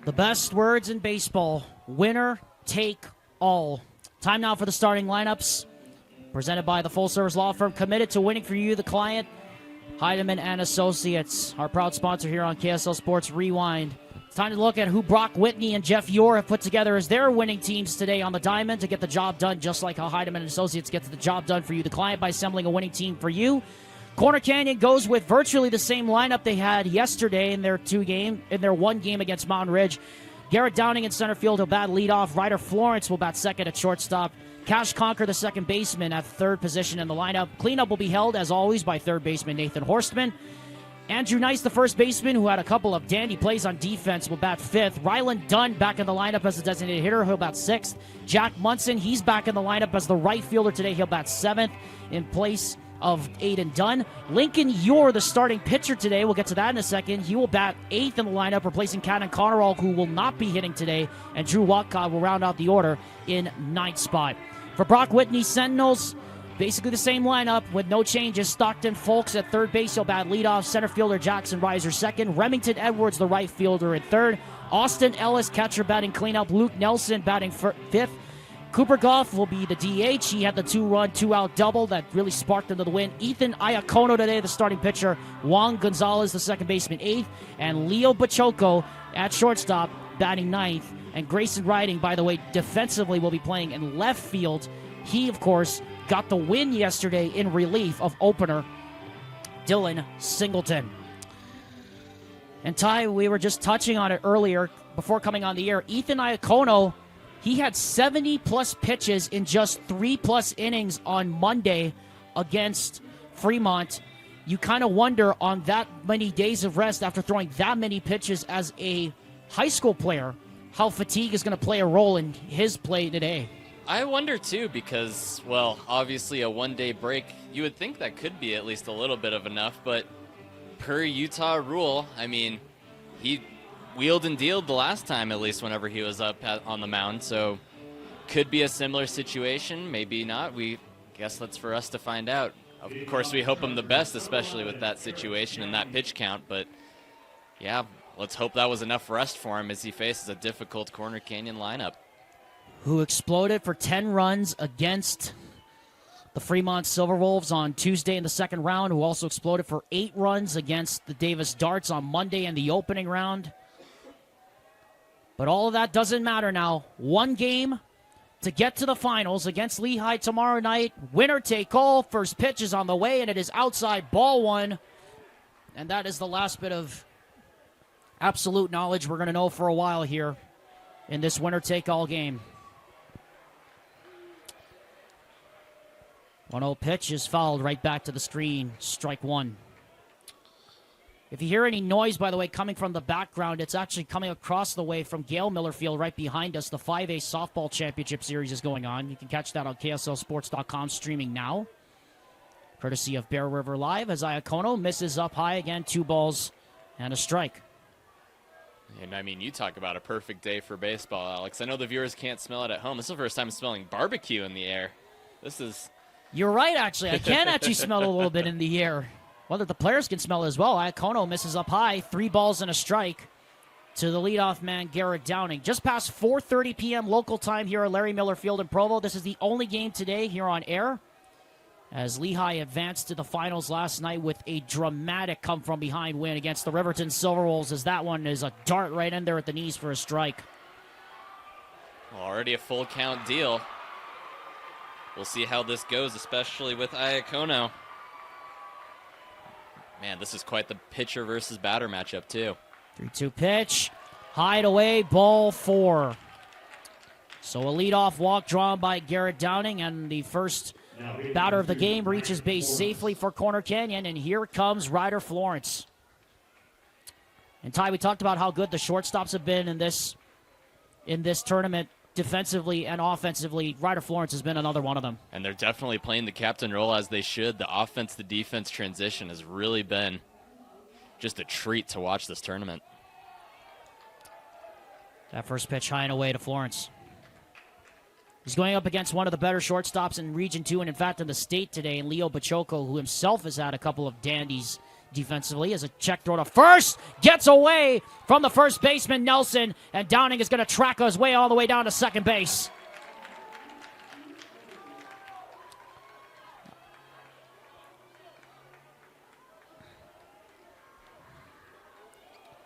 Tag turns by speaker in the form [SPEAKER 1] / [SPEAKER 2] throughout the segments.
[SPEAKER 1] The best words in baseball, winner take all. Time now for the starting lineups. Presented by the full-service law firm committed to winning for you, the client, Heidemann and Associates, our proud sponsor here on KSL Sports Rewind. It's time to look at who Brock Whitney and Jeff Yore have put together as their winning teams today on the diamond to get the job done, just like how Heidemann and Associates gets the job done for you, the client, by assembling a winning team for you. Corner Canyon goes with virtually the same lineup they had yesterday in their one game against Mountain Ridge. Garrett Downing in center field will bat leadoff. Ryder Florence will bat second at shortstop. Cash Conquer, the second baseman, at third position in the lineup. Cleanup will be held, as always, by third baseman Nathan Horstman. Andrew Nice, the first baseman, who had a couple of dandy plays on defense, will bat fifth. Ryland Dunn back in the lineup as a designated hitter. He'll bat sixth. Jack Munson, he's back in the lineup as the right fielder today. He'll bat seventh in place of Aiden Dunn. Lincoln Yore, the starting pitcher today. We'll get to that in a second. He will bat eighth in the lineup, replacing Cannon Connerall, who will not be hitting today. And Drew Watcott will round out the order in ninth spot. For Brock Whitney Sentinels, basically the same lineup with no changes. Stockton Folks at third base, he'll bat leadoff. Center fielder Jackson Reiser second. Remington Edwards, the right fielder, in third. Austin Ellis, catcher, batting cleanup. Luke Nelson batting fifth. Cooper Goff will be the DH. He had the two-run, two-out double that really sparked him to the win. Ethan Iacono today, the starting pitcher. Juan Gonzalez, the second baseman, eighth. And Leo Bachoco at shortstop, batting ninth. And Grayson Riding, by the way, defensively will be playing in left field. He, of course, got the win yesterday in relief of opener Dylan Singleton. And Ty, we were just touching on it earlier before coming on the air. Ethan Iacono, he had 70-plus pitches in just 3-plus innings on Monday against Fremont. You kind of wonder, on that many days of rest after throwing that many pitches as a high school player, how fatigue is going to play a role in his play today.
[SPEAKER 2] I wonder, too, because, well, obviously a one-day break, you would think that could be at least a little bit of enough, but per Utah rule, I mean, he wheeled and dealed the last time, at least whenever he was up on the mound, so could be a similar situation, maybe not. We guess that's for us to find out. Of course, we hope him the best, especially with that situation and that pitch count, but yeah, let's hope that was enough rest for him as he faces a difficult Corner Canyon lineup.
[SPEAKER 1] Who exploded for 10 runs against the Fremont Silverwolves on Tuesday in the second round, who also exploded for 8 runs against the Davis Darts on Monday in the opening round. But all of that doesn't matter now. One game to get to the finals against Lehigh tomorrow night. Winner take all. First pitch is on the way, and it is outside, ball one. And that is the last bit of absolute knowledge we're going to know for a while here in this winner take all game. 1-0 pitch is fouled right back to the screen. Strike one. If you hear any noise, by the way, coming from the background, it's actually coming across the way from Gale Miller Field right behind us. The 5A Softball Championship Series is going on. You can catch that on KSLSports.com streaming now. Courtesy of Bear River Live, as Iacono misses up high again. 2 balls and a strike.
[SPEAKER 2] And, I mean, you talk about a perfect day for baseball, Alex. I know the viewers can't smell it at home. This is the first time I'm smelling barbecue in the air. This is...
[SPEAKER 1] You're right, actually. I can actually smell it a little bit in the air. Whether the players can smell it as well. Iacono misses up high. 3 balls and a strike to the leadoff man, Garrett Downing. Just past 4:30 p.m. local time here at Larry Miller Field in Provo. This is the only game today here on air, as Lehigh advanced to the finals last night with a dramatic come-from-behind win against the Riverton Silverwolves, as that one is a dart right in there at the knees for a strike.
[SPEAKER 2] Well, already a full count deal. We'll see how this goes, especially with Iacono. Man, this is quite the pitcher versus batter matchup, too.
[SPEAKER 1] 3-2 pitch. Hide away, ball 4. So a leadoff walk drawn by Garrett Downing, and the first batter of the game reaches base safely for Corner Canyon, and here comes Ryder Florence. And Ty, we talked about how good the shortstops have been in this tournament, defensively and offensively. Ryder Florence has been another one of them.
[SPEAKER 2] And they're definitely playing the captain role as they should. The offense-to-defense transition has really been just a treat to watch this tournament.
[SPEAKER 1] That first pitch high and away to Florence. He's going up against one of the better shortstops in Region 2, and in fact in the state today, in Leo Bachoco, who himself has had a couple of dandies defensively as a check throw to first. Gets away from the first baseman, Nelson, and Downing is going to track his way all the way down to second base.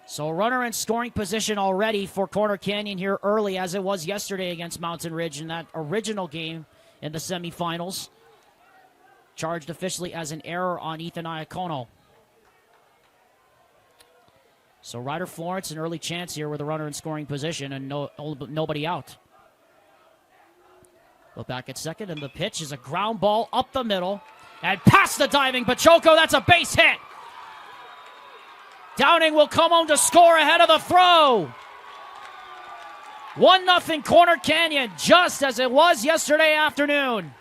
[SPEAKER 1] So a runner in scoring position already for Corner Canyon here early, as it was yesterday against Mountain Ridge in that original game in the semifinals. Charged officially as an error on Ethan Iacono. So Ryder Florence, an early chance here with a runner in scoring position and nobody out. Look back at second, and the pitch is a ground ball up the middle and past the diving Pachoco. That's a base hit. Downing will come home to score ahead of the throw. 1-0 Corner Canyon, just as it was yesterday afternoon.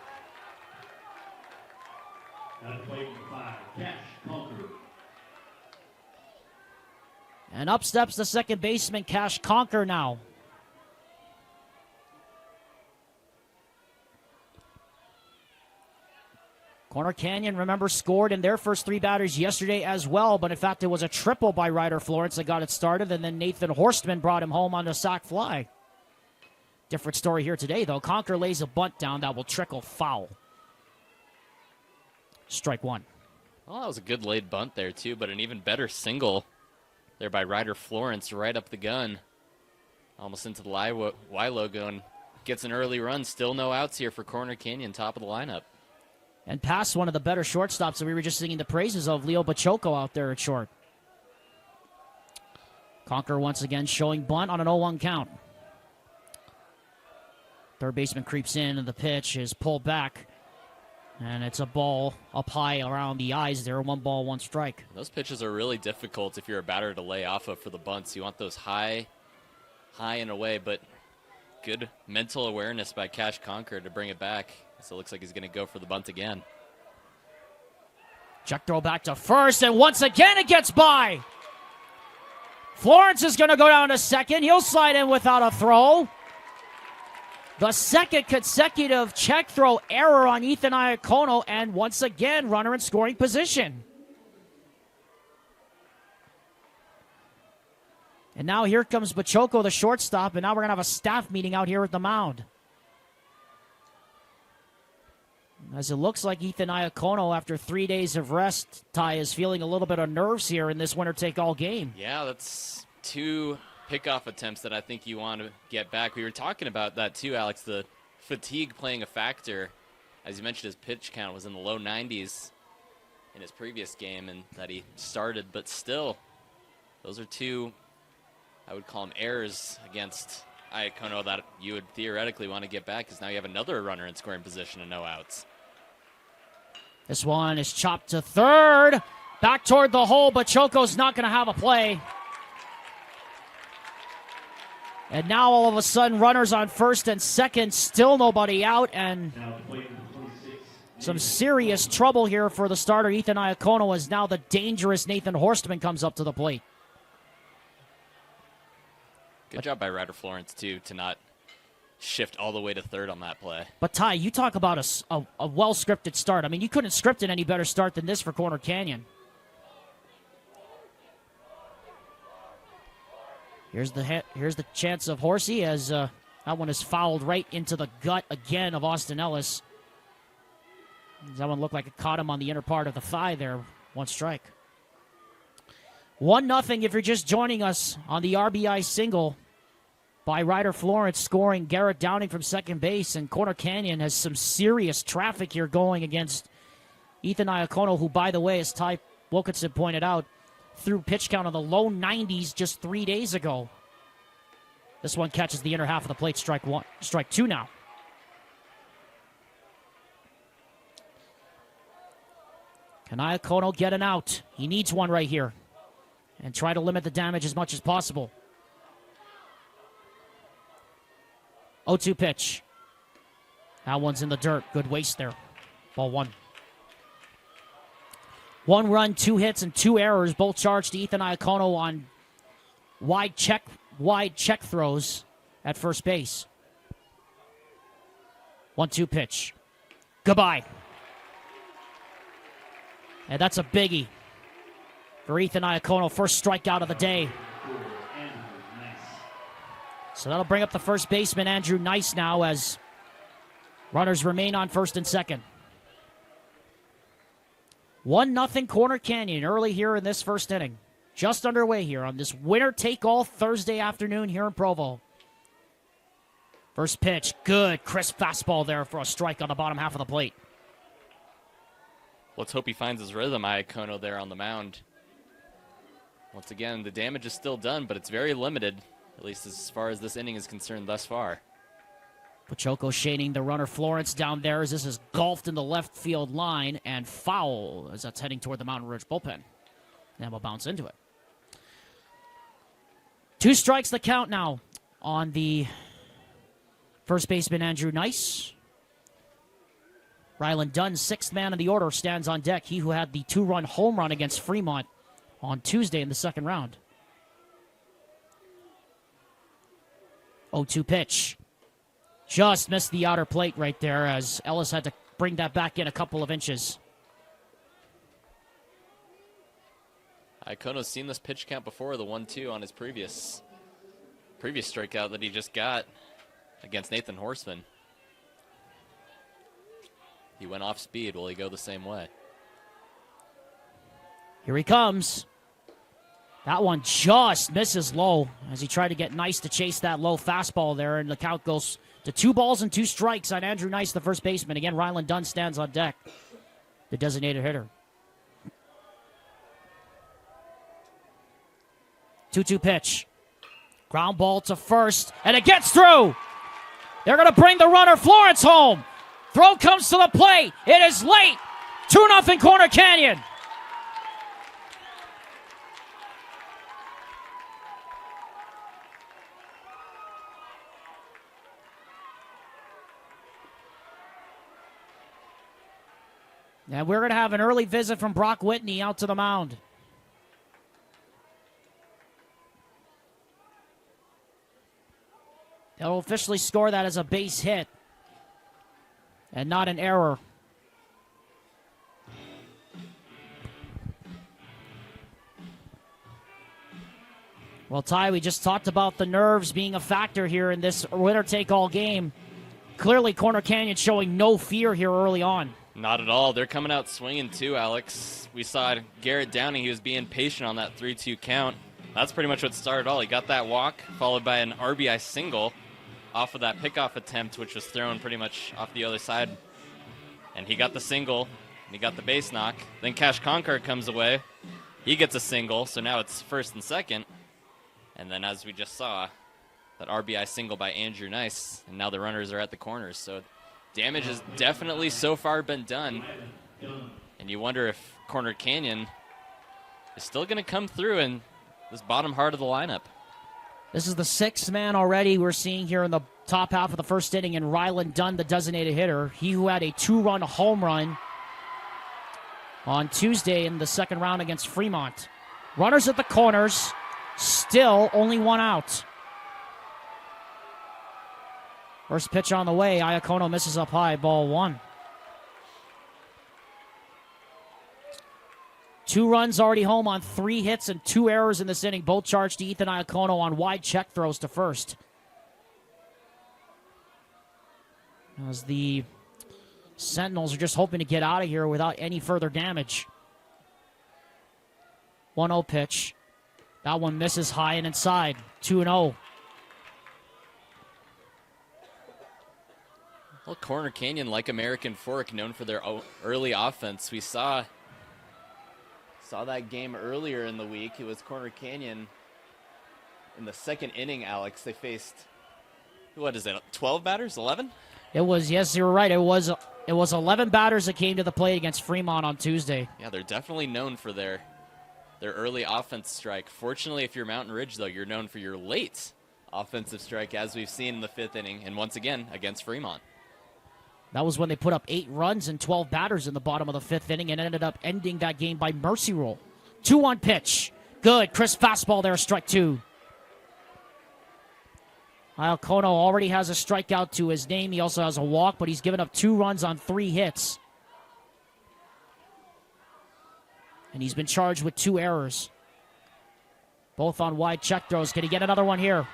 [SPEAKER 1] And up steps the second baseman, Cash Conker now. Corner Canyon, remember, scored in their first three batters yesterday as well, but in fact it was a triple by Ryder Florence that got it started, and then Nathan Horstman brought him home on a sac fly. Different story here today, though. Conker lays a bunt down that will trickle foul. Strike one.
[SPEAKER 2] Well, that was a good laid bunt there, too, but an even better single there by Ryder Florence right up the gun. Almost into the Y logo and gets an early run. Still no outs here for Corner Canyon, top of the lineup.
[SPEAKER 1] And past one of the better shortstops that we were just singing the praises of, Leo Pachoco out there at short. Conker once again showing bunt on an 0-1 count. Third baseman creeps in, and the pitch is pulled back. And it's a ball up high around the eyes there. 1 ball, 1 strike.
[SPEAKER 2] Those pitches are really difficult if you're a batter to lay off of for the bunts. You want those high and away, but good mental awareness by Cash Conker to bring it back. So it looks like he's going to go for the bunt again.
[SPEAKER 1] Check throw back to first, and once again it gets by. Florence is going to go down to second. He'll slide in without a throw. The second consecutive check throw error on Ethan Iacono, and once again, runner in scoring position. And now here comes Pachoco, the shortstop, and now we're going to have a staff meeting out here at the mound. As it looks like Ethan Iacono, after 3 days of rest, Ty, is feeling a little bit of nerves here in this winner-take-all game.
[SPEAKER 2] Yeah, that's 2 pickoff attempts that I think you want to get back. We were talking about that too, Alex, the fatigue playing a factor. As you mentioned, his pitch count was in the low 90s in his previous game and that he started, but still, those are 2, I would call them errors against Iacono that you would theoretically want to get back, because now you have another runner in scoring position and no outs.
[SPEAKER 1] This one is chopped to third. Back toward the hole, but Choco's not going to have a play. And now all of a sudden, runners on first and second, still nobody out, and some serious trouble here for the starter, Ethan Iacono, as now the dangerous Nathan Horstman comes up to the plate.
[SPEAKER 2] Good job by Ryder Florence, too, to not shift all the way to third on that play.
[SPEAKER 1] But, Ty, you talk about a well-scripted start. I mean, you couldn't script it any better start than this for Corner Canyon. Here's the chance of Horsey, as that one is fouled right into the gut again of Austin Ellis. That one looked like it caught him on the inner part of the thigh there. 1 strike. 1-0 if you're just joining us on the RBI single by Ryder Florence, scoring Garrett Downing from second base. And Corner Canyon has some serious traffic here going against Ethan Iacono, who, by the way, as Ty Wilkinson pointed out, threw pitch count in the low 90s just 3 days ago. This one catches the inner half of the plate. Strike 2 now. Can Iacono get an out? He needs one right here and try to limit the damage as much as possible. 0-2 pitch. That one's in the dirt. Good waste there. Ball 1. 1 run, 2 hits, and 2 errors, both charged to Ethan Iacono on wide check throws at first base. 1-2 pitch. Goodbye. And that's a biggie. for Ethan Iacono. First strikeout of the day. So that'll bring up the first baseman, Andrew Nice, now as runners remain on first and second. 1-0 Corner Canyon early here in this first inning. Just underway here on this winner-take-all Thursday afternoon here in Provo. First pitch, good, crisp fastball there for a strike on the bottom half of the plate.
[SPEAKER 2] Let's hope he finds his rhythm, Iacono, there on the mound. Once again, the damage is still done, but it's very limited, at least as far as this inning is concerned thus far.
[SPEAKER 1] Pachoco shading the runner Florence down there as this is golfed in the left field line and foul as that's heading toward the Mountain Ridge bullpen. And we'll bounce into it. 2 strikes the count now on the first baseman, Andrew Nice. Ryland Dunn, 6th man of the order, stands on deck. He who had the 2-run home run against Fremont on Tuesday in the second round. 0-2 pitch. Just missed the outer plate right there as Ellis had to bring that back in a couple of inches.
[SPEAKER 2] Iacono's seen this pitch count before, the 1-2 on his previous strikeout that he just got against Nathan Horseman. He went off speed. Will he go the same way?
[SPEAKER 1] Here he comes. That one just misses low as he tried to get Nice to chase that low fastball there, and the count goes to 2 balls and 2 strikes on Andrew Nice, the first baseman. Again, Ryland Dunn stands on deck, the designated hitter. 2-2 pitch. Ground ball to first, and it gets through. They're going to bring the runner Florence home. Throw comes to the plate. It is late. 2-0 Corner Canyon. And we're going to have an early visit from Brock Whitney out to the mound. They'll officially score that as a base hit and not an error. Well, Ty, we just talked about the nerves being a factor here in this winner-take-all game. Clearly, Corner Canyon showing no fear here early on.
[SPEAKER 2] Not at all. They're coming out swinging too, Alex. We saw Garrett Downing. He was being patient on that 3-2 count. That's pretty much what started all. He got that walk, followed by an RBI single off of that pickoff attempt, which was thrown pretty much off the other side. And he got the single, and he got the base knock. Then Cash Concord comes away. He gets a single, so now it's first and second. And then as we just saw, that RBI single by Andrew Nice, and now the runners are at the corners. So damage has definitely so far been done. And you wonder if Corner Canyon is still going to come through in this bottom part of the lineup.
[SPEAKER 1] This is the 6th man already we're seeing here in the top half of the first inning, and Ryland Dunn, the designated hitter. He who had a 2-run home run on Tuesday in the second round against Fremont. Runners at the corners, still only 1 out. First pitch on the way, Iacono misses up high, ball 1. 2 runs already home on 3 hits and 2 errors in this inning, both charged to Ethan Iacono on wide check throws to first. As the Sentinels are just hoping to get out of here without any further damage. 1-0 pitch. That one misses high and inside. 2-0.
[SPEAKER 2] Well, Corner Canyon, like American Fork, known for their early offense. We saw that game earlier in the week. It was Corner Canyon in the second inning, Alex. They faced, what is it, 12 batters, 11?
[SPEAKER 1] It was, yes, you were right. It was 11 batters that came to the plate against Fremont on Tuesday.
[SPEAKER 2] Yeah, they're definitely known for their early offense strike. Fortunately, if you're Mountain Ridge, though, you're known for your late offensive strike, as we've seen in the 5th inning, and once again, against Fremont.
[SPEAKER 1] That was when they put up 8 runs and 12 batters in the bottom of the 5th inning and ended up ending that game by mercy rule. 2-1 pitch. Good. Crisp fastball there, strike 2. Iacono already has a strikeout to his name. He also has a walk, but he's given up 2 runs on 3 hits. And and he's been charged with 2 errors. Both on wide check throws. Can he get another one here?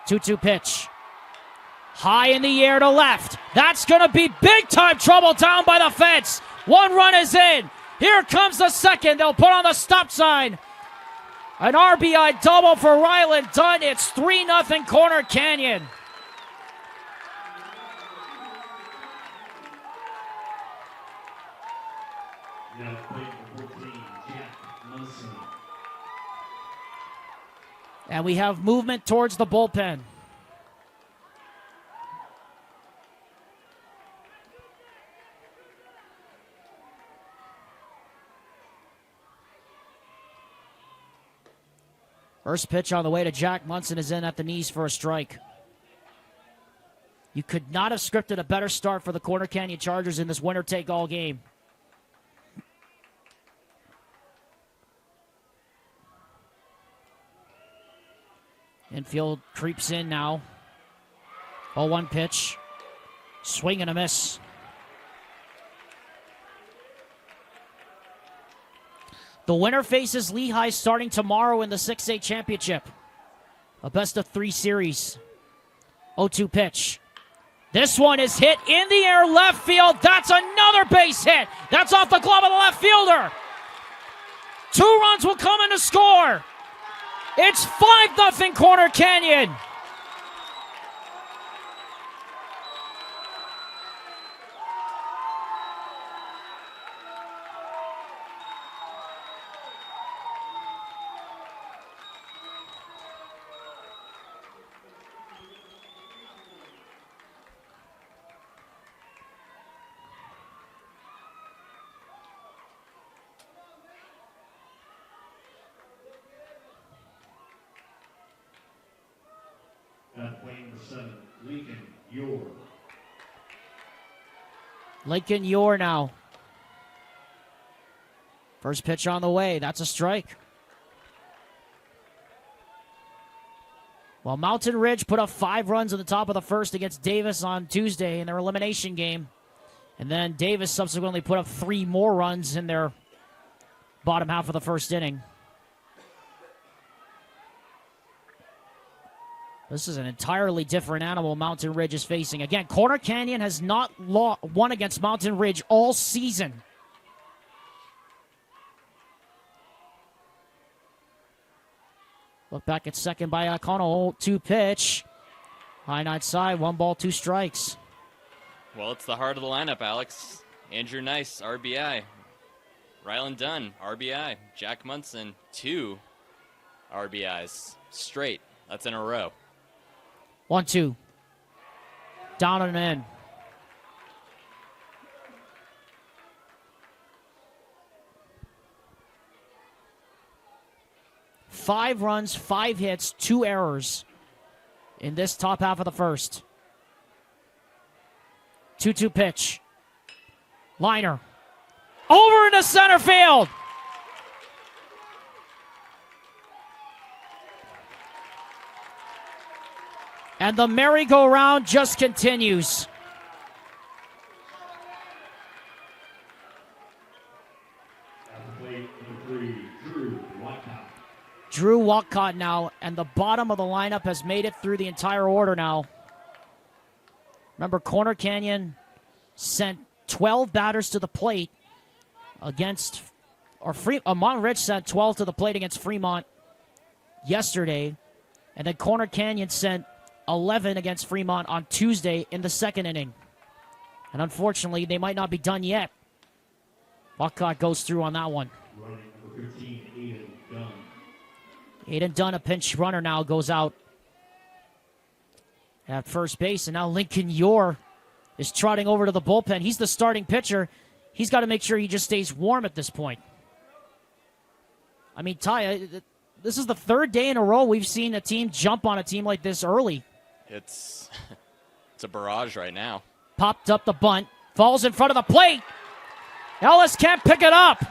[SPEAKER 1] 2-2 pitch. High in the air to left. That's going to be big-time trouble down by the fence. 1 run is in. Here comes the second. They'll put on the stop sign. An RBI double for Ryland Dunn. It's 3-0 Corner Canyon. And we have movement towards the bullpen. First pitch on the way to Jack Munson is in at the knees for a strike. You could not have scripted a better start for the Corner Canyon Chargers in this winner-take-all game. Infield creeps in now. 0-1 pitch. Swing and a miss. The winner faces Lehigh starting tomorrow in the 6A championship. A best-of-3 series. 0-2 pitch. This one is hit in the air left field. That's another base hit. That's off the glove of the left fielder. 2 runs will come in to score. It's 5-0 Corner Canyon. Lincoln Yor now. First pitch on the way. That's a strike. Well, Mountain Ridge put up 5 runs in the top of the first against Davis on Tuesday in their elimination game. And then Davis subsequently put up 3 more runs in their bottom half of the first inning. This is an entirely different animal Mountain Ridge is facing. Again, Corner Canyon has not won against Mountain Ridge all season. Look back at second by Iacono. 0-2 pitch. High night side. 1 ball, 2 strikes.
[SPEAKER 2] Well, it's the heart of the lineup, Alex. Andrew Nice, RBI. Ryland Dunn, RBI. Jack Munson, 2 RBIs. Straight. That's in a row.
[SPEAKER 1] 1-2. Down and in. Five runs, 5 hits, 2 errors in this top half of the first. 2-2 pitch. Liner. Over into center field. And the merry-go-round just continues. Drew Walcott now, and the bottom of the lineup has made it through the entire order now. Remember, Corner Canyon sent 12 batters to the plate against, Mountain Ridge sent 12 to the plate against Fremont yesterday, and then Corner Canyon sent 11 against Fremont on Tuesday in the second inning. And unfortunately, they might not be done yet. Walcott goes through on that one. Aiden Dunn, a pinch runner now, goes out at first base. And now Lincoln Yor is trotting over to the bullpen. He's the starting pitcher. He's got to make sure he just stays warm at this point. I mean, Ty, this is the 3rd day in a row we've seen a team jump on a team like this early.
[SPEAKER 2] It's a barrage right now.
[SPEAKER 1] Popped up the bunt. Falls in front of the plate. Ellis can't pick it up.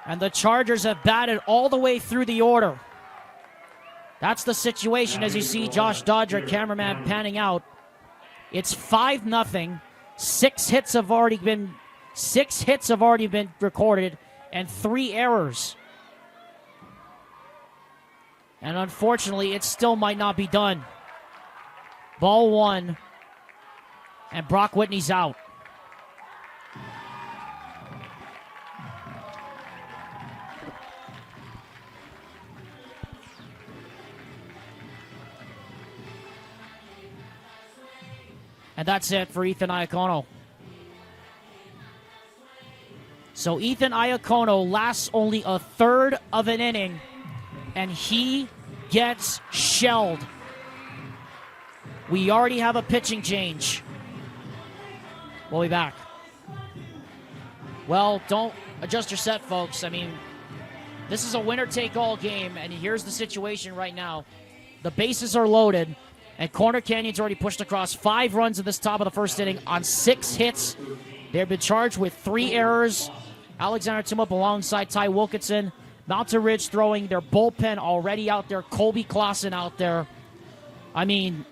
[SPEAKER 1] And the Chargers have batted all the way through the order. That's the situation as you see Josh Dodger, cameraman, panning out. It's 5-0. Six hits have already been recorded and 3 errors. And unfortunately, it still might not be done. Ball 1, and Brock Whitney's out. And that's it for Ethan Iacono. So Ethan Iacono lasts only a third of an inning, and he gets shelled. We already have a pitching change. We'll be back. Well, don't adjust your set, folks. I mean, this is a winner-take-all game, and here's the situation right now. The bases are loaded, and Corner Canyon's already pushed across 5 runs in this top of the first inning on 6 hits. They've been charged with 3 errors. Alexander Tumup alongside Ty Wilkinson. Mountain Ridge throwing their bullpen already out there. Colby Clausen out there. I mean,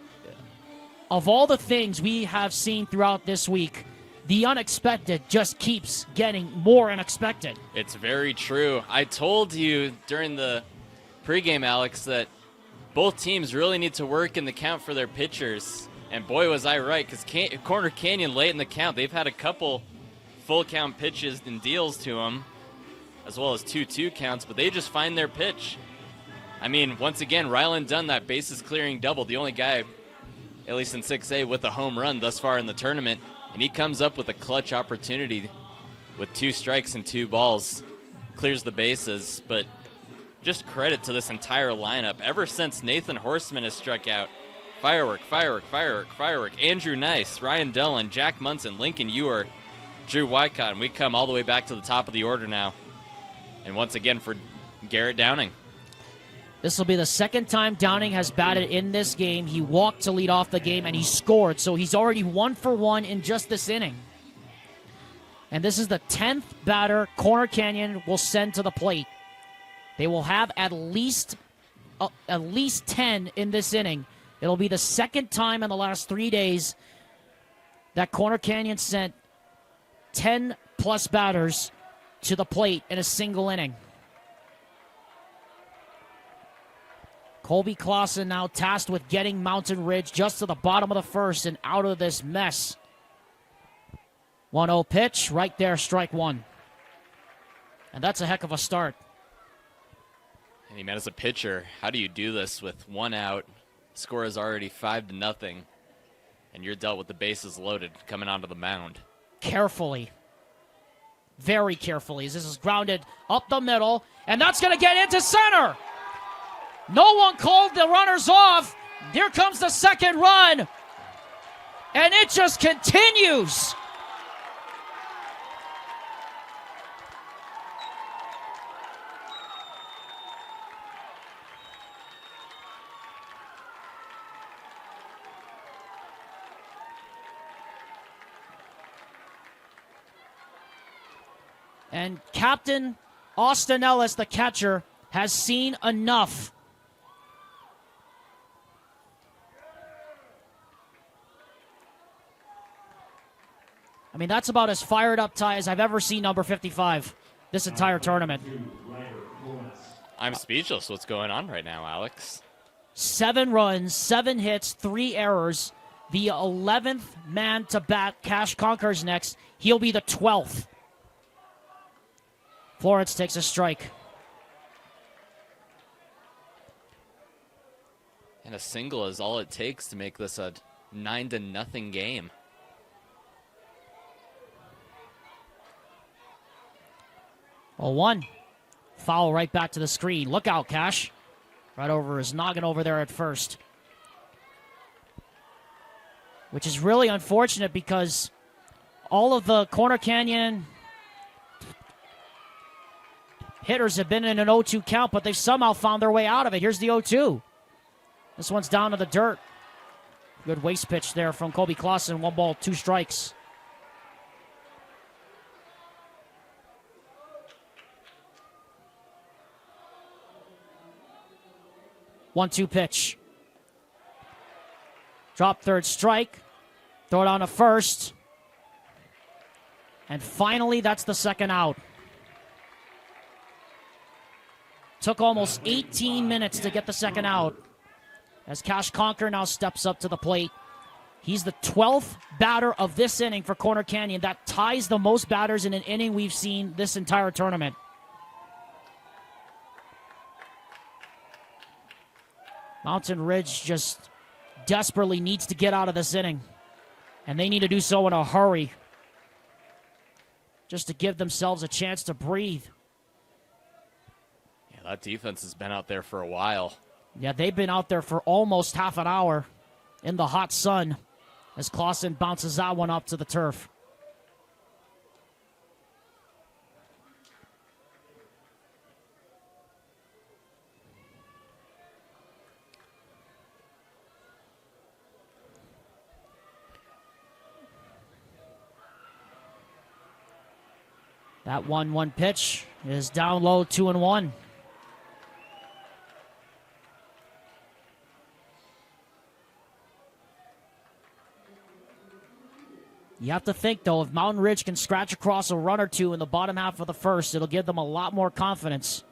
[SPEAKER 1] of all the things we have seen throughout this week, the unexpected just keeps getting more unexpected.
[SPEAKER 2] It's very true. I told you during the pregame, Alex, that both teams really need to work in the count for their pitchers. And boy, was I right, because Corner Canyon late in the count, they've had a couple full count pitches and deals to them, as well as 2-2 counts, but they just find their pitch. I mean, once again, Ryland Dunn, that bases clearing double, the only guy, at least in 6A, with a home run thus far in the tournament, and he comes up with a clutch opportunity with 2 strikes and 2 balls, clears the bases. But just credit to this entire lineup. Ever since Nathan Horseman has struck out, firework, firework, firework, firework. Andrew Nice, Ryan Dillon, Jack Munson, Lincoln Ewer, Drew Wycott, and we come all the way back to the top of the order now. And once again for Garrett Downing.
[SPEAKER 1] This will be the second time Downing has batted in this game. He walked to lead off the game, and he scored. So he's already 1 for 1 in just this inning. And this is the 10th batter Corner Canyon will send to the plate. They will have at least 10 in this inning. It'll be the second time in the last 3 days that Corner Canyon sent 10-plus batters to the plate in a single inning. Colby Clausen now tasked with getting Mountain Ridge just to the bottom of the first and out of this mess. 1-0 pitch, right there, strike 1. And that's a heck of a start.
[SPEAKER 2] And man, as a pitcher, how do you do this with 1 out? Score is already 5-0, and you're dealt with the bases loaded coming onto the mound.
[SPEAKER 1] Carefully. Very carefully, as this is grounded up the middle, and that's going to get into center. No one called the runners off. Here comes the second run, and it just continues. And Captain Austin Ellis, the catcher, has seen enough. I mean, that's about as fired up, Ty, as I've ever seen number 55 this entire tournament.
[SPEAKER 2] I'm speechless. What's going on right now, Alex?
[SPEAKER 1] 7 runs, 7 hits, 3 errors. The 11th man to bat, Cash Conquer's next. He'll be the 12th. Florence takes a strike.
[SPEAKER 2] And a single is all it takes to make this a 9-0 game.
[SPEAKER 1] Well, 1. Foul right back to the screen. Look out, Cash. Right over his noggin over there at first. Which is really unfortunate because all of the Corner Canyon hitters have been in an 0-2 count, but they've somehow found their way out of it. Here's the 0-2. This one's down to the dirt. Good waste pitch there from Colby Clausen. 1 ball, 2 strikes. 1-2 pitch. Drop third strike. Throw it on to first. And finally, that's the second out. Took almost 18 minutes to get the second out. As Cash Conquer now steps up to the plate. He's the 12th batter of this inning for Corner Canyon. That ties the most batters in an inning we've seen this entire tournament. Mountain Ridge just desperately needs to get out of this inning. And they need to do so in a hurry. Just to give themselves a chance to breathe.
[SPEAKER 2] Yeah, that defense has been out there for a while.
[SPEAKER 1] Yeah, they've been out there for almost half an hour in the hot sun as Clausen bounces that one up to the turf. That 1-1 pitch is down low, 2-1. You have to think, though, if Mountain Ridge can scratch across a run or two in the bottom half of the first, it'll give them a lot more confidence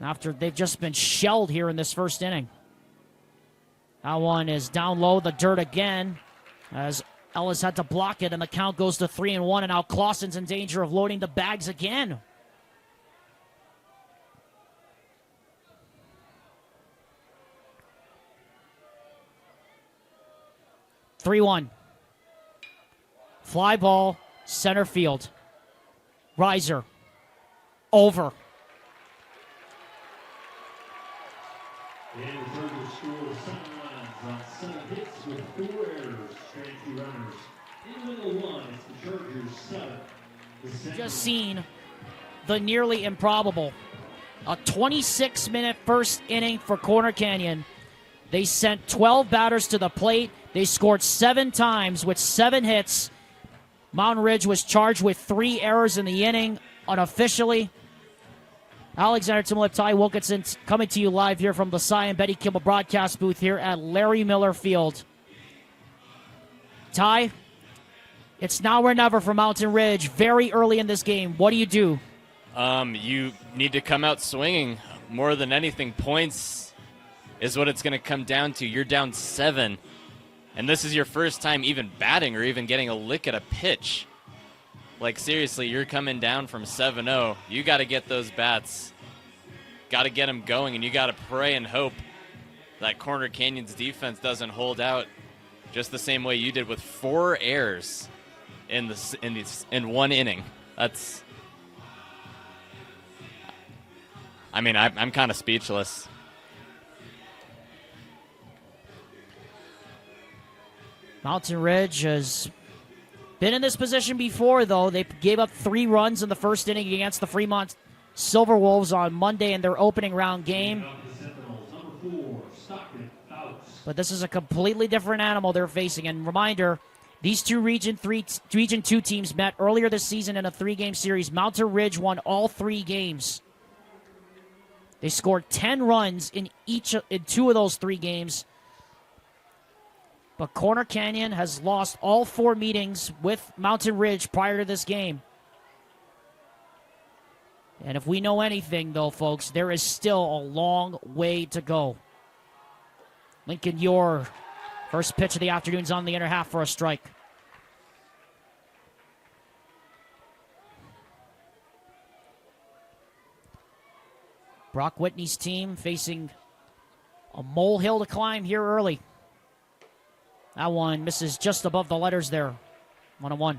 [SPEAKER 1] after they've just been shelled here in this first inning. That one is down low, the dirt again, as Ellis had to block it, and the count goes to 3-1, and now Clausen's in danger of loading the bags again. Three-one. Fly ball, center field. Riser. Over.
[SPEAKER 3] And the Chargers score 7 runs on 7 hits with 4 errors, straight 2 runners. In the middle one, it's the Chargers 7.
[SPEAKER 1] Just seen the nearly improbable. A 26-minute first inning for Corner Canyon. They sent 12 batters to the plate. They scored 7 times with 7 hits. Mountain Ridge was charged with 3 errors in the inning unofficially. Alexander Timolip, Ty Wilkinson coming to you live here from the Cy and Betty Kimball broadcast booth here at Larry Miller Field. Ty, it's now or never for Mountain Ridge very early in this game. What do you do?
[SPEAKER 2] You need to come out swinging. More than anything, points is what it's going to come down to. You're down 7. And this is your first time even batting or even getting a lick at a pitch. Like, seriously, you're coming down from 7-0. You got to get those bats. Got to get them going, and you got to pray and hope that Corner Canyon's defense doesn't hold out just the same way you did with 4 errors in one inning. That's... I mean, I'm kind of speechless.
[SPEAKER 1] Mountain Ridge has been in this position before, though. They gave up 3 runs in the first inning against the Fremont Silverwolves on Monday in their opening round game. But this is a completely different animal they're facing. And reminder, these two Region 2 teams met earlier this season in a 3-game series. Mountain Ridge won all 3 games. They scored 10 runs in 2 of those 3 games. But Corner Canyon has lost all 4 meetings with Mountain Ridge prior to this game. And if we know anything, though, folks, there is still a long way to go. Lincoln Ure, first pitch of the afternoon's on the inner half for a strike. Brock Whitney's team facing a molehill to climb here early. That one misses just above the letters there. 1-1.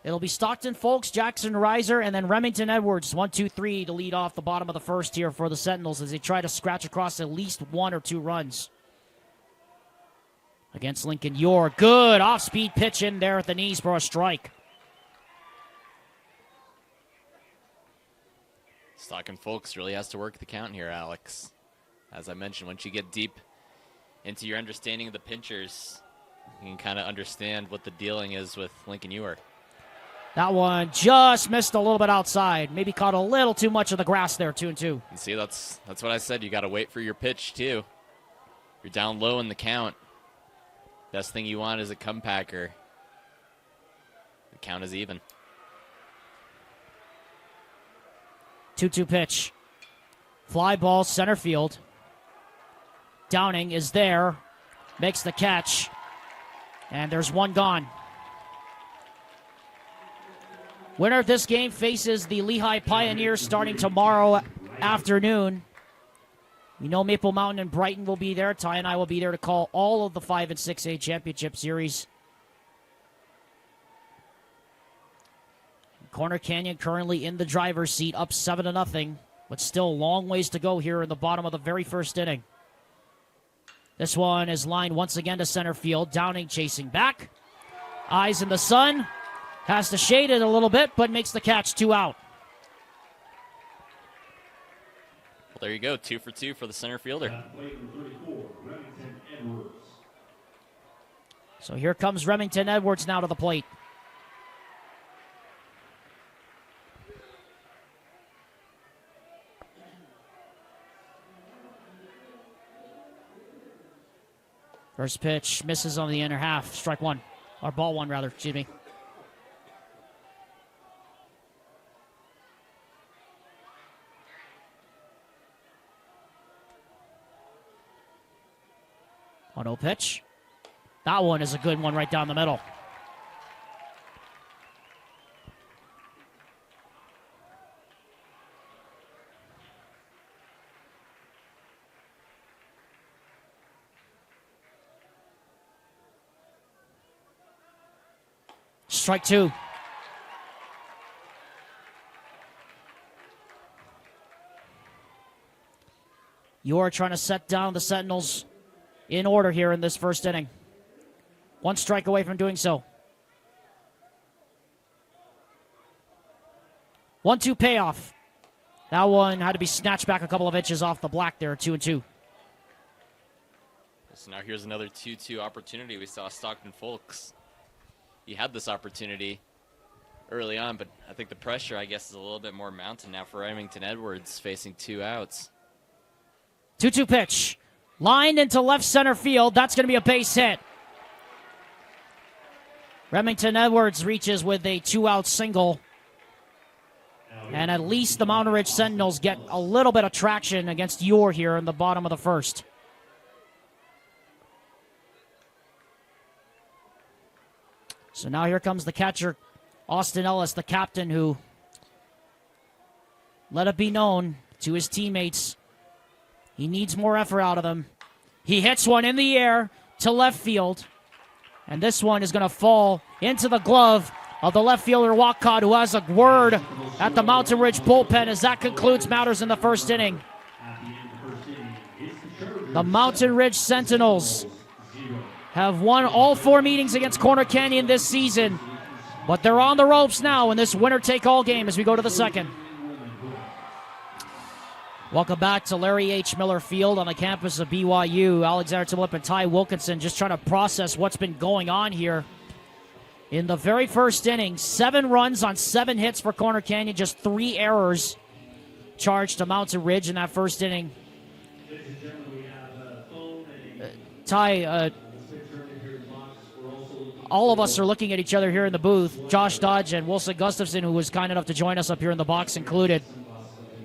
[SPEAKER 1] It'll be Stockton Folks, Jackson Reiser, and then Remington Edwards. 1-2-3 to lead off the bottom of the first here for the Sentinels as they try to scratch across at least 1 or 2 runs. Against Lincoln Ure. Good off-speed pitch in there at the knees for a strike.
[SPEAKER 2] Stockton Folks really has to work the count here, Alex. As I mentioned, once you get deep into your understanding of the pitchers, you can kind of understand what the dealing is with Lincoln Ure.
[SPEAKER 1] That one just missed a little bit outside. Maybe caught a little too much of the grass there, 2-2.
[SPEAKER 2] You see, that's what I said. You got to wait for your pitch, too. You're down low in the count. Best thing you want is a comebacker. The count is even.
[SPEAKER 1] 2-2 pitch. Fly ball, center field. Downing is there. Makes the catch. And there's one gone. Winner of this game faces the Lehigh Pioneers starting tomorrow afternoon. We know Maple Mountain and Brighton will be there. Ty and I will be there to call all of the 5 and 6A championship series. Corner Canyon currently in the driver's seat, up 7-0, but still a long ways to go here in the bottom of the very first inning. This one is lined once again to center field. Downing chasing back. Eyes in the sun. Has to shade it a little bit, but makes the catch. 2 out.
[SPEAKER 2] Well, there you go. 2 for 2 for the center fielder.
[SPEAKER 1] So here comes Remington Edwards now to the plate. First pitch misses on the inner half. Strike one. Or ball one, rather. Excuse me. Auto pitch. That one is a good one right down the middle. Strike two. You are trying to set down the Sentinels in order here in this first inning. One strike away from doing so. 1-2 payoff. That one had to be snatched back a couple of inches off the black there, 2-2.
[SPEAKER 2] So now here's another 2-2 opportunity. We saw Stockton Folks. He had this opportunity early on, but I think the pressure, I guess, is a little bit more mountain now for Remington Edwards facing 2 outs.
[SPEAKER 1] 2-2 pitch. Lined into left center field. That's going to be a base hit. Remington Edwards reaches with a 2-out single. And at least the Mountain Ridge Sentinels get a little bit of traction against Ure here in the bottom of the first. So now here comes the catcher, Austin Ellis, the captain, who let it be known to his teammates he needs more effort out of them. He hits one in the air to left field. And this one is going to fall into the glove of the left fielder, Walcott, who has a word at the Mountain Ridge bullpen as that concludes matters in the first inning. The Mountain Ridge Sentinels have won all 4 meetings against Corner Canyon this season, but they're on the ropes now in this winner-take-all game as we go to the second. Welcome back to Larry H. Miller Field on the campus of BYU. Alexander Timlip and Ty Wilkinson just trying to process what's been going on here. In the very first inning, 7 runs on 7 hits for Corner Canyon, just 3 errors charged to Mountain Ridge in that first inning. Ty, all of us are looking at each other here in the booth. Josh Dodge and Wilson Gustafson, who was kind enough to join us up here in the box, included.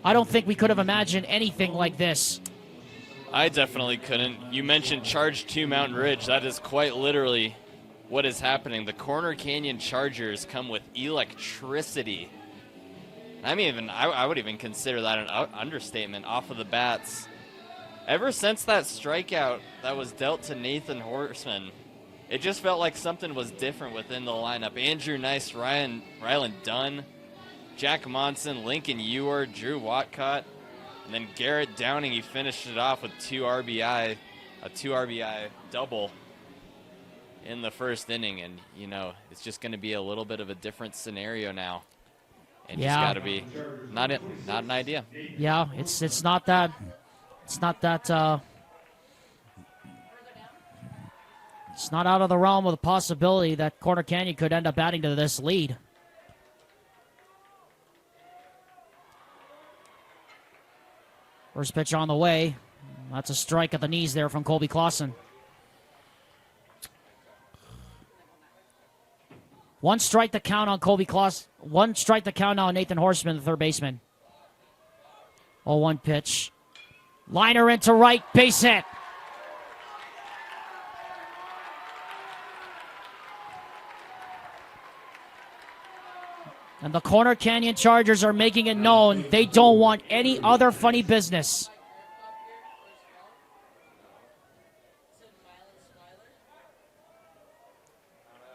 [SPEAKER 1] I don't think we could have imagined anything like this.
[SPEAKER 2] I definitely couldn't. You mentioned charge to Mountain Ridge. That is quite literally what is happening. The Corner Canyon Chargers come with electricity. I would even consider that an understatement off of the bats. Ever since that strikeout that was dealt to Nathan Horseman, it just felt like something was different within the lineup. Andrew Nice, Rylan Dunn, Jack Monson, Lincoln Ewart, Drew Watcott, and then Garrett Downing. He finished it off with a 2 RBI double in the first inning. And, it's just going to be a little bit of a different scenario now. And just got to be not an idea.
[SPEAKER 1] Yeah, it's not that it's not out of the realm of the possibility that Corner Canyon could end up adding to this lead. First pitch on the way. That's a strike at the knees there from Colby Clausen. One strike to count on Colby Clausen. One strike to count now on Nathan Horseman, the third baseman. 0-1 pitch. Liner into right, base hit. And the Corner Canyon Chargers are making it known they don't want any other funny business.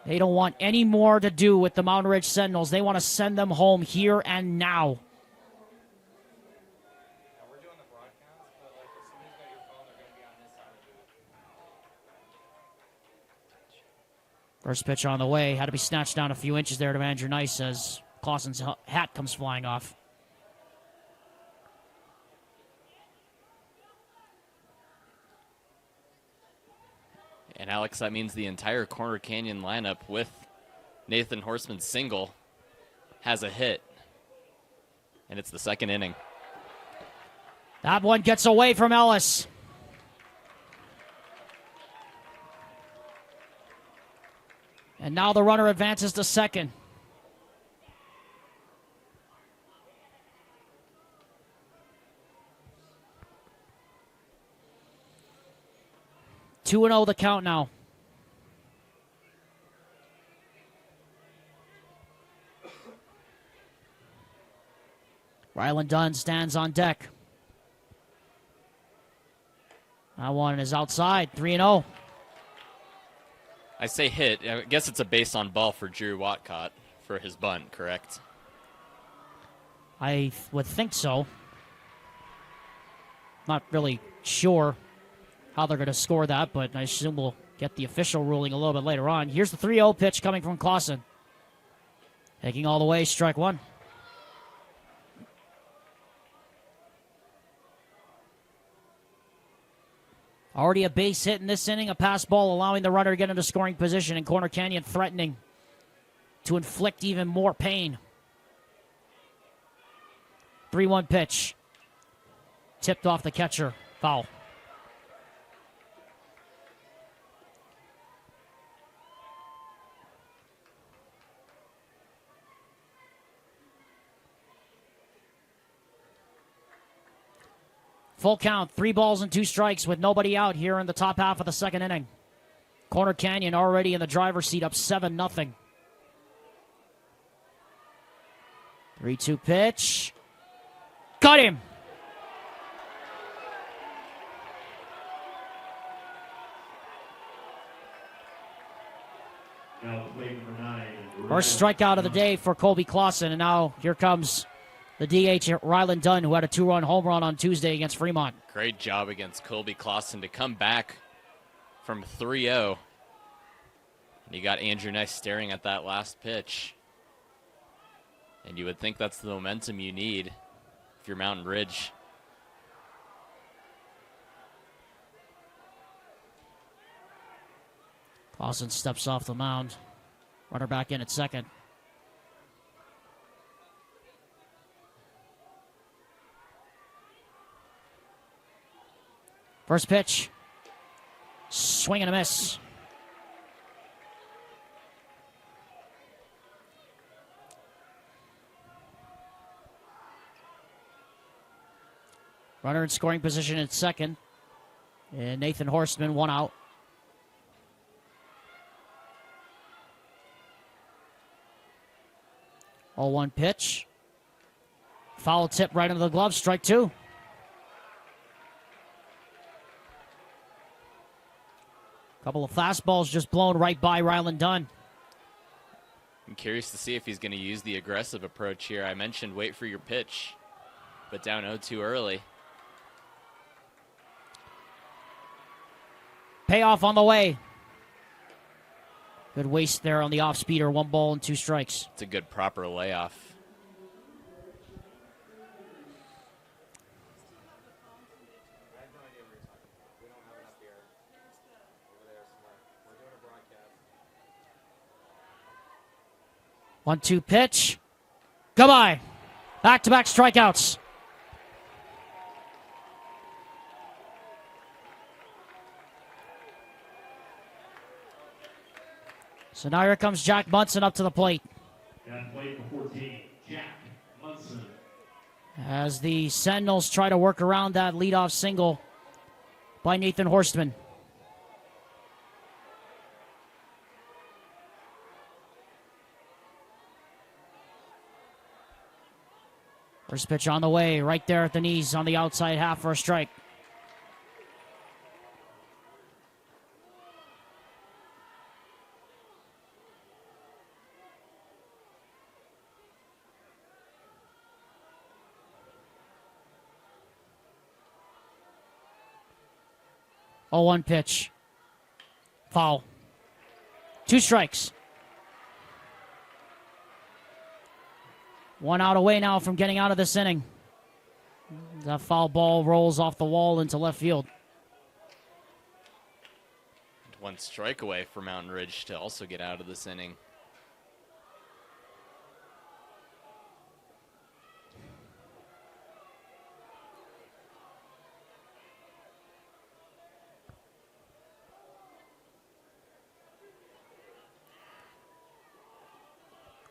[SPEAKER 1] They don't want any more to do with the Mountain Ridge Sentinels. They want to send them home here and now. First pitch on the way. Had to be snatched down a few inches there to Andrew Nice as Clausen's hat comes flying off.
[SPEAKER 2] And Alex, that means the entire Corner Canyon lineup with Nathan Horseman's single has a hit. And it's the second inning.
[SPEAKER 1] That one gets away from Ellis. And now the runner advances to second. Two and 0 the count now. Ryland Dunn stands on deck. That one is outside, 3-0.
[SPEAKER 2] I say hit. I guess it's a base on ball for Drew Watcott for his bunt, correct?
[SPEAKER 1] I would think so. Not really sure how they're going to score that, but I assume we'll get the official ruling a little bit later on. Here's the 3-0 pitch coming from Clausen. Taking all the way, strike one. Already a base hit in this inning, a pass ball allowing the runner to get into scoring position, and Corner Canyon threatening to inflict even more pain. 3-1 pitch. Tipped off the catcher. Foul. Full count, 3 balls and 2 strikes with nobody out here in the top half of the second inning. Corner Canyon already in the driver's seat, up 7-0. 3-2 pitch. Got him.
[SPEAKER 3] Now play number 9.
[SPEAKER 1] First strikeout of the day for Colby Clausen, and now here comes the DH, Ryland Dunn, who had a 2-run home run on Tuesday against Fremont.
[SPEAKER 2] Great job against Colby Clausen to come back from 3-0. And you got Andrew Nice staring at that last pitch. And you would think that's the momentum you need if you're Mountain Ridge.
[SPEAKER 1] Clausen steps off the mound. Runner back in at second. First pitch. Swing and a miss. Runner in scoring position at second. And Nathan Horstman, 1 out. All 1 pitch. Foul tip right into the glove, strike 2. Couple of fastballs just blown right by Ryland Dunn.
[SPEAKER 2] I'm curious to see if he's going to use the aggressive approach here. I mentioned wait for your pitch, but down 0-2 early.
[SPEAKER 1] Payoff on the way. Good waste there on the off-speeder. 1 ball and 2 strikes.
[SPEAKER 2] It's a good proper layoff.
[SPEAKER 1] One-two pitch. Goodbye. Back-to-back strikeouts. So now here comes Jack Munson up to the plate.
[SPEAKER 3] At plate for 14, Jack Munson.
[SPEAKER 1] As the Sentinels try to work around that leadoff single by Nathan Horstman. First pitch on the way, right there at the knees on the outside half for a strike. Oh, 1 pitch. Foul. 2 strikes. 1 out away now from getting out of this inning. That foul ball rolls off the wall into left field.
[SPEAKER 2] 1 strike away for Mountain Ridge to also get out of this inning.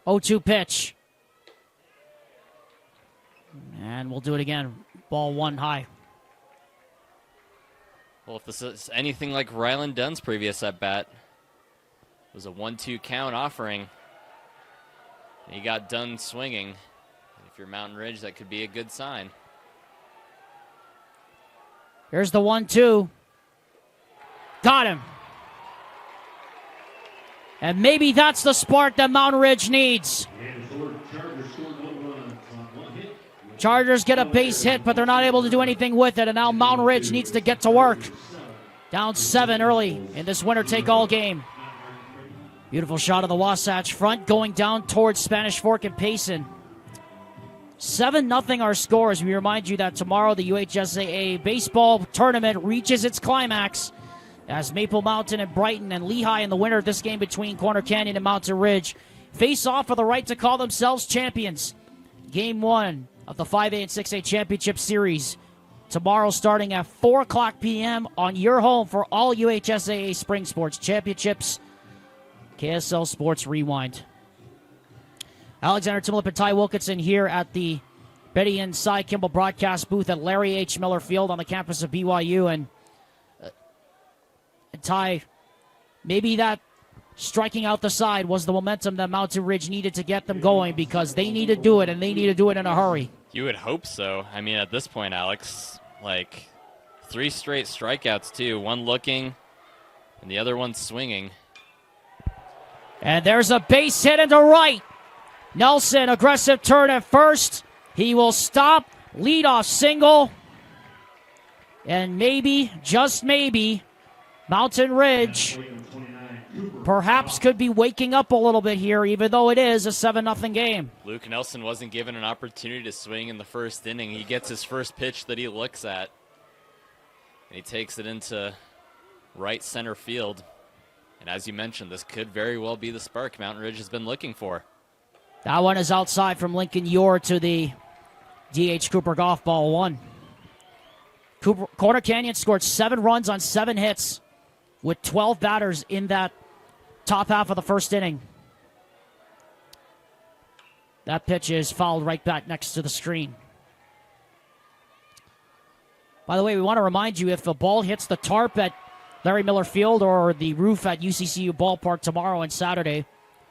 [SPEAKER 1] Oh, 2 pitch. And we'll do it again. Ball 1 high.
[SPEAKER 2] Well, if this is anything like Ryland Dunn's previous at-bat, it was a 1-2 count offering. And he got Dunn swinging. If you're Mountain Ridge, that could be a good sign.
[SPEAKER 1] Here's the 1-2. Got him. And maybe that's the spark that Mountain Ridge needs. Chargers get a base hit, but they're not able to do anything with it, and now Mountain Ridge needs to get to work. Down 7 early in this winner-take-all game. Beautiful shot of the Wasatch front going down towards Spanish Fork and Payson. 7-0 our score as we remind you that tomorrow the UHSAA baseball tournament reaches its climax as Maple Mountain and Brighton and Lehigh in the winner of this game between Corner Canyon and Mountain Ridge face off for the right to call themselves champions. Game 1 of the 5A and 6A Championship Series. Tomorrow starting at 4 o'clock p.m. on your home for all UHSAA Spring Sports Championships. KSL Sports Rewind. Alexander Timlip and Ty Wilkinson here at the Betty and Cy Kimball broadcast booth at Larry H. Miller Field on the campus of BYU. And Ty, maybe that striking out the side was the momentum that Mountain Ridge needed to get them going because they need to do it, and they need to do it in a hurry.
[SPEAKER 2] You would hope so. I mean, at this point, Alex, like 3 straight strikeouts, too. 1 looking, and the other 1 swinging.
[SPEAKER 1] And there's a base hit into right. Nelson, aggressive turn at first. He will stop. Leadoff single. And maybe, just maybe, Mountain Ridge perhaps could be waking up a little bit here, even though it is a 7-0 game.
[SPEAKER 2] Luke Nelson wasn't given an opportunity to swing in the first inning. He gets his first pitch that he looks at, and he takes it into right center field. And as you mentioned, this could very well be the spark Mountain Ridge has been looking for.
[SPEAKER 1] That one is outside from Lincoln Yor to the D.H. Cooper golf ball 1. Corner Canyon scored 7 runs on 7 hits with 12 batters in that top half of the first inning. That pitch is fouled right back next to the screen. By the way, we want to remind you, if the ball hits the tarp at Larry Miller Field or the roof at UCCU Ballpark tomorrow and Saturday,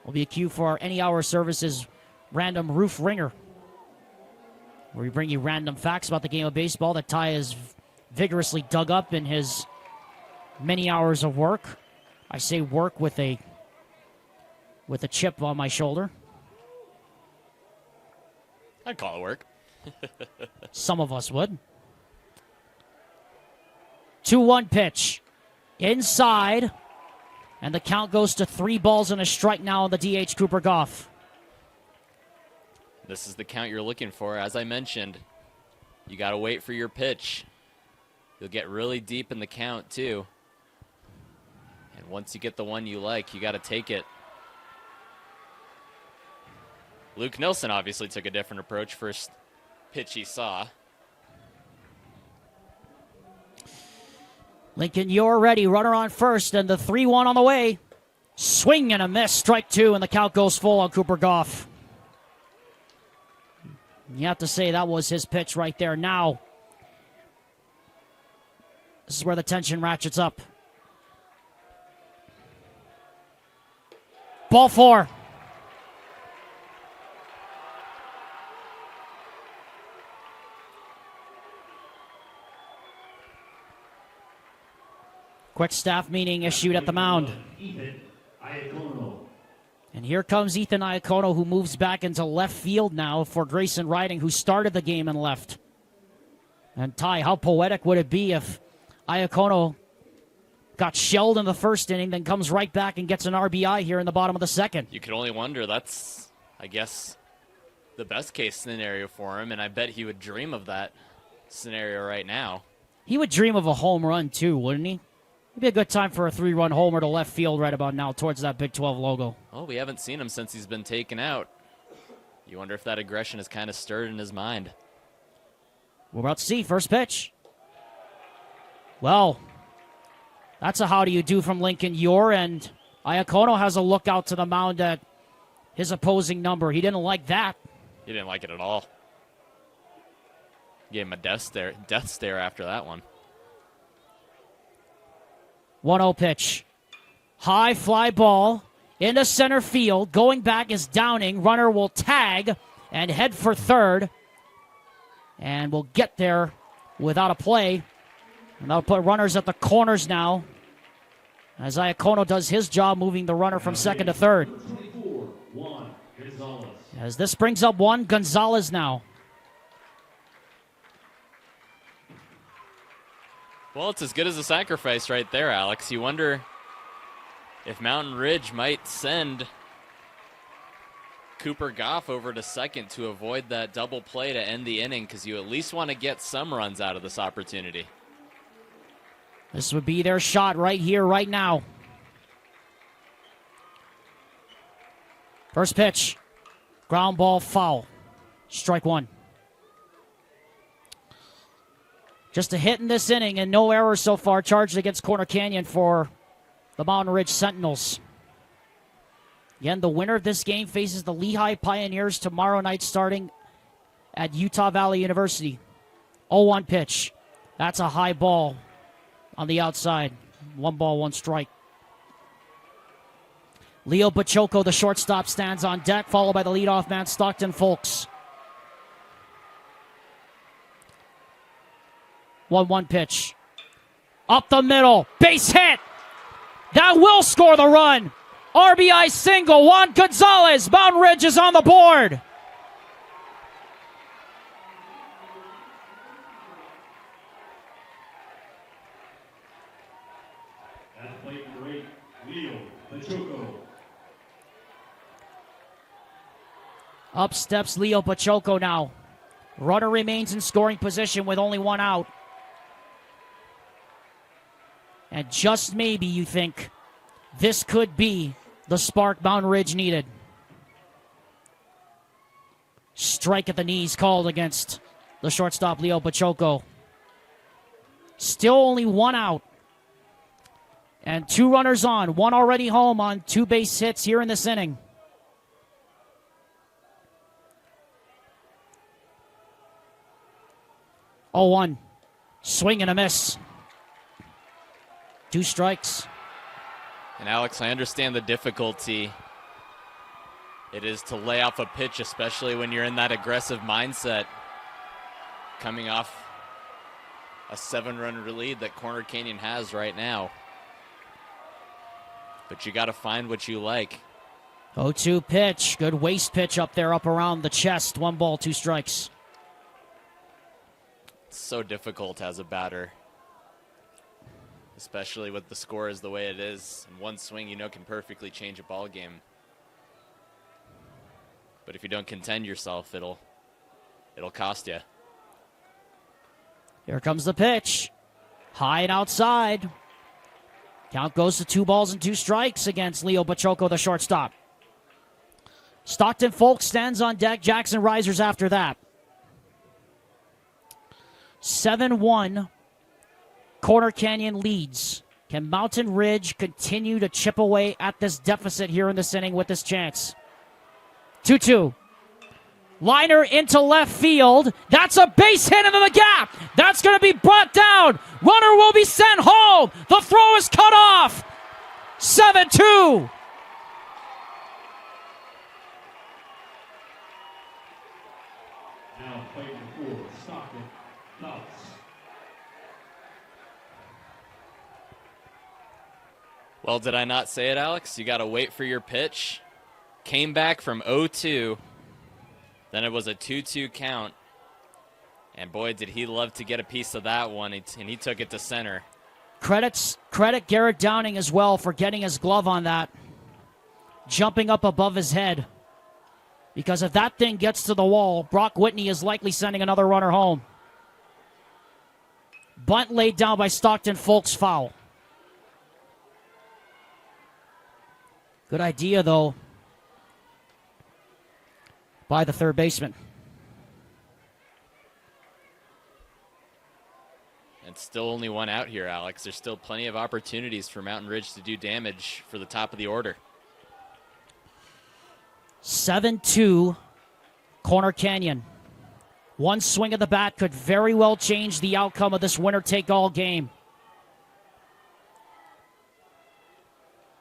[SPEAKER 1] will be a cue for our Any Hour Services Random Roof Ringer, where we bring you random facts about the game of baseball that Ty has vigorously dug up in his many hours of work. I say work with a chip on my shoulder.
[SPEAKER 2] I'd call it work.
[SPEAKER 1] Some of us would. 2-1 pitch. Inside. And the count goes to 3 balls and a strike now on the D.H. Cooper golf.
[SPEAKER 2] This is the count you're looking for. As I mentioned, you got to wait for your pitch. You'll get really deep in the count, too. And once you get the one you like, you got to take it. Luke Nelson obviously took a different approach first pitch he saw.
[SPEAKER 1] Lincoln, you're ready. Runner on first, and the 3-1 on the way. Swing and a miss. Strike two, and the count goes full on Cooper Goff. You have to say that was his pitch right there. Now, this is where the tension ratchets up. Ball four. Quick staff meeting issued at the mound.
[SPEAKER 3] Ethan Iacono.
[SPEAKER 1] And here comes Ethan Iacono, who moves back into left field now for Grayson Riding, who started the game in left. And Ty, how poetic would it be if Iacono got shelled in the first inning, then comes right back and gets an RBI here in the bottom of the second?
[SPEAKER 2] You could only wonder. That's, I guess, the best case scenario for him, and I bet he would dream of that scenario right now.
[SPEAKER 1] He would dream of a home run too, wouldn't he? It'd be a good time for a 3-run homer to left field right about now towards that Big 12 logo.
[SPEAKER 2] Well, we haven't seen him since he's been taken out. You wonder if that aggression is kind of stirred in his mind.
[SPEAKER 1] We're about to see. First pitch. Well, that's a how do you do from Lincoln Ure, and Iacono has a look out to the mound at his opposing number. He didn't like that.
[SPEAKER 2] He didn't like it at all. Gave him a death stare after that one.
[SPEAKER 1] 1-0 pitch. High fly ball into center field. Going back is Downing. Runner will tag and head for third. And will get there without a play. And that'll put runners at the corners now, as Iacono does his job moving the runner from second to third.
[SPEAKER 3] 24, Juan Gonzalez.
[SPEAKER 1] As this brings up one, Gonzalez now.
[SPEAKER 2] Well, it's as good as a sacrifice right there, Alex. You wonder if Mountain Ridge might send Cooper Goff over to second to avoid that double play to end the inning, because you at least want to get some runs out of this opportunity.
[SPEAKER 1] This would be their shot right here, right now. First pitch. Ground ball foul. Strike one. Just a hit in this inning and no errors so far charged against Corner Canyon for the Mountain Ridge Sentinels. Again, the winner of this game faces the Lehigh Pioneers tomorrow night starting at Utah Valley University. 0-1 pitch. That's a high ball on the outside. 1 ball, 1 strike. Leo Pachoco, the shortstop, stands on deck, followed by the leadoff man, Stockton Folks. 1-1 pitch. Up the middle. Base hit. That will score the run. RBI single. Juan Gonzalez. Mountain Ridge is on the board.
[SPEAKER 3] At the plate number 8, Leo Pachoco.
[SPEAKER 1] Up steps Leo Pachoco now. Runner remains in scoring position with only 1 out. And just maybe you think this could be the spark Mountain Ridge needed. Strike at the knees called against the shortstop Leo Pachoco. Still only 1 out. And 2 runners on. 1 already home on 2 base hits here in this inning. Oh, 1. Swing and a miss. 2 strikes.
[SPEAKER 2] And Alex, I understand the difficulty it is to lay off a pitch, especially when you're in that aggressive mindset, coming off a 7-run lead that Corner Canyon has right now. But you got to find what you like.
[SPEAKER 1] 0-2 pitch. Good waist pitch up there, up around the chest. 1 ball, 2 strikes.
[SPEAKER 2] It's so difficult as a batter, especially with the score is the way it is. And 1 swing, can perfectly change a ball game. But if you don't contend yourself, it'll cost you.
[SPEAKER 1] Here comes the pitch. High and outside. Count goes to 2 balls and 2 strikes against Leo Pachoco, the shortstop. Stockton Folks stands on deck. Jackson risers after that. 7-1. Corner Canyon leads Can Mountain Ridge continue to chip away at this deficit here in this inning with this chance? 2-2. Liner into left field. That's a base hit into the gap. That's going to be brought down. Runner will be sent home. The throw is cut off. 7-2.
[SPEAKER 3] Now fighting for Stockton. Thoughts?
[SPEAKER 2] Well, did I not say it, Alex? You got to wait for your pitch. Came back from 0-2. Then it was a 2-2 count. And boy, did he love to get a piece of that one, and he took it to center.
[SPEAKER 1] Credit Garrett Downing as well for getting his glove on that. Jumping up above his head. Because if that thing gets to the wall, Brock Whitney is likely sending another runner home. Bunt laid down by Stockton, Folks foul. Good idea, though, by the third baseman.
[SPEAKER 2] And still only one out here, Alex. There's still plenty of opportunities for Mountain Ridge to do damage for the top of the order.
[SPEAKER 1] 7-2, Corner Canyon. One swing of the bat could very well change the outcome of this winner-take-all game.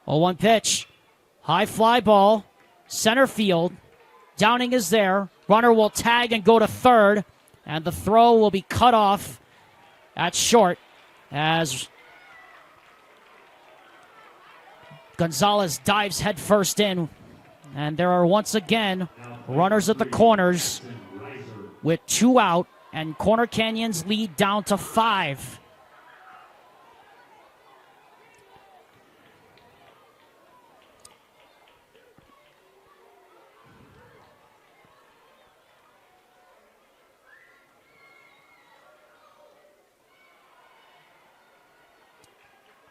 [SPEAKER 1] 0-1 pitch. High fly ball. Center field. Downing is there. Runner will tag and go to third. And the throw will be cut off at short as Gonzalez dives headfirst in. And there are once again runners at the corners with 2 out, and Corner Canyon's lead down to 5.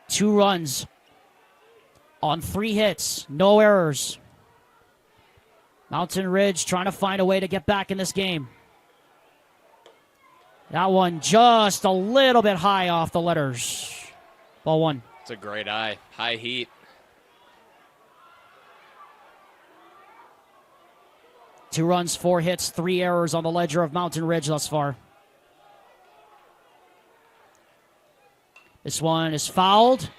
[SPEAKER 1] Two runs on 3 hits, no errors. Mountain Ridge trying to find a way to get back in this game. That one just a little bit high off the letters. Ball 1.
[SPEAKER 2] It's a great eye. High heat.
[SPEAKER 1] 2 runs, 4 hits, 3 errors on the ledger of Mountain Ridge thus far. This one is fouled.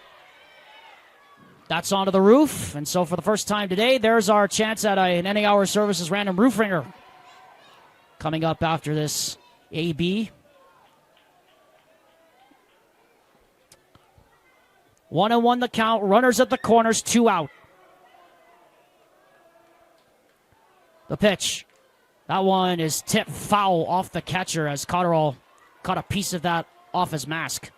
[SPEAKER 1] That's onto the roof. And so for the first time today, there's our chance at an Any Hour Services random roof ringer. Coming up after this AB. 1-1 the count. Runners at the corners, 2 out. The pitch. That one is tipped foul off the catcher as Cotterall caught a piece of that off his mask.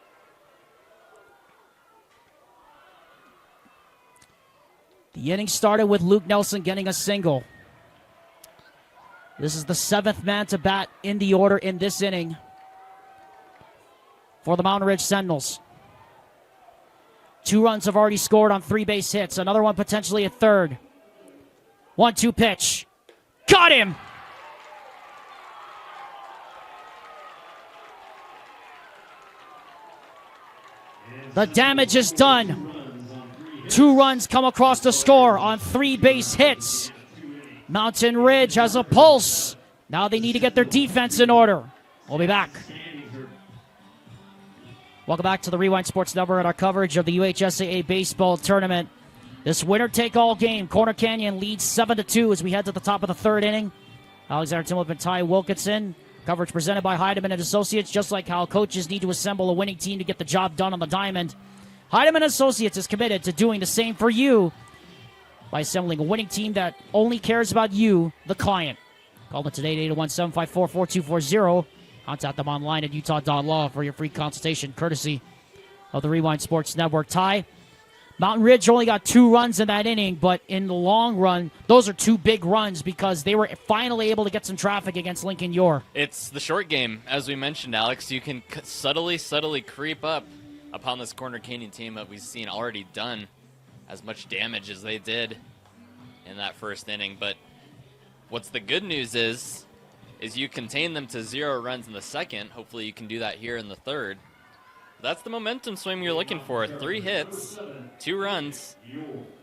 [SPEAKER 1] The inning started with Luke Nelson getting a single. This is the 7th man to bat in the order in this inning for the Mountain Ridge Sentinels. 2 runs have already scored on 3 base hits. Another one potentially at third. 1-2 pitch. Got him! The damage is done. 2 runs come across the score on 3 base hits. Mountain Ridge has a pulse. Now they need to get their defense in order. We'll be back. Welcome back to the Rewind Sports Network and our coverage of the UHSAA Baseball Tournament. This winner-take-all game, Corner Canyon leads 7-2 as we head to the top of the 3rd inning. Alexander Timlip and Ty Wilkinson. Coverage presented by Heidemann and Associates, just like how coaches need to assemble a winning team to get the job done on the diamond. Heidemann Associates is committed to doing the same for you by assembling a winning team that only cares about you, the client. Call them today at 801-754-4240. Contact them online at utah.law for your free consultation, courtesy of the Rewind Sports Network. Ty, Mountain Ridge only got 2 runs in that inning, but in the long run, those are 2 big runs because they were finally able to get some traffic against Lincoln Yor.
[SPEAKER 2] It's the short game, as we mentioned, Alex. You can subtly creep up upon this Corner Canyon team that we've seen already done as much damage as they did in that first inning. But what's the good news is you contain them to 0 runs in the second. Hopefully you can do that here in the third. That's the momentum swing you're looking for. 3 hits, 2 runs,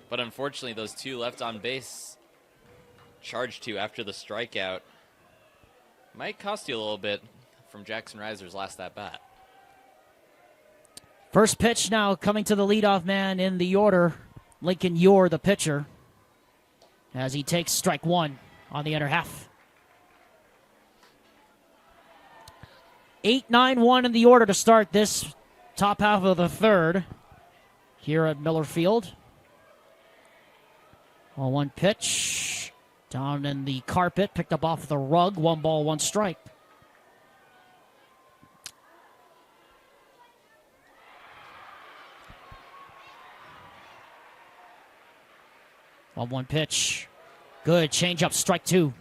[SPEAKER 2] but unfortunately those 2 left on base charged to after the strikeout might cost you a little bit from Jackson Reiser's last at bat.
[SPEAKER 1] First pitch now coming to the leadoff man in the order. Lincoln Ure, the pitcher, as he takes strike 1 on the inner half. 8-9-1 in the order to start this top half of the third here at Miller Field. 1 pitch down in the carpet, picked up off the rug. 1 ball, 1 strike. One pitch. Good changeup, strike 2.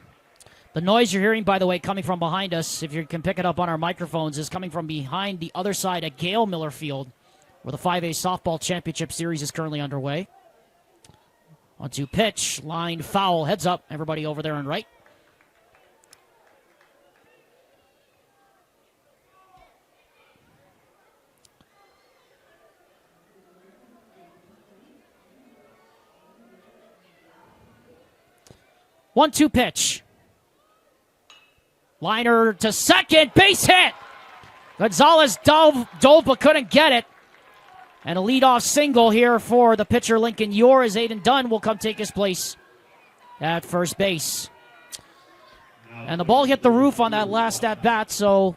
[SPEAKER 1] The noise you're hearing, by the way, coming from behind us, if you can pick it up on our microphones, is coming from behind the other side at Gale Miller Field, where the 5A Softball Championship Series is currently underway. 1-2 pitch, line foul, heads up, everybody over there on right. One-two pitch. Liner to second, base hit. Gonzalez dove but couldn't get it. And a leadoff single here for the pitcher Lincoln Ure as Aiden Dunn will come take his place at first base. And the ball hit the roof on that last at bat, so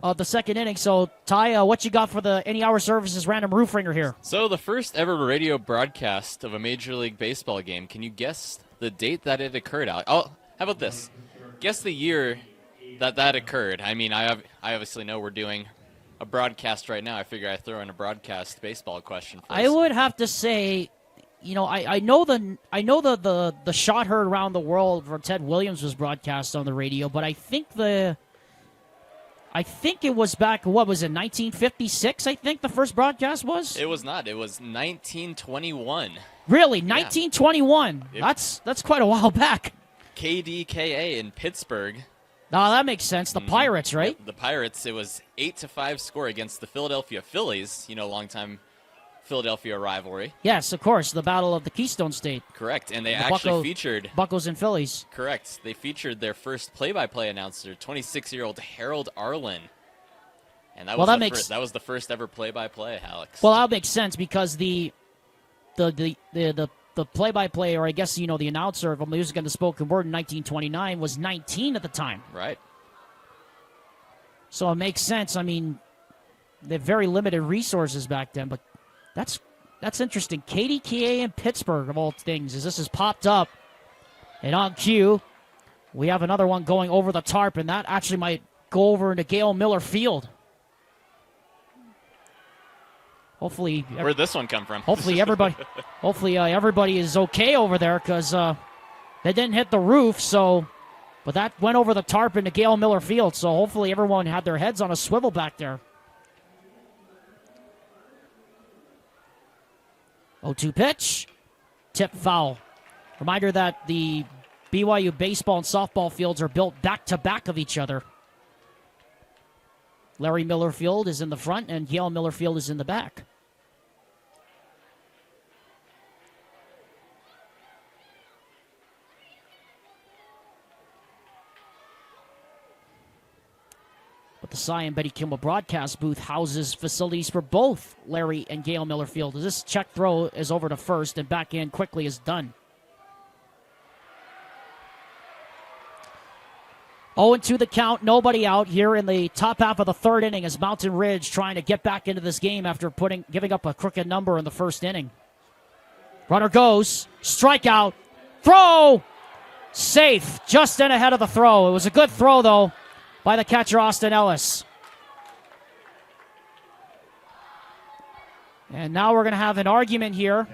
[SPEAKER 1] of the second inning. So Ty, what you got for the Any Hour Services random roof ringer here?
[SPEAKER 2] So the first ever radio broadcast of a Major League Baseball game. Can you guess the date that it occurred, Alex? Oh, how about this? Guess the year that occurred. I mean, I obviously know we're doing a broadcast right now. I figure I'd throw in a broadcast baseball question first.
[SPEAKER 1] I would have to say, you know, I know the shot heard around the world for Ted Williams was broadcast on the radio, but I think it was back, what was it, 1956, I think the first broadcast was?
[SPEAKER 2] It was not. It was 1921.
[SPEAKER 1] Really? 1921?
[SPEAKER 2] Yeah.
[SPEAKER 1] That's quite a while back.
[SPEAKER 2] KDKA in Pittsburgh.
[SPEAKER 1] No, that makes sense. The Pirates, right?
[SPEAKER 2] The Pirates, it was 8-5 score against the Philadelphia Phillies, longtime Philadelphia rivalry.
[SPEAKER 1] Yes, of course, the Battle of the Keystone State.
[SPEAKER 2] Correct, and they actually featured...
[SPEAKER 1] Buccos and Phillies.
[SPEAKER 2] Correct. They featured their first play-by-play announcer, 26-year-old Harold Arlen. And that was the first ever play-by-play, Alex.
[SPEAKER 1] Well, that makes sense because the play-by-play, or I guess, the announcer of music and the spoken word in 1929 was 19 at the time.
[SPEAKER 2] Right.
[SPEAKER 1] So it makes sense. I mean, they have very limited resources back then, but that's interesting. KDKA in Pittsburgh, of all things, as this has popped up. And on cue, we have another one going over the tarp, and that actually might go over into Gale Miller Field. Hopefully,
[SPEAKER 2] where'd this one come from?
[SPEAKER 1] Hopefully everybody is okay over there because they didn't hit the roof. But that went over the tarp into Gale Miller Field. So hopefully everyone had their heads on a swivel back there. 0-2 pitch, tip foul. Reminder that the BYU baseball and softball fields are built back to back of each other. Larry Miller Field is in the front and Gale Miller Field is in the back. But the Cy and Betty Kimball broadcast booth houses facilities for both Larry and Gale Miller Field. This check throw is over to first and back in quickly is done. 0-2 the count, nobody out here in the top half of the third inning as Mountain Ridge trying to get back into this game after giving up a crooked number in the first inning. Runner goes, strikeout, throw, safe, just in ahead of the throw. It was a good throw, though, by the catcher, Austin Ellis. And now we're going to have an argument here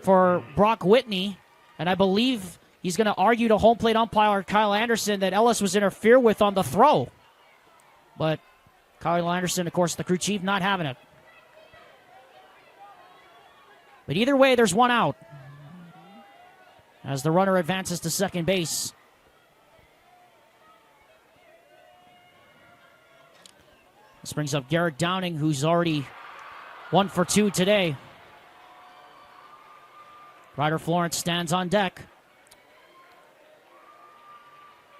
[SPEAKER 1] for Brock Whitney, and I believe he's going to argue to home plate umpire Kyle Anderson that Ellis was interfered with on the throw. But Kyle Anderson, of course, the crew chief, not having it. But either way, there's one out as the runner advances to second base. This brings up Garrett Downing, who's already 1 for 2 today. Ryder Florence stands on deck.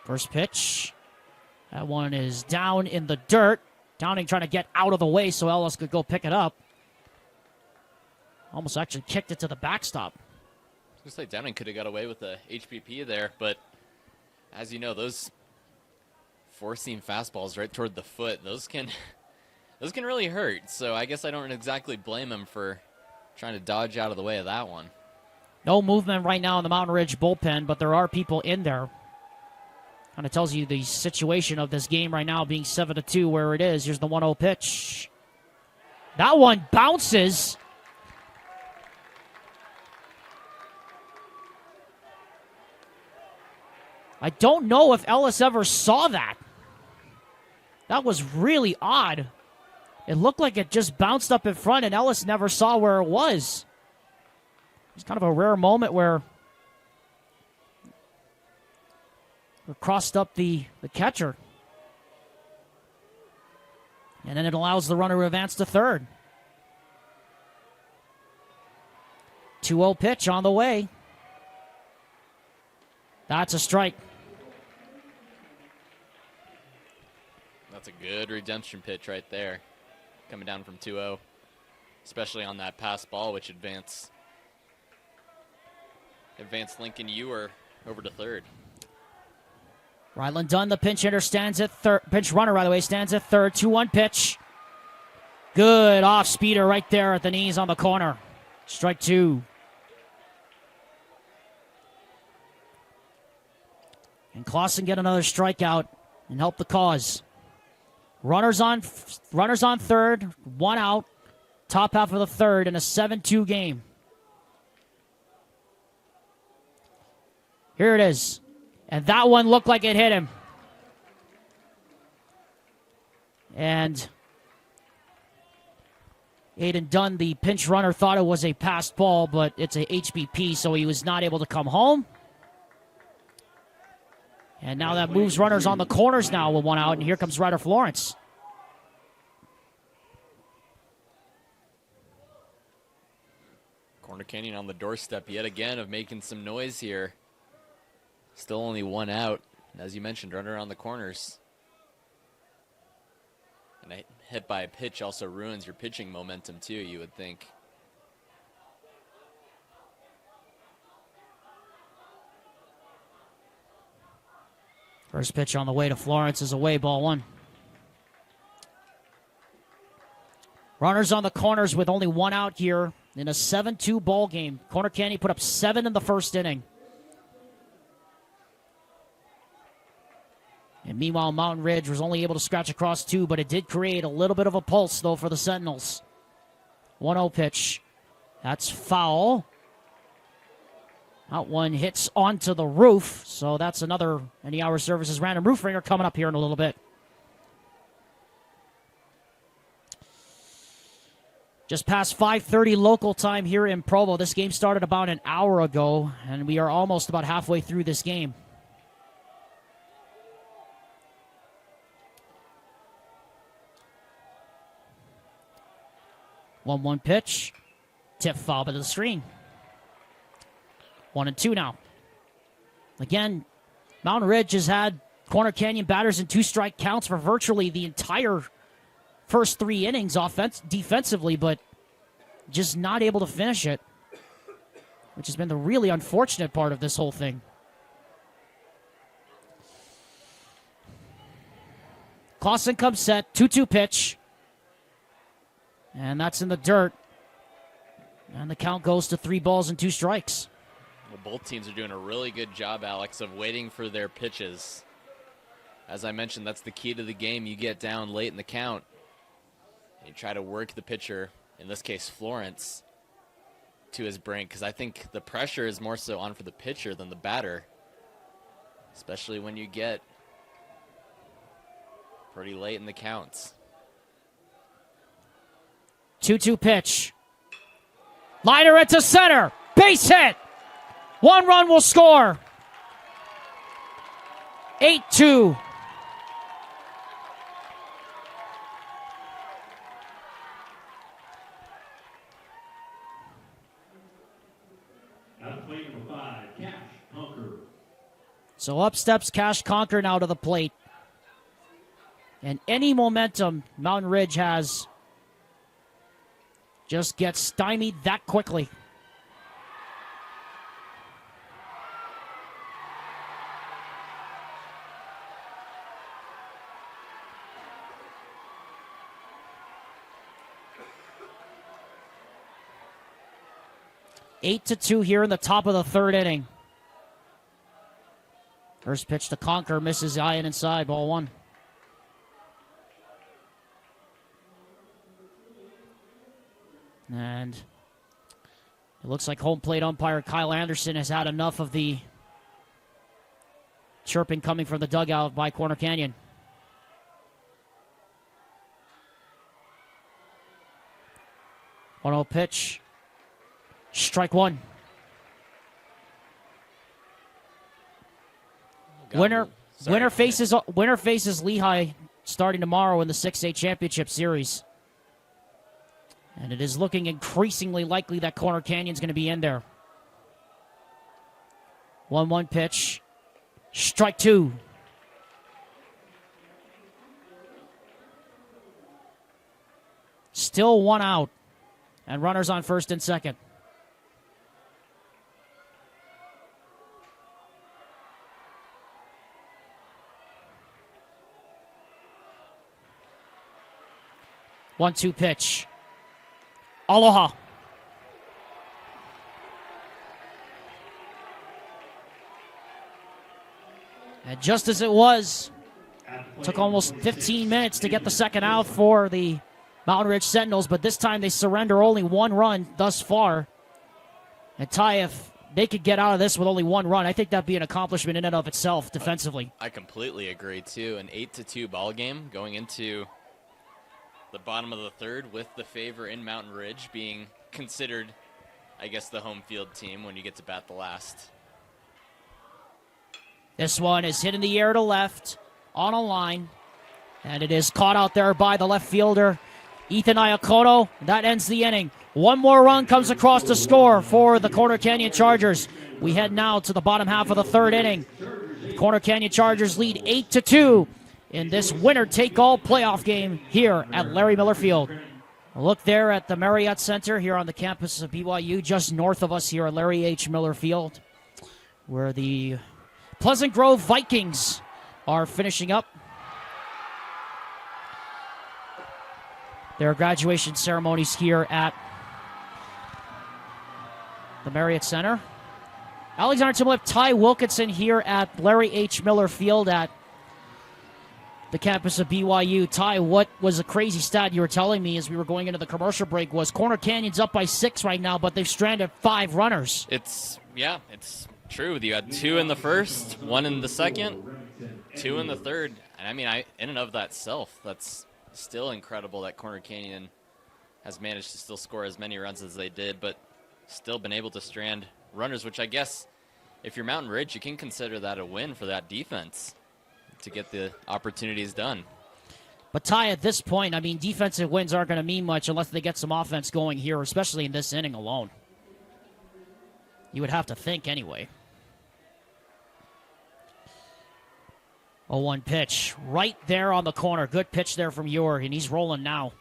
[SPEAKER 1] First pitch. That one is down in the dirt. Downing trying to get out of the way so Ellis could go pick it up. Almost actually kicked it to the backstop.
[SPEAKER 2] I was going to say Downing could have got away with the HBP there, but as you know, those four-seam fastballs right toward the foot, those can really hurt. So I guess I don't exactly blame him for trying to dodge out of the way of that one.
[SPEAKER 1] No movement right now in the Mountain Ridge bullpen, but there are people in there. Kind of tells you the situation of this game right now being 7-2 where it is. Here's the 1-0 pitch. That one bounces. I don't know if Ellis ever saw that. That was really odd. It looked like it just bounced up in front, and Ellis never saw where it was. It's kind of a rare moment where it crossed up the catcher. And then it allows the runner to advance to third. 2-0 pitch on the way. That's a strike.
[SPEAKER 2] That's a good redemption pitch right there. Coming down from 2-0. Especially on that pass ball, which advanced Lincoln Ewer over to third.
[SPEAKER 1] Ryland Dunn, the pinch hitter, stands at third. Pinch runner, by the way, stands at third. 2-1 pitch. Good off speeder right there at the knees on the corner. Strike 2. And Clausen get another strikeout and help the cause. Runners on third, 1 out. Top half of the third in a 7-2 game. Here it is. And that one looked like it hit him. And Aiden Dunn, the pinch runner, thought it was a passed ball, but it's a HBP, so he was not able to come home. And now that moves runners on the corners now with 1 out, and here comes Ryder Florence.
[SPEAKER 2] Corner Canyon on the doorstep yet again of making some noise here. Still only 1 out. As you mentioned, runner on the corners. And a hit by a pitch also ruins your pitching momentum too, you would think.
[SPEAKER 1] First pitch on the way to Florence is away, ball 1. Runners on the corners with only 1 out here in a 7-2 ball game. Corner Canyon put up 7 in the first inning. And meanwhile, Mountain Ridge was only able to scratch across 2, but it did create a little bit of a pulse, though, for the Sentinels. 1-0 pitch. That's foul. That one hits onto the roof, so that's another Any Hour Services random roof ringer coming up here in a little bit. Just past 5:30 local time here in Provo. This game started about an hour ago, and we are almost about halfway through this game. One pitch. Tip foul to the screen. 1-2 now. Again, Mountain Ridge has had Corner Canyon batters in 2-strike counts for virtually the entire first 3 innings defensively, but just not able to finish it, which has been the really unfortunate part of this whole thing. Clausen comes set, 2-2 pitch. And that's in the dirt. And the count goes to 3 balls and 2 strikes.
[SPEAKER 2] Well, both teams are doing a really good job, Alex, of waiting for their pitches. As I mentioned, that's the key to the game. You get down late in the count. And you try to work the pitcher, in this case Florence, to his brink. Because I think the pressure is more so on for the pitcher than the batter. Especially when you get pretty late in the counts.
[SPEAKER 1] 2-2 pitch. Liner into center. Base hit. 1 run will score. 8-2.
[SPEAKER 3] the plate, number 5, Cash Conquer.
[SPEAKER 1] So up steps Cash Conquer now to the plate. And any momentum Mountain Ridge has just gets stymied that quickly. Eight to 2 here in the top of the third inning. First pitch to Conquer, misses Ian inside, ball 1. And it looks like home plate umpire Kyle Anderson has had enough of the chirping coming from the dugout by Corner Canyon. 1-0 pitch. Strike 1. Winner faces Lehigh starting tomorrow in the 6A championship series. And it is looking increasingly likely that Corner Canyon's going to be in there. 1-1 pitch. Strike 2. Still 1 out. And runners on first and second. One-two pitch. Aloha. And just as it was, took almost 15 minutes to get the second out for the Mountain Ridge Sentinels, but this time they surrender only 1 run thus far. And Ty, if they could get out of this with only 1 run, I think that'd be an accomplishment in and of itself defensively.
[SPEAKER 2] I completely agree, too. An 8-2 ball game going into the bottom of the third with the favor in Mountain Ridge being considered, I guess, the home field team when you get to bat the last.
[SPEAKER 1] This one is hit in the air to left on a line, and it is caught out there by the left fielder, Ethan Iacono. That ends the inning. 1 more run comes across the score for the Corner Canyon Chargers. We head now to the bottom half of the third inning. The Corner Canyon Chargers lead 8-2 in this winner-take-all playoff game here at Larry Miller Field. A look there at the Marriott Center here on the campus of BYU, just north of us here at Larry H. Miller Field, where the Pleasant Grove Vikings are finishing up their graduation ceremonies here at the Marriott Center. Alexander Timlip, Ty Wilkinson here at Larry H. Miller Field at the campus of BYU. Ty, what was a crazy stat you were telling me as we were going into the commercial break was Corner Canyon's up by 6 right now, but they've stranded 5 runners.
[SPEAKER 2] It's true. You had 2 in the first, 1 in the second, 2 in the third. And I mean, in and of that self, that's still incredible that Corner Canyon has managed to still score as many runs as they did, but still been able to strand runners, which I guess if you're Mountain Ridge, you can consider that a win for that defense to get the opportunities done.
[SPEAKER 1] But Ty, at this point, I mean, defensive wins aren't going to mean much unless they get some offense going here, especially in this inning alone. You would have to think anyway. 0-1 pitch right there on the corner. Good pitch there from Ewer, and he's rolling now.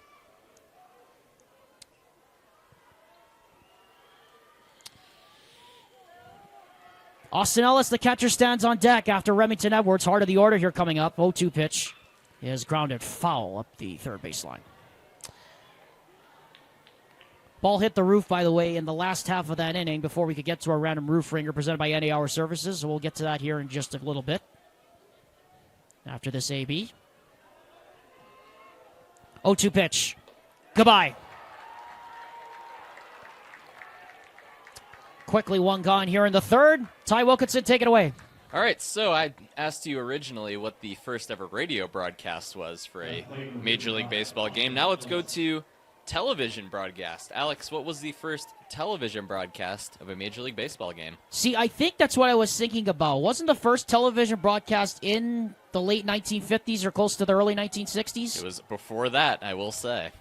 [SPEAKER 1] Austin Ellis, the catcher, stands on deck after Remington Edwards. Heart of the order here coming up. 0-2 pitch is grounded foul up the third baseline. Ball hit the roof, by the way, in the last half of that inning before we could get to our random roof ringer presented by NA Hour Services. So we'll get to that here in just a little bit after this AB. 0-2 pitch. Goodbye. Quickly, 1 gone here in the third. Ty Wilkinson, take it away.
[SPEAKER 2] All right, so I asked you originally what the first ever radio broadcast was for a Major League Baseball game. Now let's go to television broadcast. Alex, what was the first television broadcast of a Major League Baseball game?
[SPEAKER 1] See, I think that's what I was thinking about. Wasn't the first television broadcast in the late 1950s or close to the early 1960s?
[SPEAKER 2] It was before that, I will say.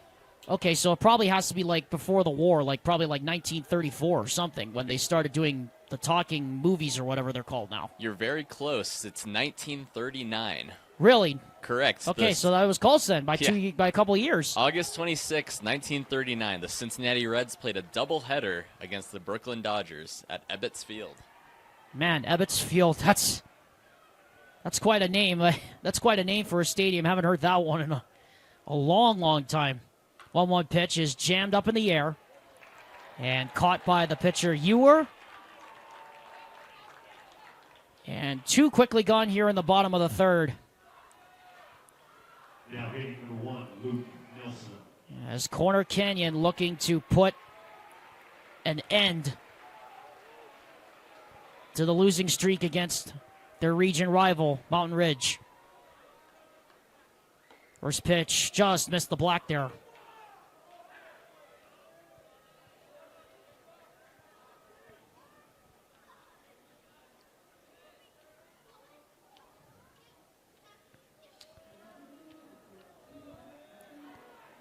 [SPEAKER 1] Okay, so it probably has to be like before the war, like probably like 1934 or something, when they started doing the talking movies or whatever they're called now.
[SPEAKER 2] You're very close. It's 1939.
[SPEAKER 1] Really?
[SPEAKER 2] Correct.
[SPEAKER 1] Okay, so that was close then by by a couple of years.
[SPEAKER 2] August 26, 1939, the Cincinnati Reds played a doubleheader against the Brooklyn Dodgers at Ebbets Field.
[SPEAKER 1] Man, Ebbets Field, that's quite a name. That's quite a name for a stadium. Haven't heard that one in a long, long time. 1-1 pitch is jammed up in the air and caught by the pitcher Ewer. And 2 quickly gone here in the bottom of the third.
[SPEAKER 3] Now hitting number 1, Luke Nelson.
[SPEAKER 1] As Corner Canyon looking to put an end to the losing streak against their region rival, Mountain Ridge. First pitch just missed the black there.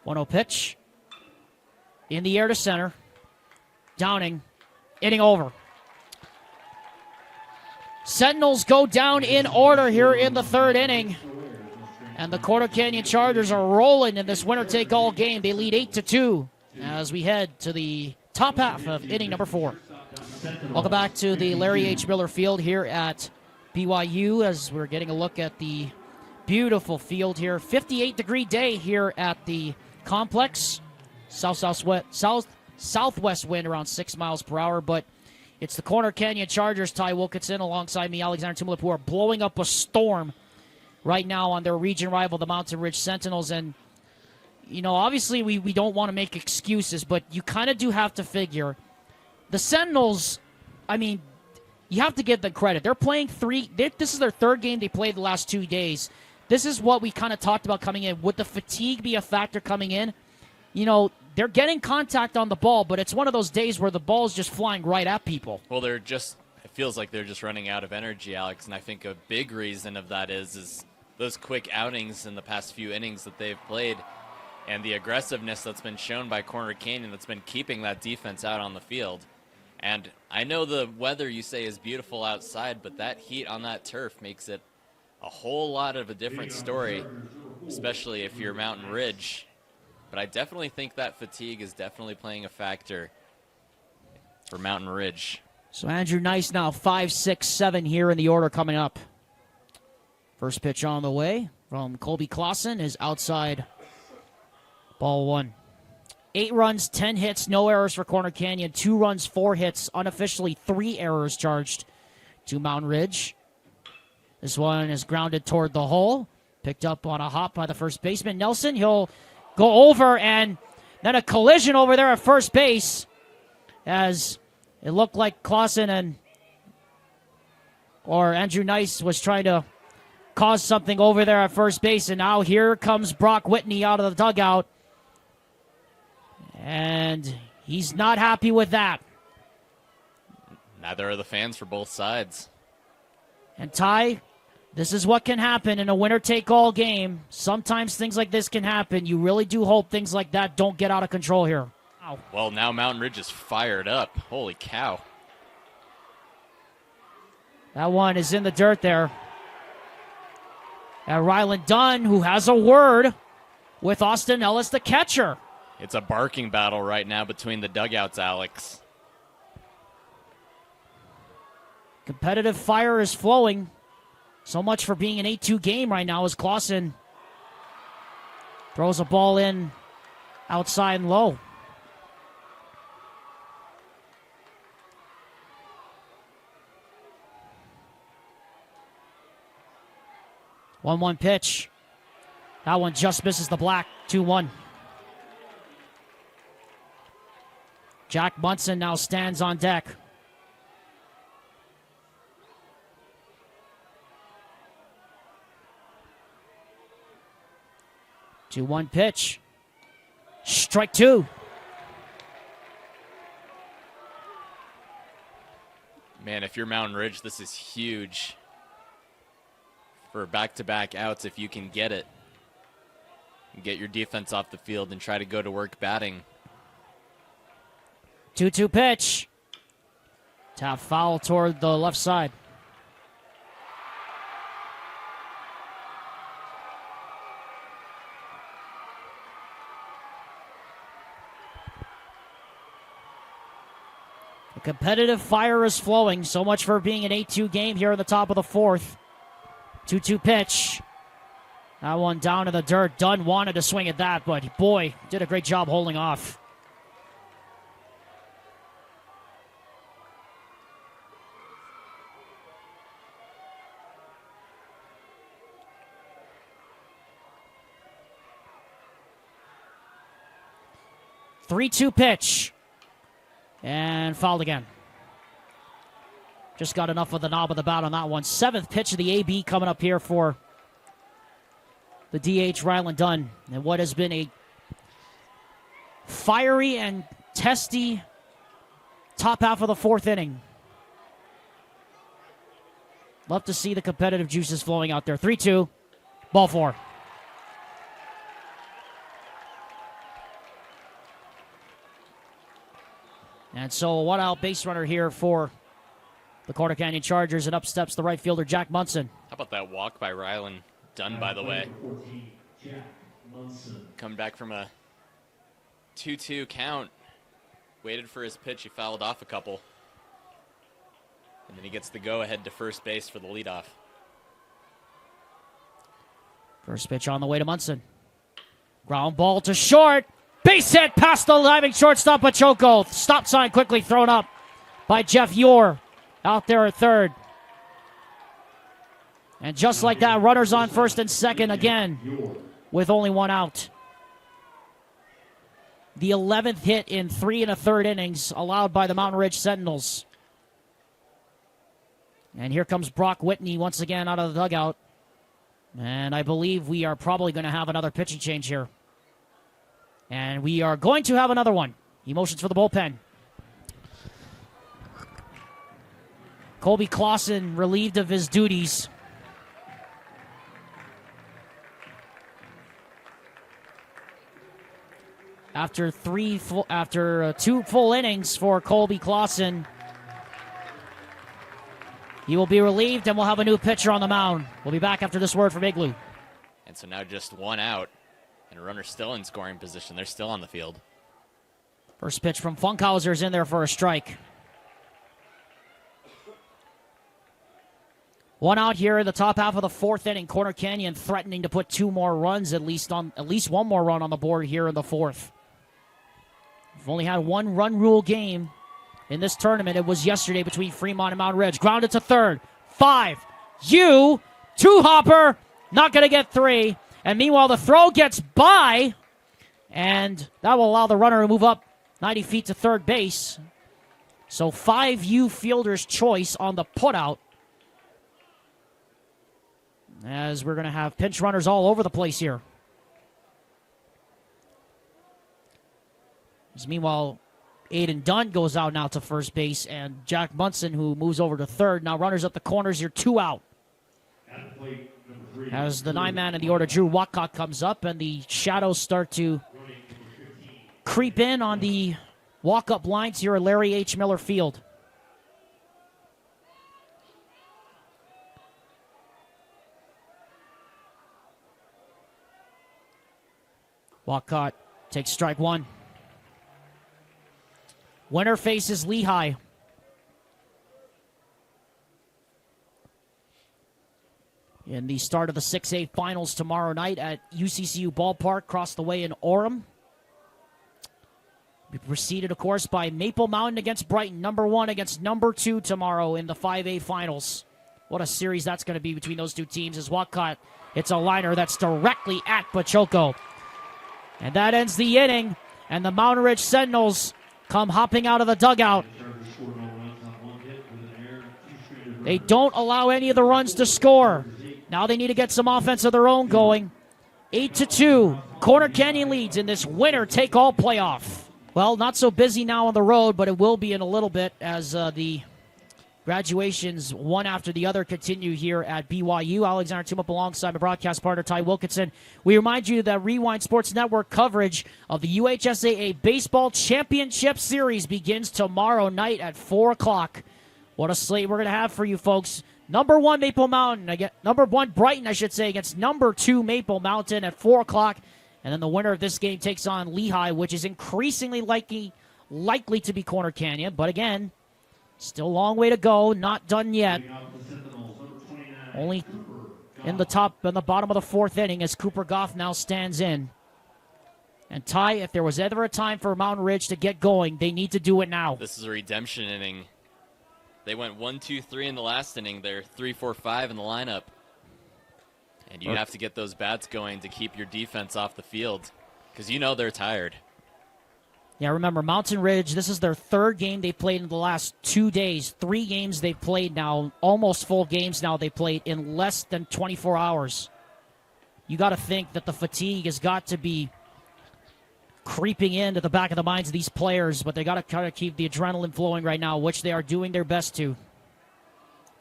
[SPEAKER 1] One-0 pitch. In the air to center. Downing. Inning over. Sentinels go down in order here in the third inning. And the Corner Canyon Chargers are rolling in this winner-take-all game. They lead 8-2 as we head to the top half of inning number 4. Welcome back to the Larry H. Miller Field here at BYU as we're getting a look at the beautiful field here. 58-degree day here at the complex. Southwest wind around 6 miles per hour, but it's the Corner Canyon Chargers, Ty Wilkinson, alongside me, Alexander Tumulip, who are blowing up a storm right now on their region rival, the Mountain Ridge Sentinels. And, you know, obviously we don't want to make excuses, but you kind of do have to figure the Sentinels, I mean, you have to give them credit. They're playing this is their third game they played the last 2 days. This is what we kind of talked about coming in. Would the fatigue be a factor coming in? You know, they're getting contact on the ball, but it's one of those days where the ball is just flying right at people.
[SPEAKER 2] Well, it feels like they're just running out of energy, Alex, and I think a big reason of that is those quick outings in the past few innings that they've played and the aggressiveness that's been shown by Corner Canyon that's been keeping that defense out on the field. And I know the weather you say is beautiful outside, but that heat on that turf makes it a whole lot of a different story, especially if you're Mountain Ridge. But I definitely think that fatigue is definitely playing a factor for Mountain Ridge.
[SPEAKER 1] So Andrew Nice now 5, 6, 7 here in the order coming up. First pitch on the way from Colby Clausen is outside. Ball 1. 8 runs, 10 hits, no errors for Corner Canyon. 2 runs, 4 hits, unofficially 3 errors charged to Mountain Ridge. This one is grounded toward the hole. Picked up on a hop by the first baseman, Nelson. He'll go over, and then a collision over there at first base as it looked like Clausen or Andrew Nice was trying to cause something over there at first base, and now here comes Brock Whitney out of the dugout, and he's not happy with that.
[SPEAKER 2] Neither are the fans for both sides.
[SPEAKER 1] And Ty, this is what can happen in a winner-take-all game. Sometimes things like this can happen. You really do hope things like that don't get out of control here. Wow.
[SPEAKER 2] Well, now Mountain Ridge is fired up. Holy cow.
[SPEAKER 1] That one is in the dirt there. And Ryland Dunn, who has a word with Austin Ellis, the catcher.
[SPEAKER 2] It's a barking battle right now between the dugouts, Alex.
[SPEAKER 1] Competitive fire is flowing. So much for being an 8-2 game right now as Clausen throws a ball in outside and low. One pitch. That one just misses the black. 2-1. Jack Munson now stands on deck. Two-one pitch. Strike 2.
[SPEAKER 2] Man, if you're Mountain Ridge, this is huge for back-to-back outs if you can get it. Get your defense off the field and try to go to work batting.
[SPEAKER 1] 2-2 pitch. Tap foul toward the left side. The competitive fire is flowing. So much for being an 8-2 game here in the top of the fourth. 2-2 pitch. That one down to the dirt. Dunn wanted to swing at that, but boy, did a great job holding off. Three-two pitch. And fouled again. Just got enough of the knob of the bat on that one. Seventh pitch of the AB coming up here for the DH, Ryland Dunn. And what has been a fiery and testy top half of the fourth inning. Love to see the competitive juices flowing out there. 3-2, ball four. And so a one-out base runner here for the Corner Canyon Chargers, and up steps the right fielder, Jack Munson.
[SPEAKER 2] How about that walk by Ryland Dunn, by the way? Coming back from a 2-2 count. Waited for his pitch. He fouled off a couple. And then he gets the go-ahead to first base for the leadoff.
[SPEAKER 1] First pitch on the way to Munson. Ground ball to short. Base hit past the diving shortstop Pachoco. Stop sign quickly thrown up by Jeff Yore out there at third. And just like that, runners on first and second again with only one out. The 11th hit in 3 1/3 innings allowed by the Mountain Ridge Sentinels. And here comes Brock Whitney once again out of the dugout. And I believe we are probably going to have another pitching change here. And we are going to have another one. Emotions for the bullpen. Colby Clausen relieved of his duties. After two full innings for Colby Clausen, he will be relieved, and we'll have a new pitcher on the mound. We'll be back after this word from Igloo.
[SPEAKER 2] And so now just one out, and a runner still in scoring position. They're still on the field.
[SPEAKER 1] First pitch from Funkhauser is in there for a strike. One out here in the top half of the fourth inning. Corner Canyon threatening to put two more runs, at least one more run on the board here in the fourth. We've only had one run rule game in this tournament. It was yesterday between Fremont and Mountain Ridge. Grounded to third. 5-2 hopper. Not going to get 3. And meanwhile, the throw gets by, and that will allow the runner to move up 90 feet to third base. So 5U fielder's choice on the putout, as we're going to have pinch runners all over the place here. As meanwhile, Aiden Dunn goes out now to first base, and Jack Munson, who moves over to third. Now runners at the corners here, 2 out. As the 9-man in the order, Drew Watcott, comes up, and the shadows start to creep in on the walk-up lines here at Larry H. Miller Field. Walcott takes strike one. Winner faces Lehigh. In the start of the 6A finals tomorrow night at UCCU Ballpark, across the way in Orem. Be preceded, of course, by Maple Mountain against Brighton, number 1 against number 2 tomorrow in the 5A finals. What a series that's going to be between those two teams. As Walcott hits a liner that's directly at Pachoco. And that ends the inning, and the Mountain Ridge Sentinels come hopping out of the dugout. They don't allow any of the runs to score. Now they need to get some offense of their own going. 8-2, Corner Canyon leads in this winner-take-all playoff. Well, not so busy now on the road, but it will be in a little bit as the graduations, one after the other, continue here at BYU. Alexander Tumap alongside my broadcast partner, Ty Wilkinson. We remind you that Rewind Sports Network coverage of the UHSAA Baseball Championship Series begins tomorrow night at 4 o'clock. What a slate we're going to have for you folks. Number 1 Maple Mountain, number 1 Brighton, I should say, against number 2 Maple Mountain at 4 o'clock. And then the winner of this game takes on Lehigh, which is increasingly likely to be Corner Canyon. But again, still a long way to go. Not done yet. Only in the bottom of the 4th inning as Cooper Goff now stands in. And Ty, if there was ever a time for Mountain Ridge to get going, they need to do it now.
[SPEAKER 2] This is a redemption inning. They went 1, 2, 3 in the last inning. They're 3, 4, 5 in the lineup. And you have to get those bats going to keep your defense off the field because you know they're tired.
[SPEAKER 1] Yeah, remember, Mountain Ridge, this is their 3rd game they've played in the last 2 days. 3 games they've played now, almost full games now they played in less than 24 hours. You got to think that the fatigue has got to be creeping into the back of the minds of these players, but they got to kind of keep the adrenaline flowing right now, which they are doing their best to.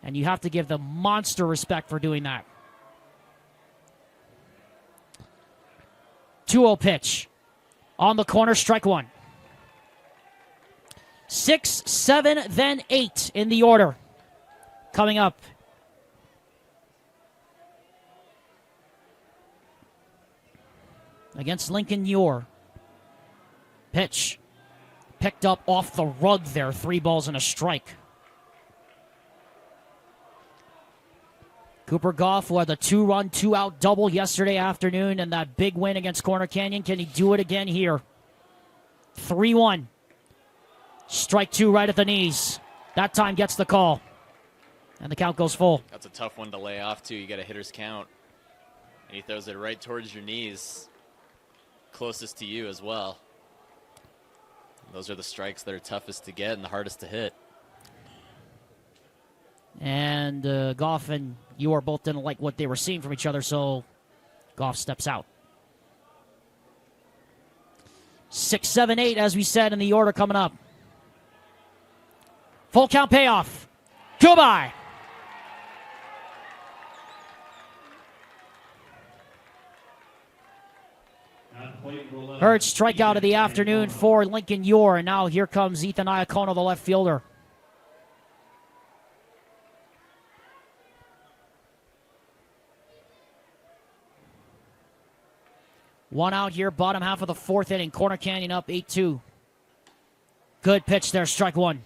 [SPEAKER 1] And you have to give them monster respect for doing that. 2-0 pitch. On the corner, strike 1. 6, 7, then 8 in the order. Coming up. Against Lincoln Ure. Pitch. Picked up off the rug there. 3 balls and a strike. Cooper Goff, who had the 2-run, 2-out double yesterday afternoon and that big win against Corner Canyon. Can he do it again here? 3-1. Strike 2 right at the knees. That time gets the call. And the count goes full.
[SPEAKER 2] That's a tough one to lay off, too. You got a hitter's count. And he throws it right towards your knees. Closest to you as well. Those are the strikes that are toughest to get and the hardest to hit.
[SPEAKER 1] And Goff and Ure both didn't like what they were seeing from each other, so Goff steps out. 6, 7, 8, as we said in the order coming up. Full count payoff. Goodbye. Third strikeout of the afternoon for Lincoln Ure, and now here comes Ethan Iacono, the left fielder. One out here, bottom half of the 4th inning. Corner Canyon up 8-2. Good pitch there, strike 1.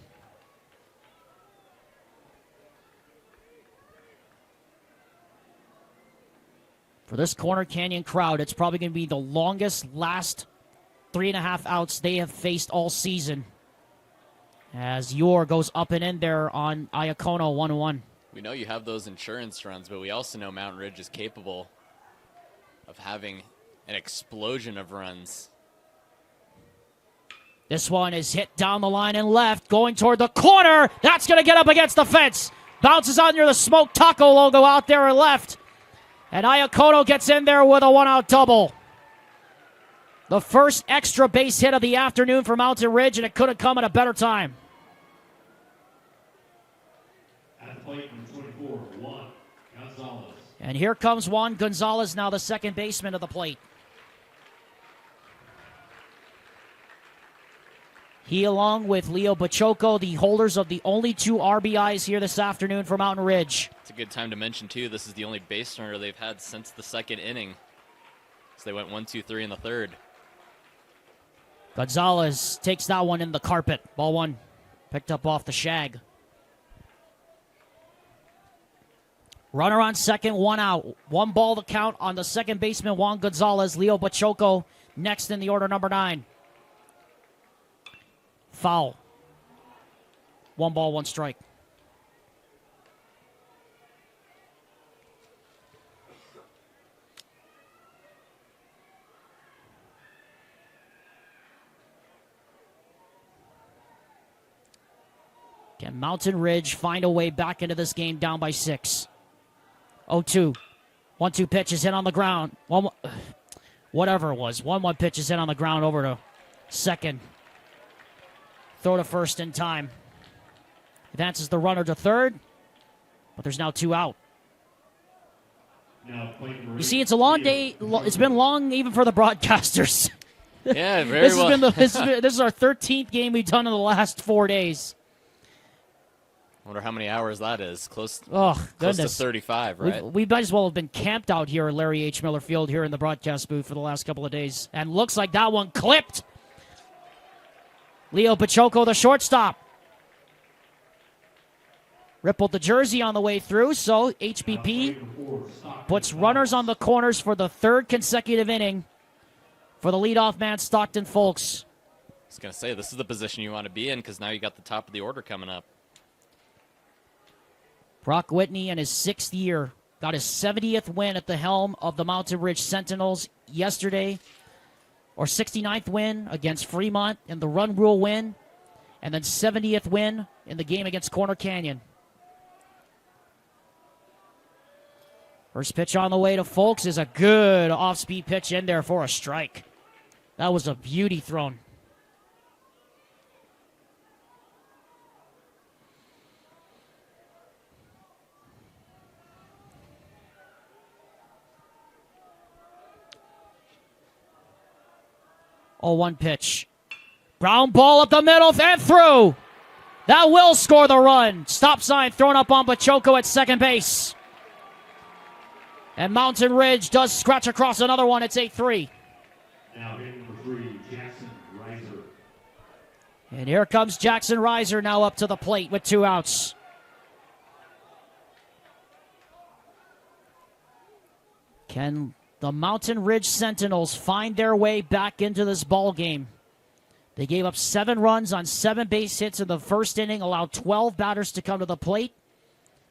[SPEAKER 1] For this Corner Canyon crowd, it's probably going to be the longest last 3.5 outs they have faced all season. As Ure goes up and in there on Iacono, 1-1.
[SPEAKER 2] We know you have those insurance runs, but we also know Mountain Ridge is capable of having an explosion of runs.
[SPEAKER 1] This one is hit down the line and left, going toward the corner. That's going to get up against the fence. Bounces out near the Smoke Taco logo out there and left. And Iacono gets in there with a 1-out double. The first extra base hit of the afternoon for Mountain Ridge, and it couldn't come at a better time.
[SPEAKER 3] At the plate, number 24, Juan Gonzalez.
[SPEAKER 1] And here comes Juan Gonzalez, now the second baseman of the plate. He, along with Leo Bachoco, the holders of the only 2 RBIs here this afternoon for Mountain Ridge.
[SPEAKER 2] It's a good time to mention, too, this is the only base runner they've had since the 2nd inning. So they went 1, 2, 3 in the 3rd.
[SPEAKER 1] Gonzalez takes that one in the carpet. Ball 1, picked up off the shag. Runner on second, 1 out. 1 ball to count on the second baseman, Juan Gonzalez. Leo Bachoco next in the order, number 9. Foul. 1 ball, 1 strike. Can Mountain Ridge find a way back into this game down by 6? 0-2. 1-2 pitch is hit on the ground. Whatever it was. 1-1 pitch is hit on the ground over to second. Throw to first in time. advances the runner to third, but there's now 2 out. You see, it's a long day. It's been long even for the broadcasters.
[SPEAKER 2] Yeah, very well.
[SPEAKER 1] This is our 13th game we've done in the last 4 days.
[SPEAKER 2] Wonder how many hours that is. Close
[SPEAKER 1] Oh,
[SPEAKER 2] to
[SPEAKER 1] goodness.
[SPEAKER 2] 35, right?
[SPEAKER 1] We might as well have been camped out here at Larry H. Miller Field here in the broadcast booth for the last couple of days. And looks like that one clipped. Leo Pachoco, the shortstop. Rippled the jersey on the way through, so HBP puts runners on the corners for the 3rd consecutive inning for the leadoff man, Stockton Folks.
[SPEAKER 2] I was going to say, this is the position you want to be in because now you got the top of the order coming up.
[SPEAKER 1] Brock Whitney in his 6th year got his 70th win at the helm of the Mountain Ridge Sentinels yesterday, or 69th win against Fremont in the run rule win, and then 70th win in the game against Corner Canyon. First pitch on the way to Folks is a good off-speed pitch in there for a strike. That was a beauty thrown. Oh, 1 pitch. Ground ball up the middle and through. That will score the run. Stop sign thrown up on Pachoco at second base. And Mountain Ridge does scratch across another one. It's 8-3.
[SPEAKER 3] Now hitting number 3, Jackson Reiser.
[SPEAKER 1] And here comes Jackson Reiser now up to the plate with 2 outs. Can the Mountain Ridge Sentinels find their way back into this ball game? They gave up 7 runs on 7 base hits in the first inning, allowed 12 batters to come to the plate.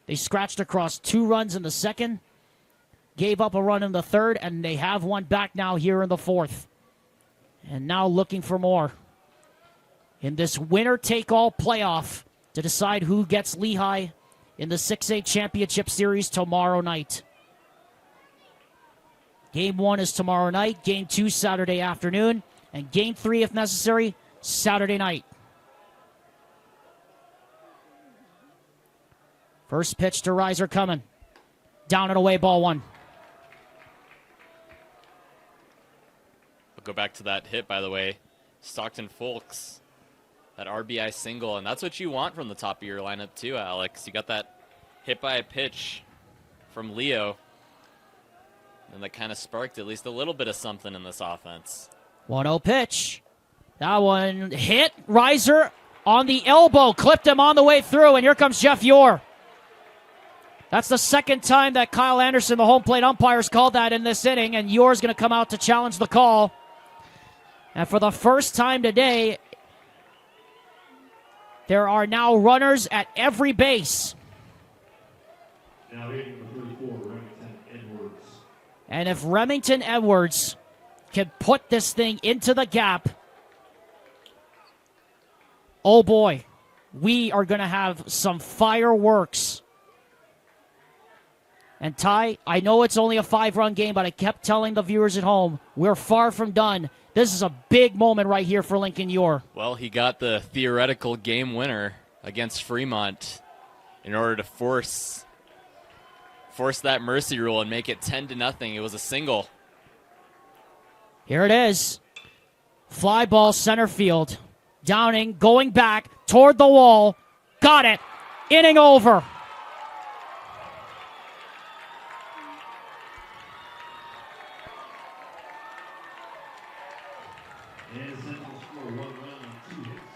[SPEAKER 1] They scratched across 2 runs in the second, gave up a run in the third, and they have one back now here in the fourth. And now looking for more in this winner-take-all playoff to decide who gets Lehigh in the 6A Championship Series tomorrow night. Game 1 is tomorrow night, Game 2 Saturday afternoon, and Game 3, if necessary, Saturday night. First pitch to Reiser coming. Down and away, ball 1.
[SPEAKER 2] We'll go back to that hit, by the way. Stockton Folks, that RBI single, and that's what you want from the top of your lineup too, Alex. You got that hit by a pitch from Leo, and that kind of sparked at least a little bit of something in this offense.
[SPEAKER 1] 1-0 pitch. That one hit Reiser on the elbow, clipped him on the way through, and here comes Jeff Yore. That's the second time that Kyle Anderson, the home plate umpire's called that in this inning, and Yore's going to come out to challenge the call. And for the first time today, there are now runners at every base.
[SPEAKER 3] Now hitting number 34, Remington Edwards.
[SPEAKER 1] And if Remington Edwards can put this thing into the gap, oh boy, we are going to have some fireworks. And Ty, I know it's only a 5-run game, but I kept telling the viewers at home, we're far from done. This is a big moment right here for Lincoln Yore.
[SPEAKER 2] Well, he got the theoretical game winner against Fremont in order to force that mercy rule and make it 10-0. It was a single.
[SPEAKER 1] Here it is. Fly ball center field. Downing going back toward the wall. Got it. Inning over.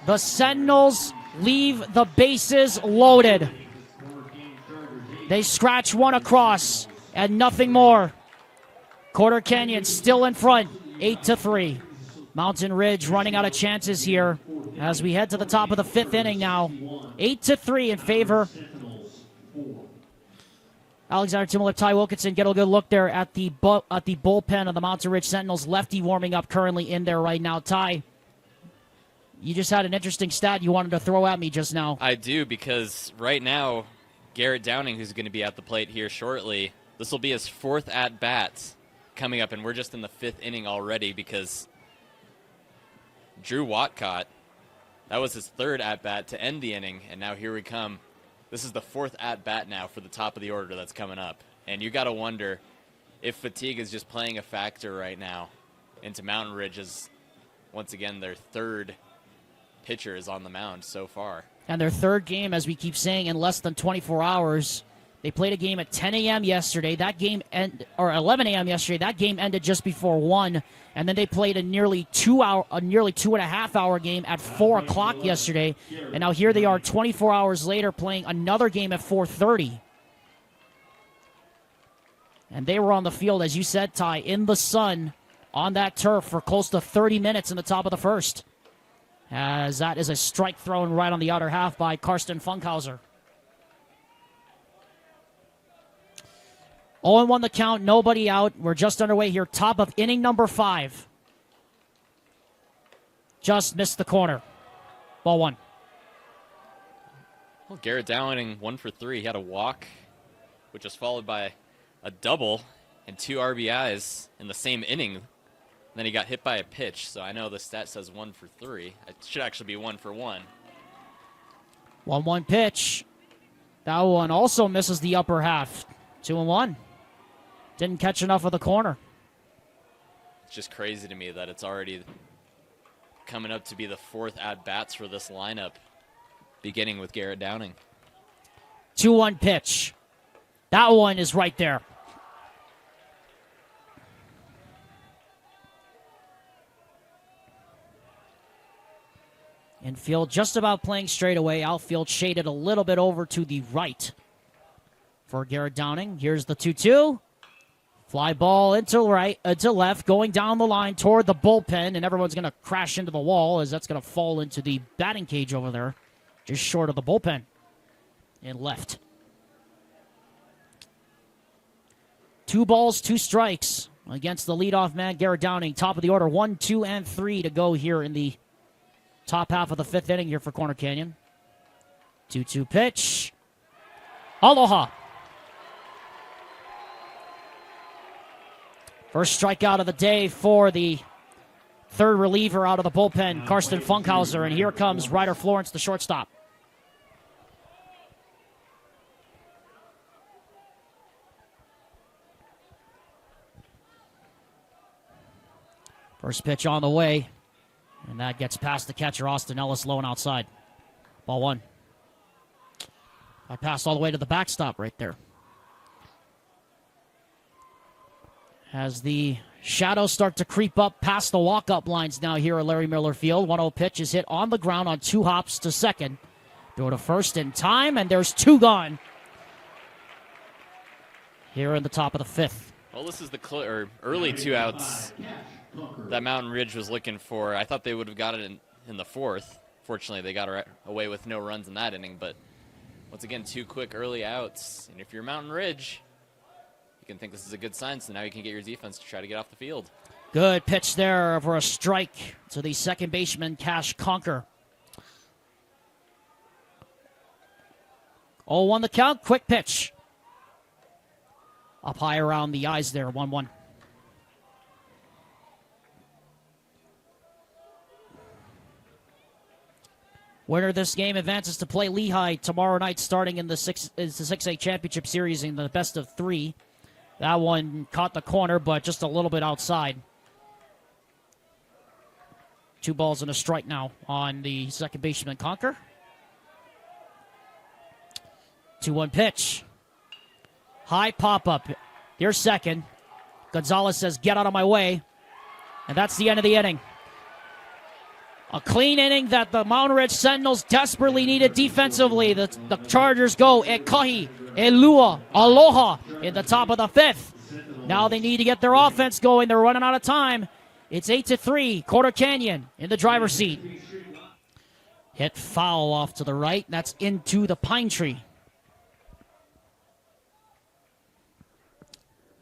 [SPEAKER 1] The Sentinels leave the bases loaded. They scratch one across and nothing more. Corner Canyon still in front, 8-3. Mountain Ridge running out of chances here as we head to the top of the 5th inning now. 8-3 in favor. Alexander Timolip, Ty Wilkinson get a good look there at the bullpen of the Mountain Ridge Sentinels. Lefty warming up currently in there right now. Ty, you just had an interesting stat you wanted to throw at me just now.
[SPEAKER 2] I do, because right now, Garrett Downing, who's going to be at the plate here shortly, this will be his 4th at-bat coming up, and we're just in the 5th inning already because Drew Watcott That was his third at-bat to end the inning, and now here we come. This is the fourth at-bat now for the top of the order that's coming up. And you got to wonder if fatigue is just playing a factor right now into Mountain Ridge, as once again their third pitcher is on the mound so far.
[SPEAKER 1] And their third game, as we keep saying, in less than 24 hours. They played a game at 10 a.m. yesterday. That game or 11 a.m. yesterday. That game ended just before 1. And then they played a nearly 2.5 hour game at 4 o'clock yesterday. And now here they are 24 hours later playing another game at 4:30. And they were on the field, as you said, Ty, in the sun on that turf for close to 30 minutes in the top of the first. As that is a strike thrown right on the outer half by Karsten Funkhauser. 0-1 the count, nobody out. We're just underway here. Top of inning number 5. Just missed the corner. Ball 1.
[SPEAKER 2] Well, Garrett Downing 1 for 3. He had a walk, which was followed by a double and 2 RBIs in the same inning. Then he got hit by a pitch, so I know the stat says 1 for 3. It should actually be 1 for 1.
[SPEAKER 1] 1-1 pitch. That one also misses the upper half. 2-1. Didn't catch enough of the corner.
[SPEAKER 2] It's just crazy to me that it's already coming up to be the 4th at-bats for this lineup, beginning with Garrett Downing.
[SPEAKER 1] 2-1 pitch. That one is right there. Infield just about playing straight away. Outfield shaded a little bit over to the right for Garrett Downing. Here's the 2-2. Fly ball into left, going down the line toward the bullpen, and everyone's going to crash into the wall as that's going to fall into the batting cage over there, just short of the bullpen in left. 2 balls, 2 strikes against the leadoff man, Garrett Downing. Top of the order, 1, 2, and 3 to go here in the top half of the 5th inning here for Corner Canyon. 2-2 pitch. Aloha. First strikeout of the day for the third reliever out of the bullpen, Karsten Funkhauser. And here comes Ryder Florence, the shortstop. First pitch on the way. And that gets past the catcher, Austin Ellis, low and outside. Ball 1. I passed all the way to the backstop right there. As the shadows start to creep up past the walk-up lines now here at Larry Miller Field. 1-0 pitch is hit on the ground on 2 hops to second. Throw to first in time, and there's 2 gone here in the top of the 5th.
[SPEAKER 2] Well, this is the early 2 outs that Mountain Ridge was looking for. I thought they would have got it in the 4th. Fortunately, they got away with no runs in that inning, but once again, 2 quick early outs. And if you're Mountain Ridge, you can think this is a good sign, so now you can get your defense to try to get off the field.
[SPEAKER 1] Good pitch there for a strike to the second baseman, Cash Conker. 0-1 the count, quick pitch. Up high around the eyes there, 1-1. Winner of this game advances to play Lehigh tomorrow night, starting in the 6A Championship Series in the best of 3. That one caught the corner, but just a little bit outside. 2 balls and a strike now on the second baseman, Conker. 2-1 pitch. High pop-up. Here's second. Gonzalez says, get out of my way. And that's the end of the inning. A clean inning that the Mountain Ridge Sentinels desperately needed defensively. The Chargers go Ekahi, Elua, Aloha in the top of the 5th. Now they need to get their offense going. They're running out of time. It's 8-3. Corner Canyon in the driver's seat. Hit foul off to the right. That's into the pine tree.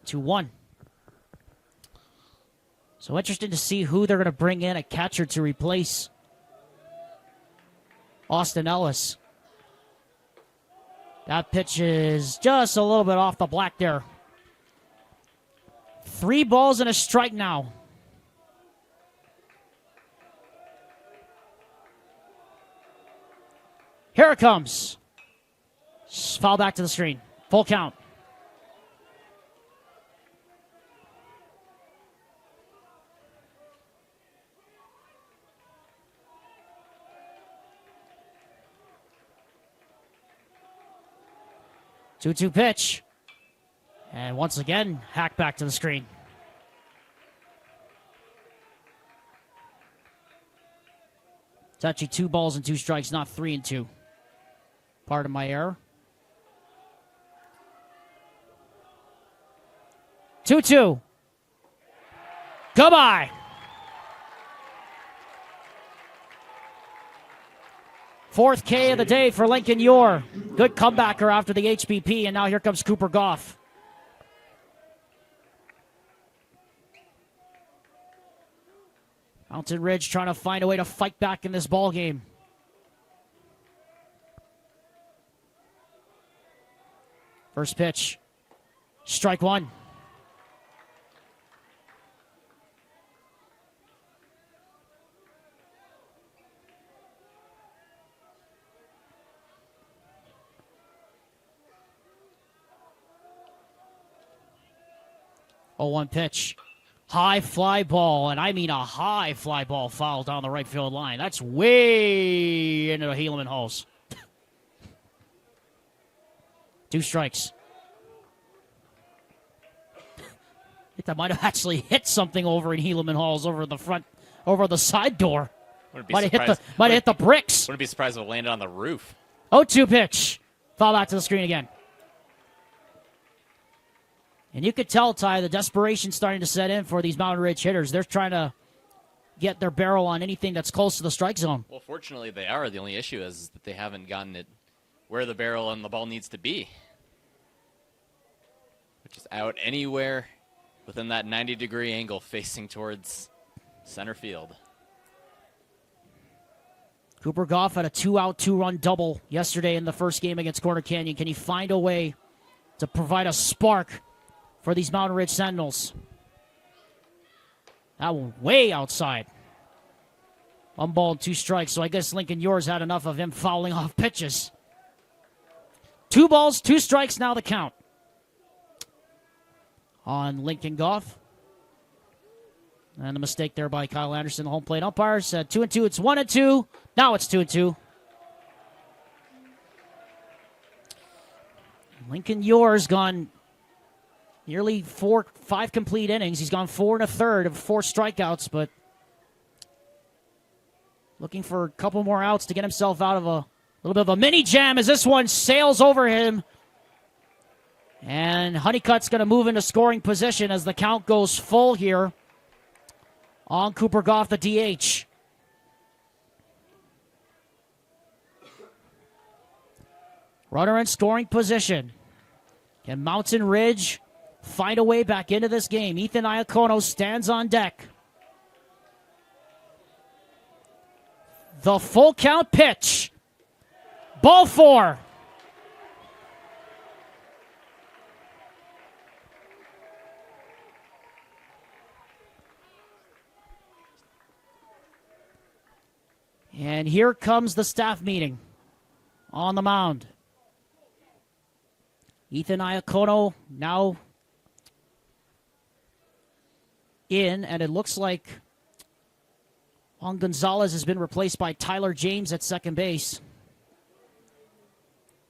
[SPEAKER 1] 2-1. So interesting to see who they're going to bring in, a catcher to replace Austin Ellis. That pitch is just a little bit off the black there. 3 balls and a strike now. Here it comes. Foul back to the screen. Full count. Two-two pitch. And once again, hack back to the screen. It's actually 2 balls and 2 strikes, not 3 and 2. Pardon my error. 2-2. Goodbye. Fourth K of the day for Lincoln Yor. Good comebacker after the HBP, and now here comes Cooper Goff. Mountain Ridge trying to find a way to fight back in this ball game. First pitch. Strike one. Oh, 1 pitch. High fly ball, and I mean a high fly ball foul down the right field line. That's way into the Helaman Halls. 2 strikes. I think that might have actually hit something over in Helaman Halls over the front, over the side door. Might have hit the bricks.
[SPEAKER 2] Wouldn't be surprised if it landed on the roof.
[SPEAKER 1] 0-2 pitch. Foul back to the screen again. And you could tell, Ty, the desperation starting to set in for these Mountain Ridge hitters. They're trying to get their barrel on anything that's close to the strike zone.
[SPEAKER 2] Well, fortunately, they are. The only issue is that they haven't gotten it where the barrel and the ball needs to be, which is out anywhere within that 90-degree angle facing towards center field.
[SPEAKER 1] Cooper Goff had a 2-out, 2-run double yesterday in the first game against Corner Canyon. Can he find a way to provide a spark for these Mountain Ridge Sentinels? That one way outside. 1 ball and 2 strikes, so I guess Lincoln Yor's had enough of him fouling off pitches. 2 balls, 2 strikes, now the count on Lincoln Goff. And a mistake there by Kyle Anderson, the home plate umpire. Said 2-2, it's 1-2. Now it's 2-2. Lincoln Yor's gone nearly 5 complete innings. He's gone 4 1/3 of 4 strikeouts, but looking for a couple more outs to get himself out of a little bit of a mini jam as this one sails over him. And Honeycutt's going to move into scoring position as the count goes full here on Cooper Goff, the DH. Runner in scoring position. Can Mountain Ridge find a way back into this game? Ethan Iacono stands on deck. The full count pitch. Ball 4. And here comes the staff meeting on the mound. Ethan Iacono now in, and it looks like Juan Gonzalez has been replaced by Tyler James at second base.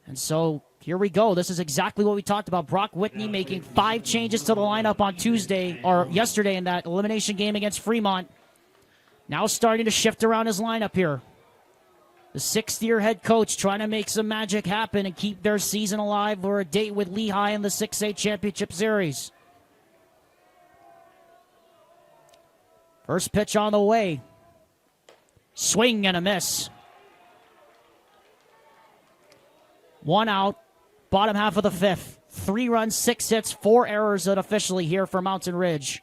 [SPEAKER 1] And so here we go. This is exactly what we talked about. Brock Whitney making 5 changes to the lineup on Tuesday, or yesterday in that elimination game against Fremont. Now starting to shift around his lineup here. The 6th-year head coach trying to make some magic happen and keep their season alive for a date with Lehigh in the 6A Championship Series. First pitch on the way. Swing and a miss. 1 out, bottom half of the 5th. 3 runs, 6 hits, 4 errors unofficially here for Mountain Ridge.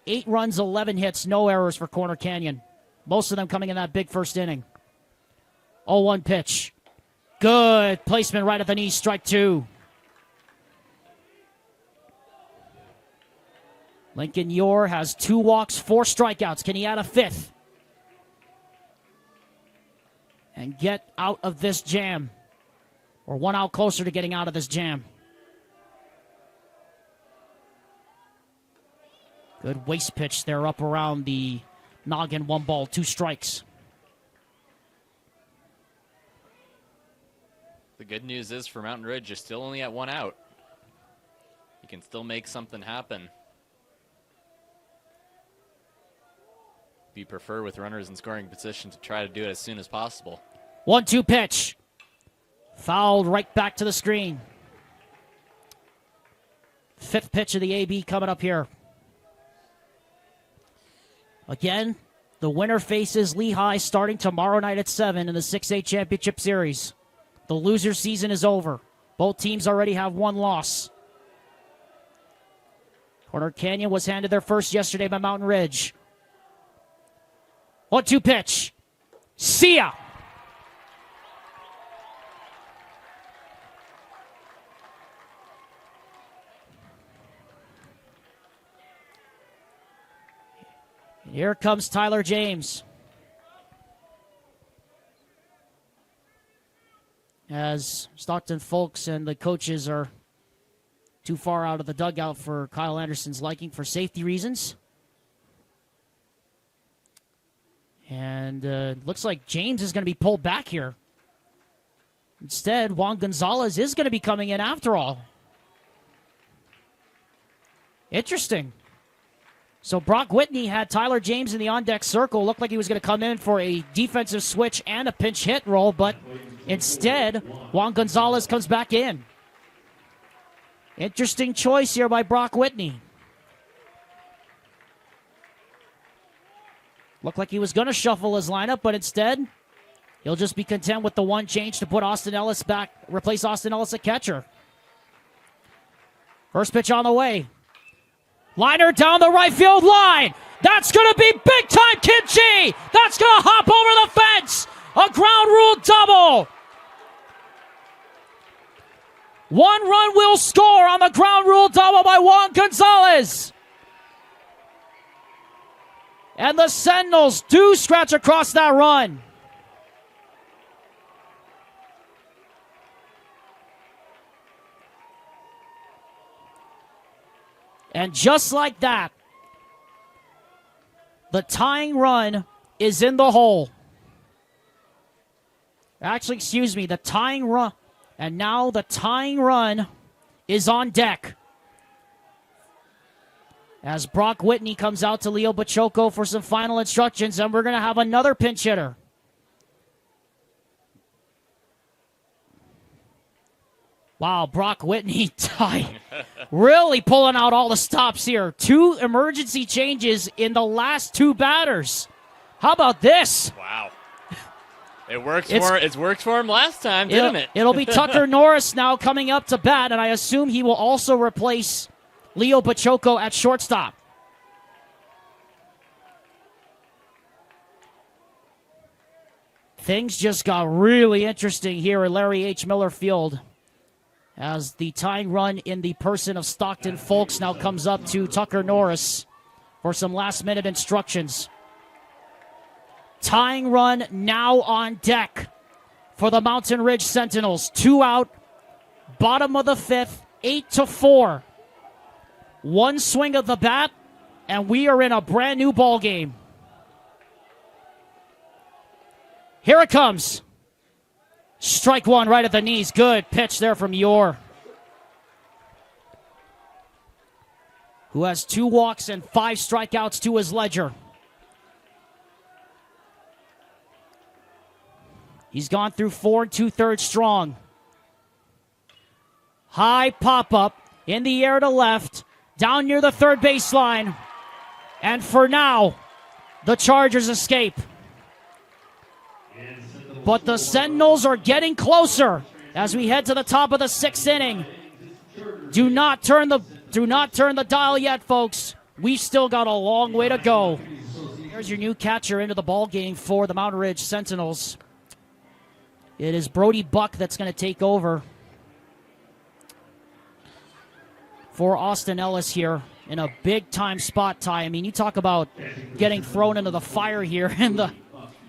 [SPEAKER 1] 8 runs, 11 hits, no errors for Corner Canyon. Most of them coming in that big first inning. 0-1 pitch. Good placement right at the knee, strike 2. Lincoln Yor has 2 walks, 4 strikeouts. Can he add a 5th? and get out of this jam. Or 1 out closer to getting out of this jam. Good waist pitch there up around the noggin. 1 ball, 2 strikes.
[SPEAKER 2] The good news is for Mountain Ridge, you're still only at 1 out. You can still make something happen. You prefer with runners in scoring position to try to do it as soon as possible.
[SPEAKER 1] 1-2 pitch. Fouled right back to the screen. 5th pitch of the AB coming up here. Again, the winner faces Lehigh starting tomorrow night at 7 in the 6A Championship Series. The loser season is over. Both teams already have 1 loss. Corner Canyon was handed their first yesterday by Mountain Ridge. 1-2 pitch. See ya! Here comes Tyler James. As Stockton Folks and the coaches are too far out of the dugout for Kyle Anderson's liking for safety reasons. And looks like James is going to be pulled back here. Instead, Juan Gonzalez is going to be coming in after all. Interesting. So Brock Whitney had Tyler James in the on-deck circle. Looked like he was going to come in for a defensive switch and a pinch hit role, but instead, Juan Gonzalez comes back in. Interesting choice here by Brock Whitney. Looked like he was going to shuffle his lineup, but instead, he'll just be content with the 1 change to put Austin Ellis back, replace Austin Ellis at catcher. First pitch on the way. Liner down the right field line. That's going to be big time, Kid G. That's going to hop over the fence. A ground rule double. 1 run will score on the ground rule double by Juan Gonzalez. And the Sentinels do scratch across that run. And just like that, the tying run is in the hole. Actually, excuse me, the tying run. And now the tying run is on deck. As Brock Whitney comes out to Leo Bachoco for some final instructions, and we're going to have another pinch hitter. Wow, Brock Whitney really pulling out all the stops here. 2 emergency changes in the last 2 batters. How about this?
[SPEAKER 2] Wow. It worked for him last time, didn't it?
[SPEAKER 1] It'll be Tucker Norris now coming up to bat, and I assume he will also replace Leo Bachoco at shortstop. Things just got really interesting here at Larry H. Miller Field as the tying run in the person of Stockton Folks now comes up to Tucker Norris for some last-minute instructions. Tying run now on deck for the Mountain Ridge Sentinels. 2 out, bottom of the 5th, 8-4. 1 swing of the bat, and we are in a brand new ball game. Here it comes. Strike 1 right at the knees. Good pitch there from Yor, who has 2 walks and 5 strikeouts to his ledger. He's gone through 4 2/3 strong. High pop-up in the air to left, down near the third baseline. And for now, the Chargers escape. But the Sentinels are getting closer as we head to the top of the 6th inning. Do not turn the dial yet, folks. We've still got a long way to go. Here's your new catcher into the ball game for the Mountain Ridge Sentinels. It is Brody Buck that's going to take over for Austin Ellis here in a big-time spot tie. I mean, you talk about getting thrown into the fire here in the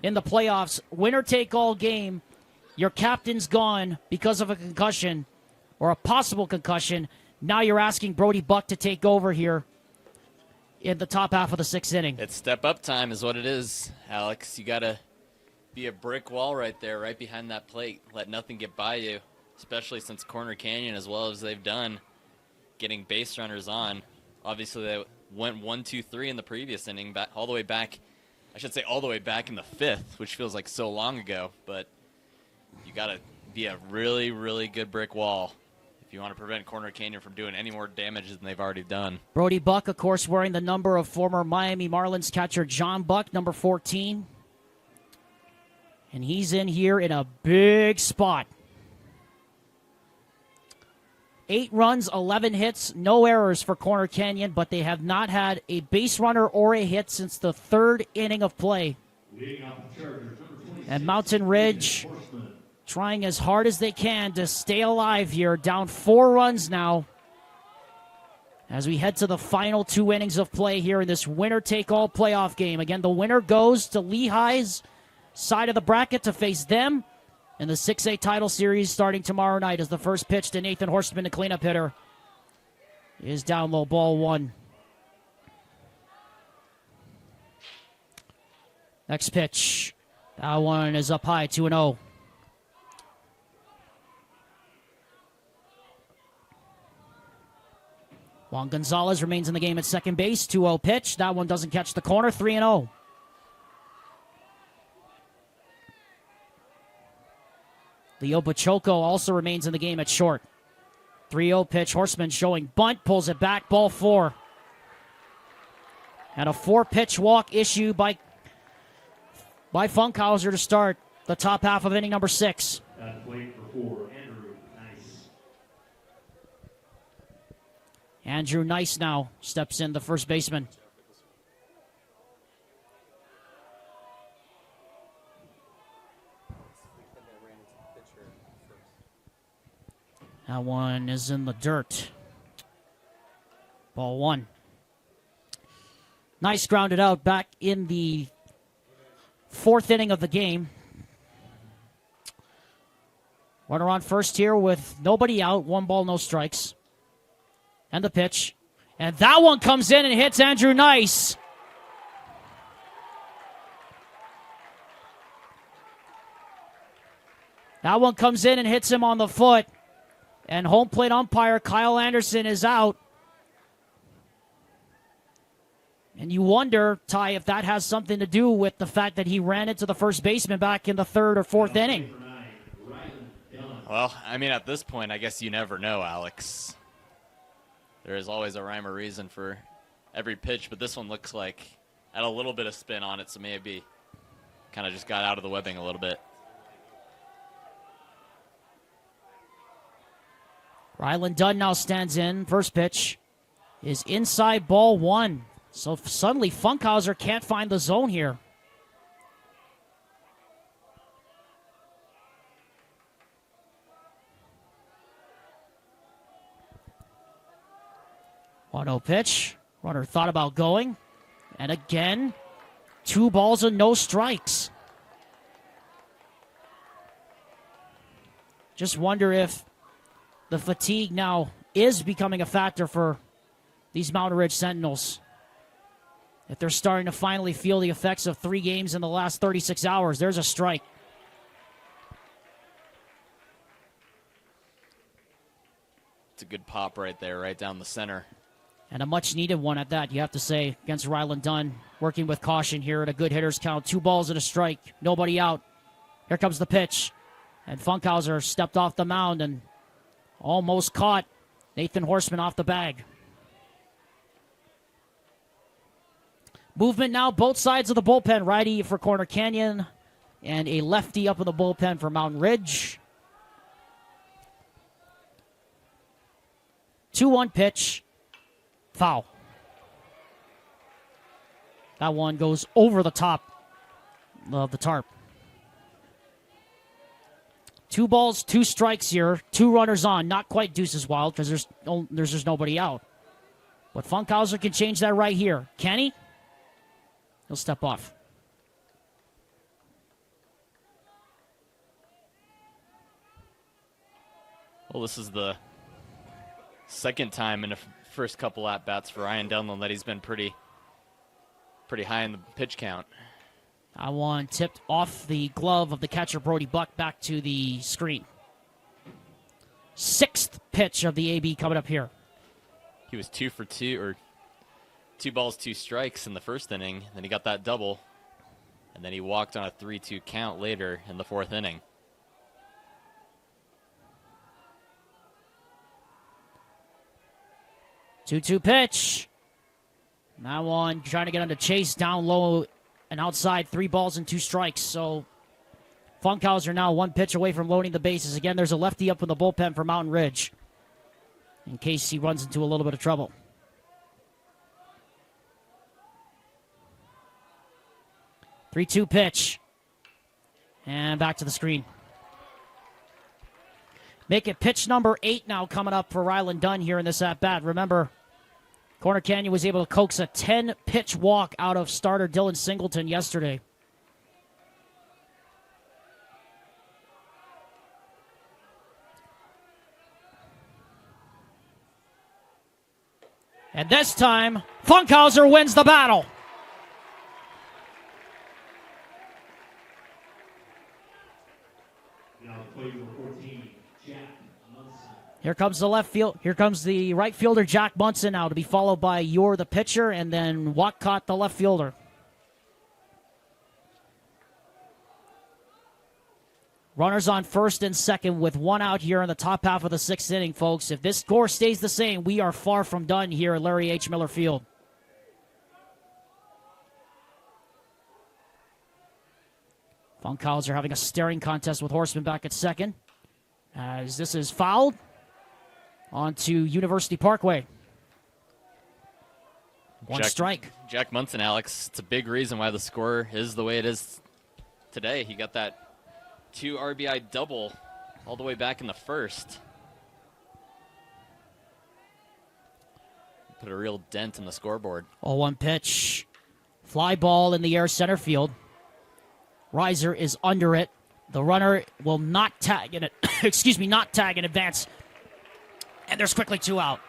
[SPEAKER 1] in the playoffs. Winner-take-all game. Your captain's gone because of a concussion or a possible concussion. Now you're asking Brody Buck to take over here in the top half of the 6th inning.
[SPEAKER 2] It's step-up time is what it is, Alex. You got to be a brick wall right there, right behind that plate. Let nothing get by you, especially since Corner Canyon, as well as they've done, getting base runners on. Obviously, they went 1-2-3 in the previous inning, all the way back in the 5th, which feels like so long ago. But you got to be a really, really good brick wall if you want to prevent Corner Canyon from doing any more damage than they've already done.
[SPEAKER 1] Brody Buck, of course, wearing the number of former Miami Marlins catcher John Buck, number 14. And he's in here in a big spot. 8 runs, 11 hits, no errors for Corner Canyon, but they have not had a base runner or a hit since the 3rd inning of play. And Mountain Ridge trying as hard as they can to stay alive here, down 4 runs now as we head to the final 2 innings of play here in this winner-take-all playoff game. Again, the winner goes to Lehigh's side of the bracket to face them in the 6A title series starting tomorrow night as the first pitch to Nathan Horstman, the cleanup hitter, is down low, ball 1. Next pitch. That one is up high, 2-0. Juan Gonzalez remains in the game at second base. 2-0 pitch. That one doesn't catch the corner. 3-0. Leo Pachoco also remains in the game at short. 3-0 pitch. Horseman showing bunt. Pulls it back. Ball 4. And a 4-pitch walk issue by Funkhauser to start the top half of inning number 6. Andrew Nice now steps in, the first baseman. That one is in the dirt. Ball 1. Nice grounded out back in the 4th inning of the game. Runner on first here with nobody out. 1 ball, no strikes. And the pitch. And that one comes in and hits Andrew Nice. That one comes in and hits him on the foot. And home plate umpire Kyle Anderson is out. And you wonder, Ty, if that has something to do with the fact that he ran into the first baseman back in the 3rd or 4th inning.
[SPEAKER 2] Well, I mean, at this point, I guess you never know, Alex. There is always a rhyme or reason for every pitch, but this one looks like had a little bit of spin on it, so maybe kind of just got out of the webbing a little bit.
[SPEAKER 1] Ryland Dunn now stands in. First pitch is inside, ball 1. So suddenly Funkhauser can't find the zone here. One-0 pitch. Runner thought about going. And again, 2 balls and no strikes. Just wonder if the fatigue now is becoming a factor for these Mountain Ridge Sentinels. If they're starting to finally feel the effects of 3 games in the last 36 hours. There's a strike.
[SPEAKER 2] It's a good pop right there, right down the center.
[SPEAKER 1] And a much-needed one at that, you have to say, against Ryland Dunn. Working with caution here at a good hitter's count. 2 balls and a strike. Nobody out. Here comes the pitch. And Funkhauser stepped off the mound and almost caught Nathan Horstman off the bag. Movement now, both sides of the bullpen. Righty for Corner Canyon and a lefty up in the bullpen for Mountain Ridge. 2-1 pitch. Foul. That one goes over the top of the tarp. 2 balls, 2 strikes here. 2 runners on. Not quite deuces wild because there's nobody out. But Funkhauser can change that right here. Can he? He'll step off.
[SPEAKER 2] Well, this is the second time in the first couple at-bats for Ryan Dunlop that he's been pretty high in the pitch count.
[SPEAKER 1] That one tipped off the glove of the catcher, Brody Buck, back to the screen. Sixth pitch of the AB coming up here.
[SPEAKER 2] He was 2 for 2, or 2 balls, 2 strikes in the first inning. Then he got that double, and then he walked on a 3-2 count later in the 4th inning.
[SPEAKER 1] Two-two pitch. That one trying to get on to Chase, down low and outside, 3 balls and 2 strikes. So Funkhauser now 1 pitch away from loading the bases. Again, there's a lefty up in the bullpen for Mountain Ridge in case he runs into a little bit of trouble. Three-two pitch. And back to the screen. Make it pitch number 8 now coming up for Ryland Dunn here in this at-bat. Remember, Corner Canyon was able to coax a 10-pitch walk out of starter Dylan Singleton yesterday. And this time, Funkhauser wins the battle.
[SPEAKER 3] Now play number 14, Jack Munson.
[SPEAKER 1] Here comes the left field. Here comes the right fielder, Jack Munson, now to be followed by You're the pitcher, and then Walcott, the left fielder. Runners on first and second with 1 out here in the top half of the 6th inning, folks. If this score stays the same, we are far from done here at Larry H. Miller Field. Funkhauser having a staring contest with Horseman back at second, as this is fouled onto University Parkway. One strike.
[SPEAKER 2] Jack Munson, Alex, it's a big reason why the score is the way it is today. He got that 2 RBI double all the way back in the first. Put a real dent in the scoreboard.
[SPEAKER 1] 0-1 pitch. Fly ball in the air center field. Riser is under it. The runner will not tag in it. Excuse me, not tag in advance. And there's quickly 2 out.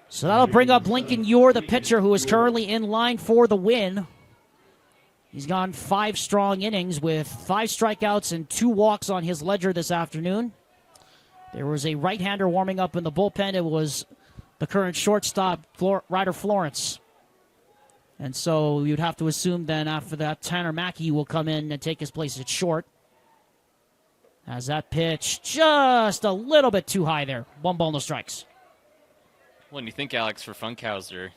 [SPEAKER 1] So that'll bring up Lincoln You're, the pitcher, who is currently in line for the win. He's gone 5 strong innings with 5 strikeouts and 2 walks on his ledger this afternoon. There was a right-hander warming up in the bullpen. It was the current shortstop, Ryder Florence. And so you'd have to assume then after that, Tanner Mackey will come in and take his place at short. As that pitch just a little bit too high there. 1 ball, no strikes.
[SPEAKER 2] When you think, Alex, for Funkhauser,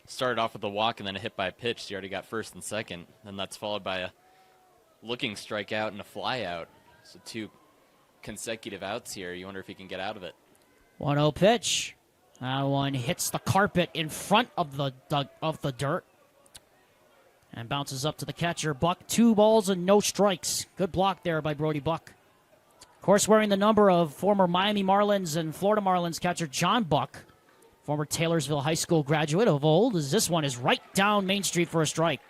[SPEAKER 2] started off with a walk and then a hit by a pitch. So you already got first and second. And that's followed by a looking strikeout and a fly out. So 2 consecutive outs here. You wonder if he can get out of it.
[SPEAKER 1] 1-0 pitch. That one hits the carpet in front of the dirt. And bounces up to the catcher, Buck. 2 balls and no strikes. Good block there by Brody Buck. Of course, wearing the number of former Miami Marlins and Florida Marlins catcher John Buck, former Taylorsville High School graduate of old, as this one is right down Main Street for a strike.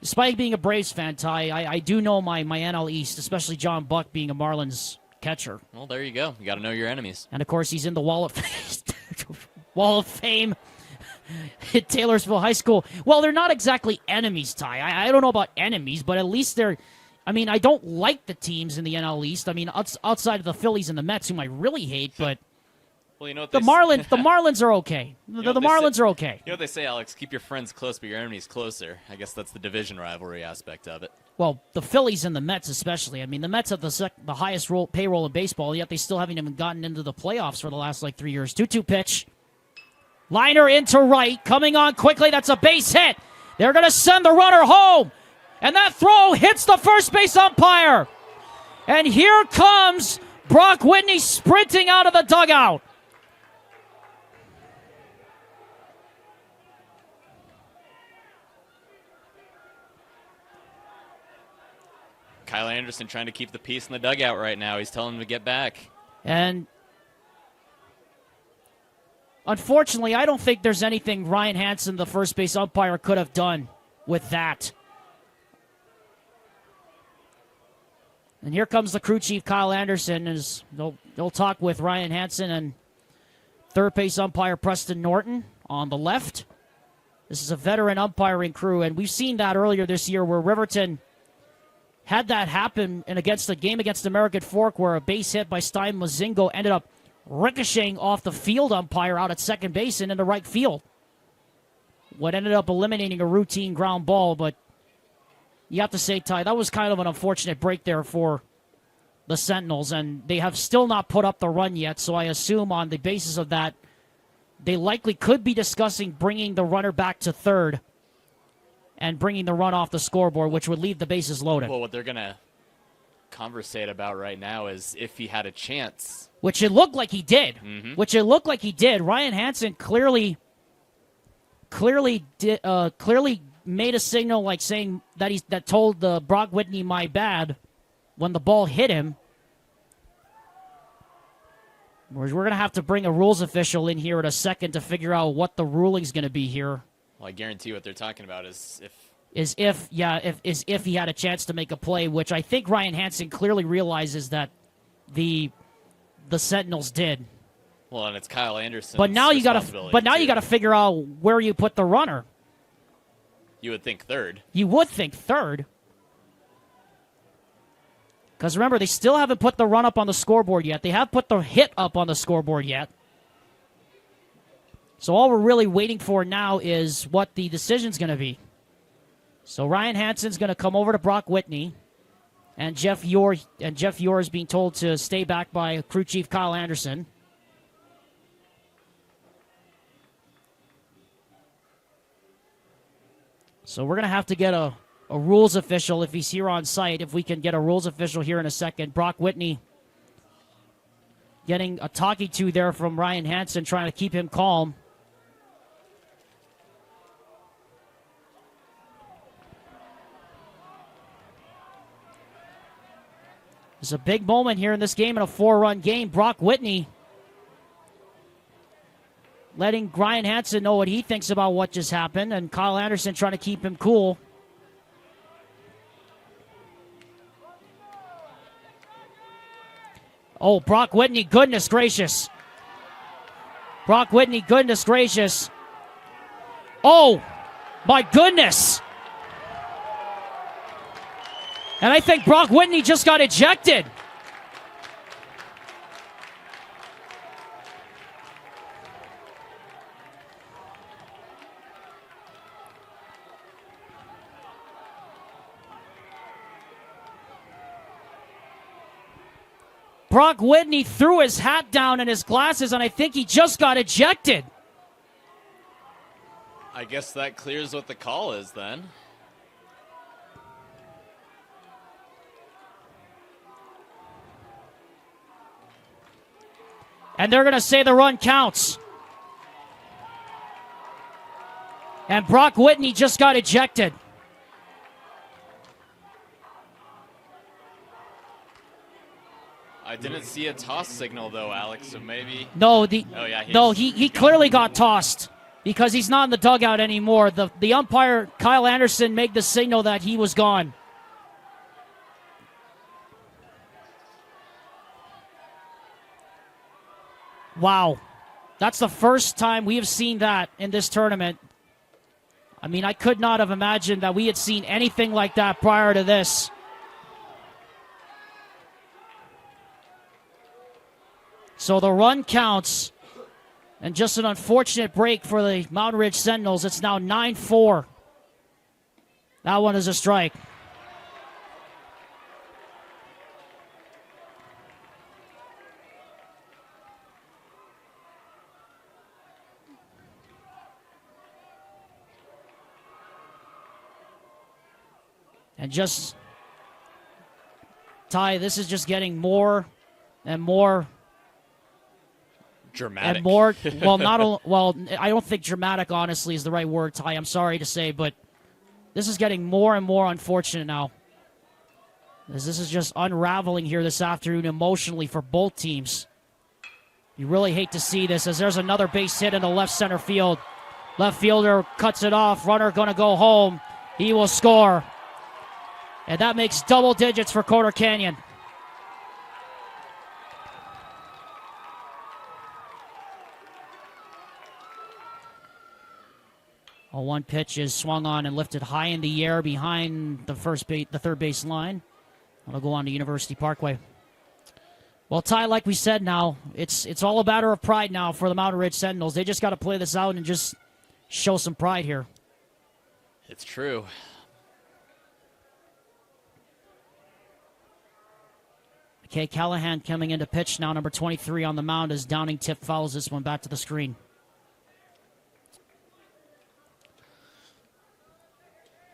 [SPEAKER 1] Despite being a Braves fan, Ty, I do know my NL East, especially John Buck being a Marlins catcher.
[SPEAKER 2] Well, there you go. You got to know your enemies.
[SPEAKER 1] And, of course, he's in the Wall of Fame at Taylorsville High School. Well, they're not exactly enemies, Ty. I don't know about enemies, but at least they're... I mean, I don't like the teams in the NL East. I mean, outside of the Phillies and the Mets, whom I really hate, but
[SPEAKER 2] well, you know what
[SPEAKER 1] the Marlins are okay. The Marlins are okay.
[SPEAKER 2] You know what they say, Alex? Keep your friends close, but your enemies closer. I guess that's the division rivalry aspect of it.
[SPEAKER 1] Well, the Phillies and the Mets especially. I mean, the Mets have the highest payroll in baseball, yet they still haven't even gotten into the playoffs for the last, 3 years. 2-2 pitch. Liner into right, coming on quickly. That's a base hit. They're going to send the runner home. And that throw hits the first base umpire. And here comes Brock Whitney sprinting out of the dugout.
[SPEAKER 2] Kyle Anderson trying to keep the peace in the dugout right now. He's telling him to get back.
[SPEAKER 1] And unfortunately, I don't think there's anything Ryan Hansen, the first base umpire, could have done with that. And here comes the crew chief, Kyle Anderson, as they'll talk with Ryan Hansen and third base umpire Preston Norton on the left. This is a veteran umpiring crew, and we've seen that earlier this year where Riverton had that happen against the game against American Fork where a base hit by Stein Mozingo ended up ricocheting off the field umpire out at second base and into right field. What ended up eliminating a routine ground ball, but you have to say, Ty, that was kind of an unfortunate break there for the Sentinels, and they have still not put up the run yet, so I assume on the basis of that, they likely could be discussing bringing the runner back to third and bringing the run off the scoreboard, which would leave the bases loaded.
[SPEAKER 2] Well, what they're going to conversate about right now is if he had a chance.
[SPEAKER 1] Which it looked like he did.
[SPEAKER 2] Mm-hmm.
[SPEAKER 1] Which it looked like he did. Ryan Hansen clearly made a signal like saying that told Brock Whitney my bad when the ball hit him. We're going to have to bring a rules official in here in a second to figure out what the ruling's going to be here.
[SPEAKER 2] Well, I guarantee what they're talking about is
[SPEAKER 1] if he had a chance to make a play, which I think Ryan Hansen clearly realizes that the Sentinels did.
[SPEAKER 2] Well, and it's Kyle Anderson.
[SPEAKER 1] But now you got to figure out where you put the runner.
[SPEAKER 2] You would think third.
[SPEAKER 1] You would think third. Because remember, they still haven't put the run up on the scoreboard yet. They have put the hit up on the scoreboard yet. So all we're really waiting for now is what the decision's going to be. So Ryan Hansen's going to come over to Brock Whitney. And Jeff Ure is being told to stay back by crew chief Kyle Anderson. So we're going to have to get a rules official if he's here on site, if we can get a rules official here in a second. Brock Whitney getting a talking to there from Ryan Hansen, trying to keep him calm. It's a big moment here in this game, in a 4-run game. Brock Whitney letting Ryan Hansen know what he thinks about what just happened, and Kyle Anderson trying to keep him cool. Oh, Brock Whitney, goodness gracious. Brock Whitney, goodness gracious. Oh, my goodness. And I think Brock Whitney just got ejected. Brock Whitney threw his hat down and his glasses, and I think he just got ejected.
[SPEAKER 2] I guess that clears what the call is then.
[SPEAKER 1] And they're going to say the run counts. And Brock Whitney just got ejected.
[SPEAKER 2] I didn't see a toss signal though, Alex, so maybe.
[SPEAKER 1] No,
[SPEAKER 2] he
[SPEAKER 1] clearly got tossed because he's not in the dugout anymore. The umpire, Kyle Anderson, made the signal that he was gone. Wow. That's the first time we have seen that in this tournament. I mean, I could not have imagined that we had seen anything like that prior to this. So the run counts, and just an unfortunate break for the Mountain Ridge Sentinels. It's now 9-4. That one is a strike. And just, Ty, this is just getting more and more
[SPEAKER 2] dramatic.
[SPEAKER 1] And more, I don't think dramatic, honestly, is the right word, Ty. I'm sorry to say, but this is getting more and more unfortunate now. As this is just unraveling here this afternoon emotionally for both teams. You really hate to see this, as there's another base hit in the left center field. Left fielder cuts it off. Runner going to go home. He will score. And that makes double digits for Corner Canyon. A 1 pitch is swung on and lifted high in the air behind the third base line. It'll go on to University Parkway. Well, Ty, like we said now, it's all a matter of pride now for the Mountain Ridge Sentinels. They just got to play this out and just show some pride here.
[SPEAKER 2] It's true.
[SPEAKER 1] Okay, Callahan coming into pitch now, number 23 on the mound as Downing tip fouls this one back to the screen.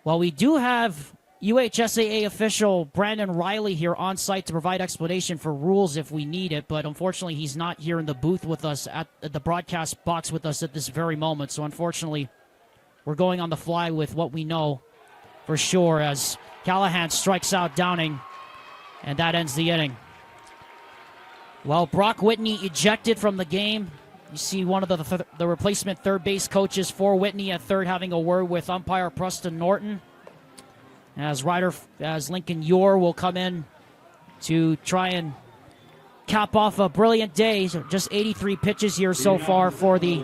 [SPEAKER 1] Well, we do have UHSAA official Brandon Riley here on site to provide explanation for rules if we need it, but unfortunately he's not here in the booth with us at the broadcast box with us at this very moment. So unfortunately, we're going on the fly with what we know for sure as Callahan strikes out Downing, and that ends the inning. Well, Brock Whitney ejected from the game. You see one of the replacement third base coaches for Whitney at third having a word with umpire Preston Norton. As Lincoln Yor will come in to try and cap off a brilliant day. So just 83 pitches here so far for the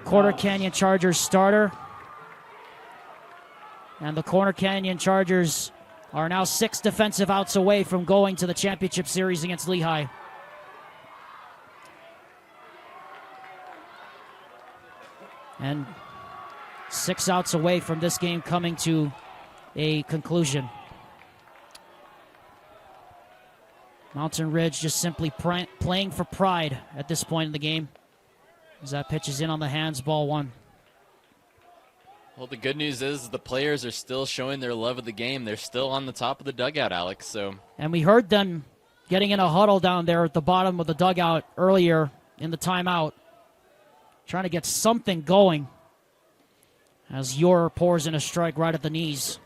[SPEAKER 1] Corner Canyon Chargers starter. And the Corner Canyon Chargers are now 6 defensive outs away from going to the championship series against Lehigh. And 6 outs away from this game coming to a conclusion. Mountain Ridge just simply playing for pride at this point in the game. As that pitch is in on the hands, ball 1.
[SPEAKER 2] Well, the good news is the players are still showing their love of the game. They're still on the top of the dugout, Alex. So,
[SPEAKER 1] and we heard them getting in a huddle down there at the bottom of the dugout earlier in the timeout, trying to get something going as Yor pours in a strike right at the knees.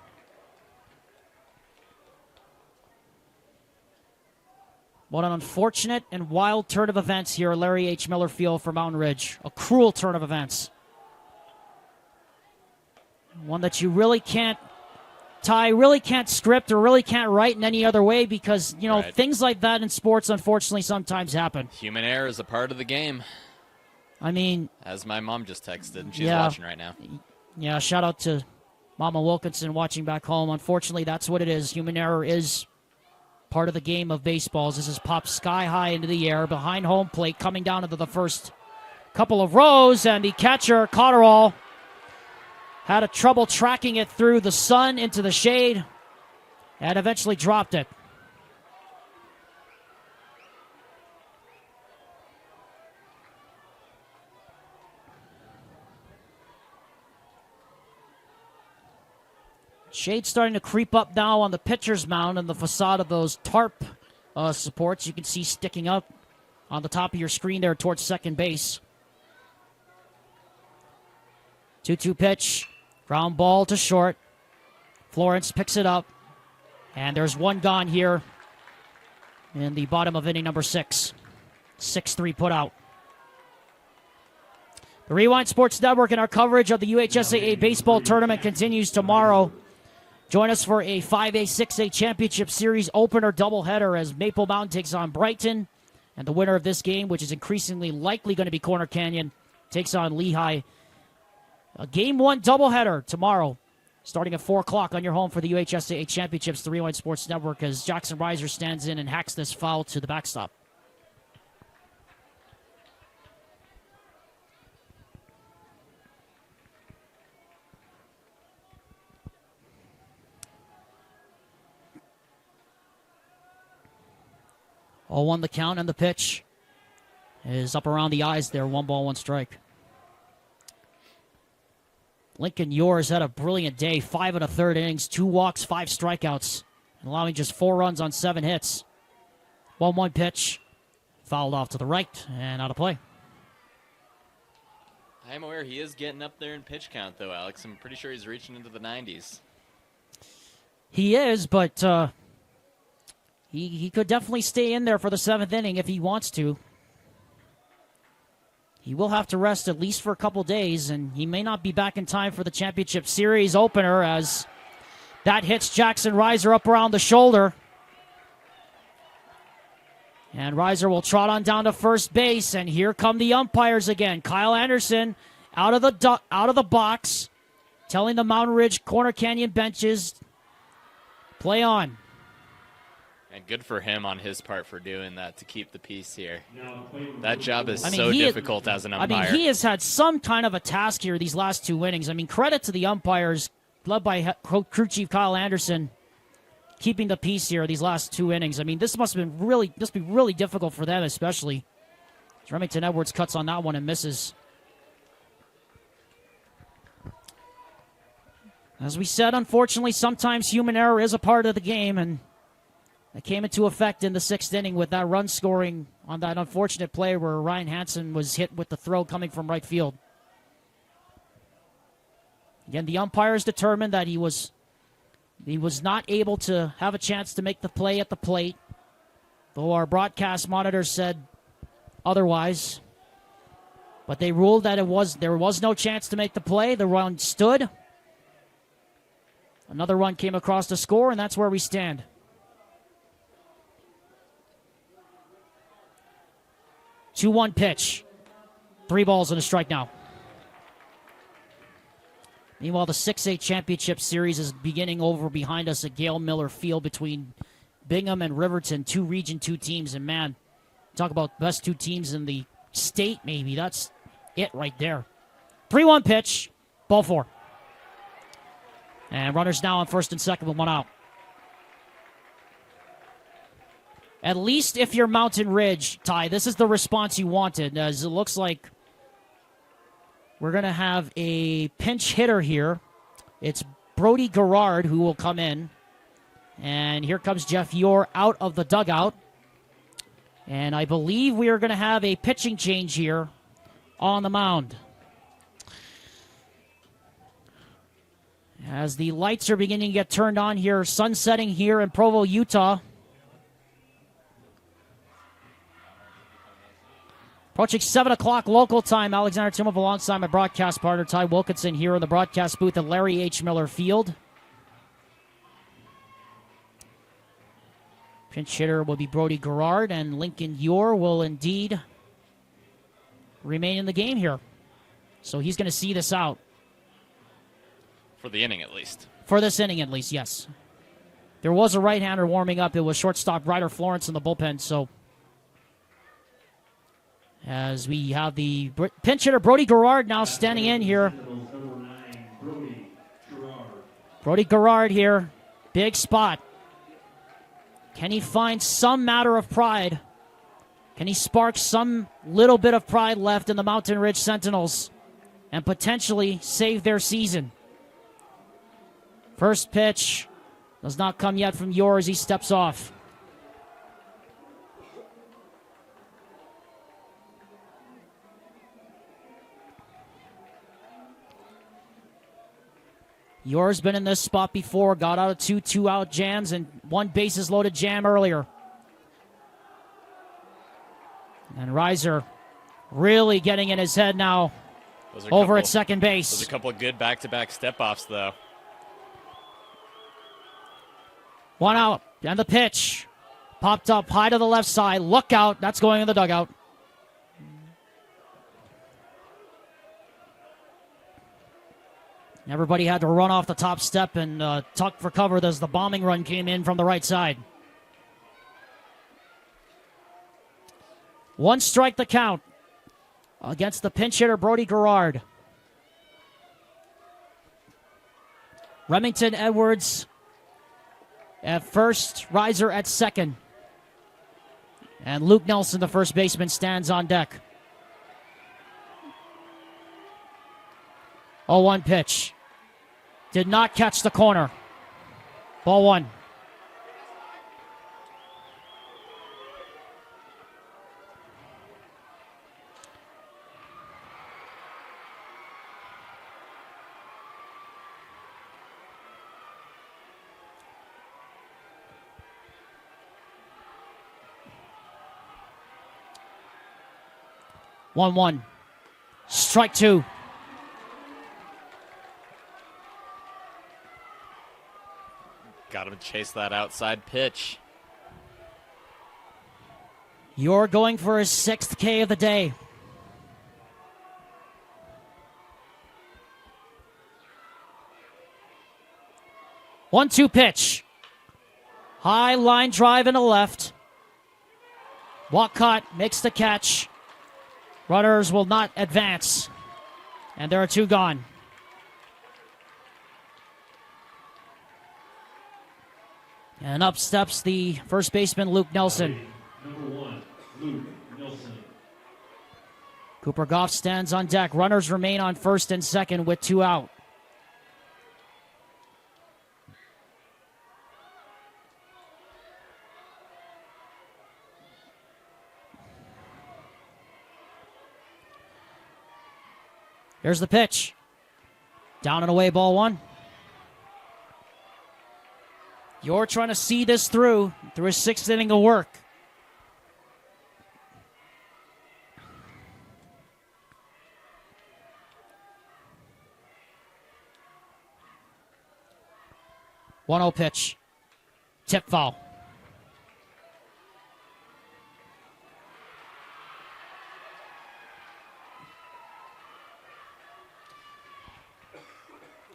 [SPEAKER 1] What an unfortunate and wild turn of events here at Larry H. Miller Field for Mountain Ridge. A cruel turn of events. One that you really can't script or really can't write in any other way because, you know,
[SPEAKER 2] right.
[SPEAKER 1] Things like that in sports unfortunately sometimes happen.
[SPEAKER 2] Human error is a part of the game.
[SPEAKER 1] I mean,
[SPEAKER 2] as my mom just texted, and she's watching right now.
[SPEAKER 1] Yeah, shout out to Mama Wilkinson watching back home. Unfortunately, that's what it is. Human error is part of the game of baseball. This is popped sky high into the air behind home plate, coming down into the first couple of rows, and the catcher, Cotterall, had a trouble tracking it through the sun into the shade and eventually dropped it. Shade starting to creep up now on the pitcher's mound and the facade of those tarp supports you can see sticking up on the top of your screen there towards second base. 2-2 pitch. Ground ball to short. Florence picks it up. And there's one gone here in the bottom of inning number 6. 6-3 put out. The Rewind Sports Network and our coverage of the UHSAA baseball tournament continues tomorrow. Join us for a 5A, 6A championship series opener doubleheader as Maple Mountain takes on Brighton. And the winner of this game, which is increasingly likely going to be Corner Canyon, takes on Lehigh. A Game 1 doubleheader tomorrow, starting at 4 o'clock on your home for the UHSAA Championships, the Rewind Sports Network, as Jackson Reiser stands in and hacks this foul to the backstop. All 1 the count, and the pitch is up around the eyes there. 1 ball, 1 strike. Lincoln Yor had a brilliant day. 5 1/3 innings, 2 walks, 5 strikeouts, and allowing just 4 runs on 7 hits. 1-1 pitch, fouled off to the right and out of play.
[SPEAKER 2] I'm aware he is getting up there in pitch count, though, Alex. I'm pretty sure he's reaching into the 90s.
[SPEAKER 1] He is, but he could definitely stay in there for the 7th inning if he wants to. He will have to rest at least for a couple days, and he may not be back in time for the championship series opener as that hits Jackson Reiser up around the shoulder. And Reiser will trot on down to first base, and here come the umpires again. Kyle Anderson out of the box, telling the Mountain Ridge Corner Canyon benches, play on.
[SPEAKER 2] And good for him on his part for doing that to keep the peace here.
[SPEAKER 3] Now, play with
[SPEAKER 2] That job is
[SPEAKER 1] I mean,
[SPEAKER 2] so
[SPEAKER 1] he-
[SPEAKER 2] difficult as an umpire.
[SPEAKER 1] he has had some kind of a task here these last 2 innings. Credit to the umpires, led by crew chief Kyle Anderson, keeping the peace here these last 2 innings. This must be really difficult for them, especially. Remington Edwards cuts on that one and misses. As we said, unfortunately, sometimes human error is a part of the game, and that came into effect in the 6th inning with that run scoring on that unfortunate play where Ryan Hansen was hit with the throw coming from right field. Again, the umpires determined that he was not able to have a chance to make the play at the plate, though our broadcast monitor said otherwise. But they ruled that there was no chance to make the play. The run stood. Another run came across the score, and that's where we stand. Two-one pitch. 3 balls and a strike now. Meanwhile, the 6A championship series is beginning over behind us at Gale Miller Field between Bingham and Riverton, 2 Region 2 teams. And man, talk about best 2 teams in the state, maybe. That's it right there. 3-1 pitch, ball 4. And runners now on first and second with 1 out. At least if you're Mountain Ridge, Ty, this is the response you wanted, as it looks like we're going to have a pinch hitter here. It's Brody Garrard who will come in. And here comes Jeff Yore out of the dugout. And I believe we are going to have a pitching change here on the mound. As the lights are beginning to get turned on here, sun setting here in Provo, Utah. Approaching 7 o'clock local time, Alexander Timov alongside my broadcast partner Ty Wilkinson here in the broadcast booth at Larry H. Miller Field. Pinch hitter will be Brody Garrard, and Lincoln Yore will indeed remain in the game here. So he's going to see this out.
[SPEAKER 2] For the inning, at least.
[SPEAKER 1] For this inning, at least, yes. There was a right-hander warming up. It was shortstop Ryder Florence in the bullpen, so as we have the pinch hitter Brody Garrard now standing in here. Brody Garrard here. Big spot. Can he find some matter of pride? Can he spark some little bit of pride left in the Mountain Ridge Sentinels and potentially save their season? First pitch does not come yet from Yore as he steps off. Yore's been in this spot before, got out of 2 two-out jams and 1 bases-loaded jam earlier. And Reiser really getting in his head now over at second base.
[SPEAKER 2] There's a couple of good back-to-back step-offs, though.
[SPEAKER 1] 1 out, and the pitch. Popped up high to the left side. Look out, that's going in the dugout. Everybody had to run off the top step and tuck for cover as the bombing run came in from the right side. 1 strike the count against the pinch hitter Brody Garrard. Remington Edwards at first, Reiser at second. And Luke Nelson, the first baseman, stands on deck. 0-1 pitch. Did not catch the corner. Ball 1. One. Strike 2.
[SPEAKER 2] Got him to chase that outside pitch.
[SPEAKER 1] You're going for his 6th K of the day. 1-2 pitch. High line drive in the left. Walcott makes the catch. Runners will not advance. And there are 2 gone. And up steps the first baseman, Luke Nelson.
[SPEAKER 3] Number 1, Luke Nelson.
[SPEAKER 1] Cooper Goff stands on deck. Runners remain on first and second with 2 out. Here's the pitch. Down and away, ball 1. You're trying to see this through his 6th inning of work. One 0 pitch. Tip foul.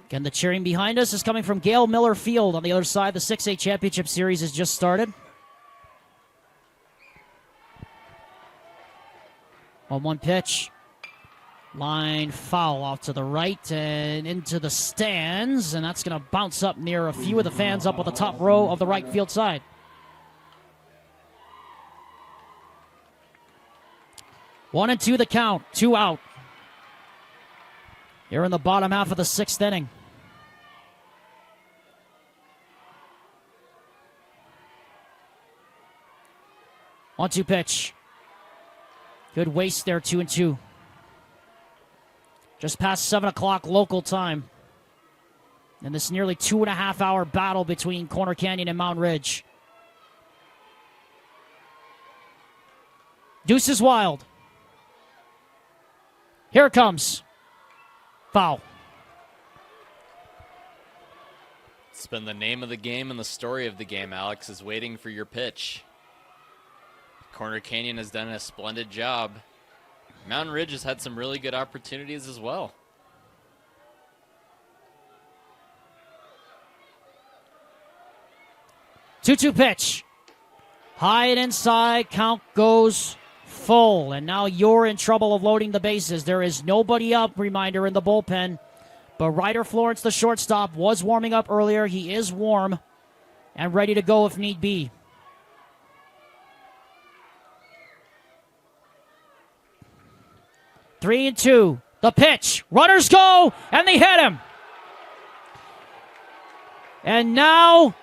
[SPEAKER 1] Again, the cheering behind us is coming from Gale Miller Field on the other side. The 6A Championship Series has just started. 1-1 pitch. Line foul off to the right and into the stands, and that's going to bounce up near a few of the fans up on the top row of the right field side. One and 2 the count, 2 out. Here in the bottom half of the 6th inning. One-two pitch. Good waste there, 2-2. Just past 7 o'clock local time. In this nearly 2.5-hour battle between Corner Canyon and Mountain Ridge. Deuce is wild. Here it comes. Foul.
[SPEAKER 2] It's been the name of the game and the story of the game, Alex, is waiting for your pitch. Corner Canyon has done a splendid job. Mountain Ridge has had some really good opportunities as well.
[SPEAKER 1] Two-two pitch. High and inside. Count goes full. And now you're in trouble of loading the bases. There is nobody up, reminder, in the bullpen. But Ryder Florence, the shortstop, was warming up earlier. He is warm and ready to go if need be. Three and two. The pitch. Runners go, and they hit him. And now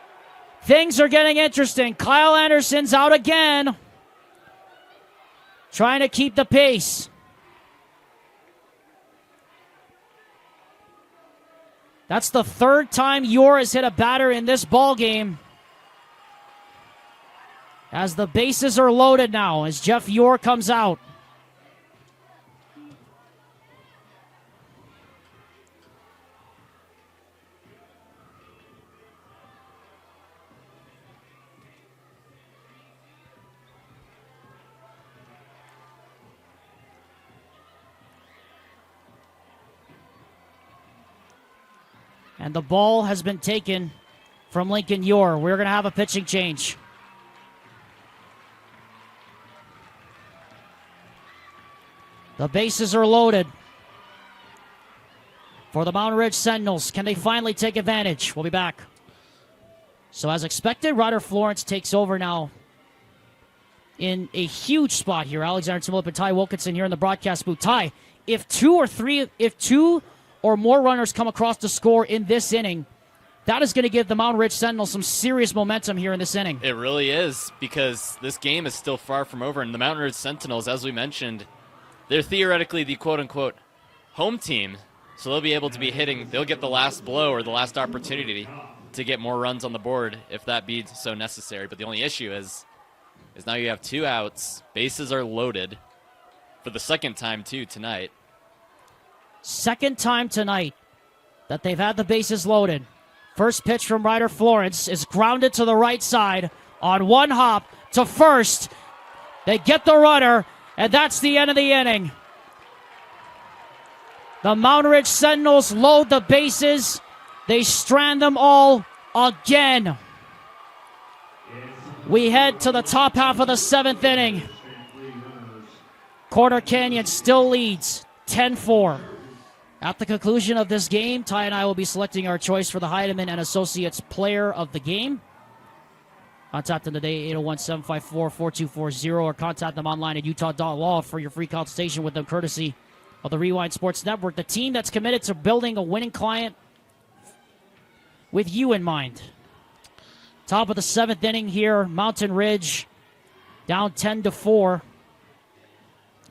[SPEAKER 1] things are getting interesting. Kyle Anderson's out again, trying to keep the pace. That's the third time Yor has hit a batter in this ball game. As the bases are loaded now, as Jeff Yor comes out. And the ball has been taken from Lincoln Yor. We're going to have a pitching change. The bases are loaded for the Mountain Ridge Sentinels. Can they finally take advantage? We'll be back. So as expected, Ryder Florence takes over now in a huge spot here. Alexander Timolip and Ty Wilkinson here in the broadcast booth. Ty, if two or more runners come across the score in this inning, that is going to give the Mountain Ridge Sentinels some serious momentum here in this inning.
[SPEAKER 2] It really is, because this game is still far from over, and the Mountain Ridge Sentinels, as we mentioned, they're theoretically the quote-unquote home team, so they'll be able to be hitting, they'll get the last blow or the last opportunity to get more runs on the board if that be so necessary. But the only issue is now you have 2 outs, bases are loaded for the second time, too, tonight.
[SPEAKER 1] Second time tonight that they've had the bases loaded. First pitch from Ryder Florence is grounded to the right side on one hop to first. They get the runner, and that's the end of the inning. The Mountain Ridge Sentinels load the bases. They strand them all again. We head to the top half of the 7th inning. Corner Canyon still leads 10-4. At the conclusion of this game, Ty and I will be selecting our choice for the Heidemann and Associates Player of the Game. Contact them today, 801-754-4240, or contact them online at utah.law for your free consultation with them, courtesy of the Rewind Sports Network, the team that's committed to building a winning client with you in mind. Top of the 7th inning here, Mountain Ridge down 10-4.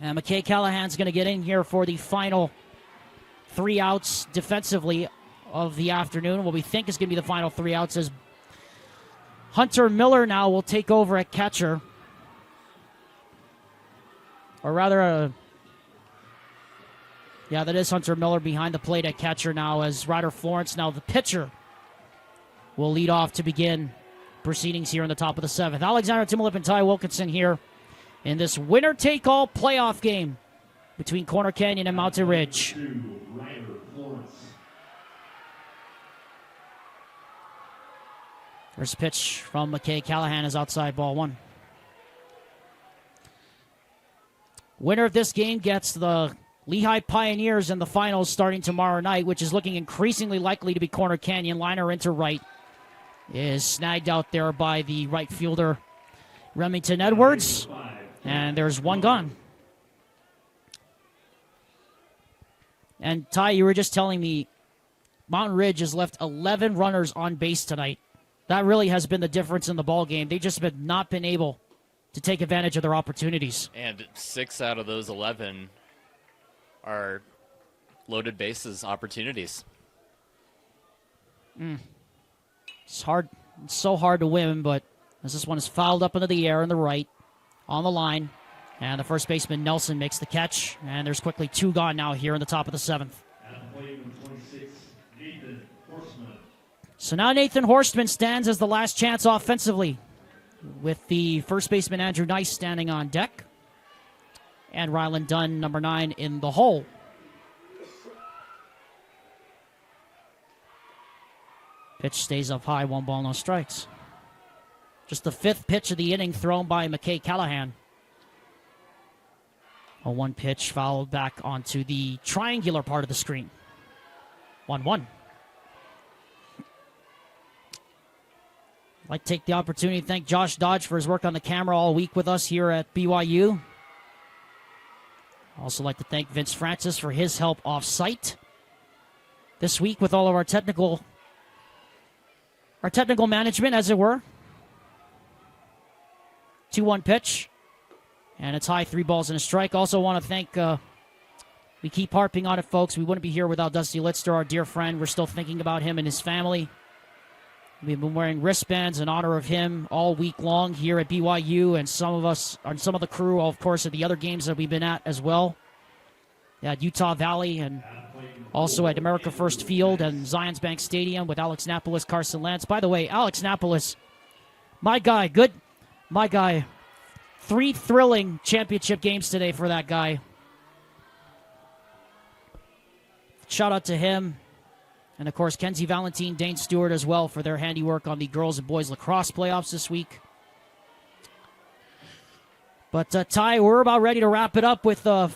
[SPEAKER 1] And McKay Callahan's going to get in here for the final 3 outs defensively of the afternoon. What we think is going to be the final 3 outs as Hunter Miller now will take over at catcher. Or rather, yeah, that is Hunter Miller behind the plate at catcher now, as Ryder Florence, now the pitcher, will lead off to begin proceedings here in the top of the 7th. Alexander Timolip and Ty Wilkinson here in this winner-take-all playoff game between Corner Canyon and Mountain Ridge. First pitch from McKay Callahan is outside, ball 1. Winner of this game gets the Lehigh Pioneers in the finals starting tomorrow night, which is looking increasingly likely to be Corner Canyon. Liner into right is snagged out there by the right fielder, Remington Edwards. And there's one gone. And Ty, you were just telling me Mountain Ridge has left 11 runners on base tonight. That really has been the difference in the ball game. They've just not been able to take advantage of their opportunities.
[SPEAKER 2] And 6 out of those 11 are loaded bases opportunities.
[SPEAKER 1] It's hard. It's so hard to win, but as this one is fouled up into the air in the right, on the line, and the first baseman Nelson makes the catch, and there's quickly 2 gone now here in the top of the 7th. So now Nathan Horstman stands as the last chance offensively, with the first baseman Andrew Nice standing on deck, and Ryland Dunn, number 9, in the hole. Pitch stays up high, 1 ball, no strikes. Just the 5th pitch of the inning thrown by McKay Callahan. A 1 pitch fouled back onto the triangular part of the screen. 1-1. I'd like to take the opportunity to thank Josh Dodge for his work on the camera all week with us here at BYU. I'd also like to thank Vince Francis for his help off-site this week with all of our technical management, as it were. 2-1 pitch, and it's high, 3 balls and a strike. Also want to thank, we keep harping on it, folks. We wouldn't be here without Dusty Litzter, our dear friend. We're still thinking about him and his family. We've been wearing wristbands in honor of him all week long here at BYU, and some of the crew, of course, at the other games that we've been at as well. At Utah Valley, and also at America First Field and Zions Bank Stadium with Alex Napolis, Carson Lantz. By the way, Alex Napolis, my guy, 3 thrilling championship games today for that guy. Shout out to him. And, of course, Kenzie Valentine, Dane Stewart as well for their handiwork on the girls and boys lacrosse playoffs this week. But, Ty, we're about ready to wrap it up with a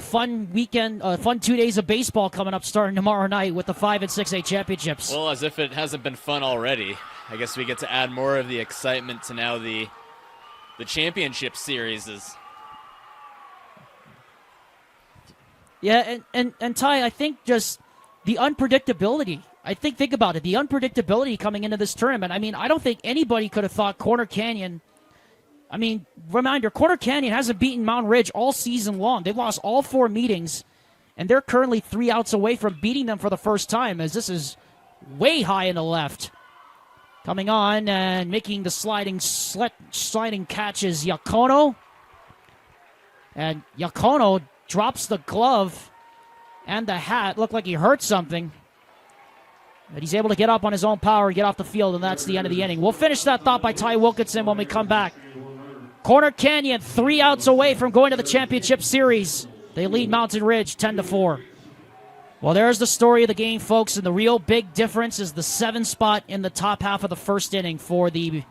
[SPEAKER 1] fun weekend, fun 2 days of baseball coming up starting tomorrow night with the 5 and 6A championships.
[SPEAKER 2] Well, as if it hasn't been fun already. I guess we get to add more of the excitement to now the championship series is.
[SPEAKER 1] Yeah, and Ty, I think just the unpredictability. Think about it. The unpredictability coming into this tournament. I mean, I don't think anybody could have thought Corner Canyon. I mean, reminder, Corner Canyon hasn't beaten Mountain Ridge all season long. They've lost all 4 meetings, and they're currently 3 outs away from beating them for the first time, as this is way high in the left. Coming on and making the sliding catch is Yakono. And Yakono drops the glove and the hat. Looked like he hurt something. But he's able to get up on his own power and get off the field, and that's the end of the inning. We'll finish that thought by Ty Wilkinson when we come back. Corner Canyon 3 outs away from going to the championship series. They lead Mountain Ridge 10-4. Well, there's the story of the game, folks, and the real big difference is the 7 spot in the top half of the first inning for the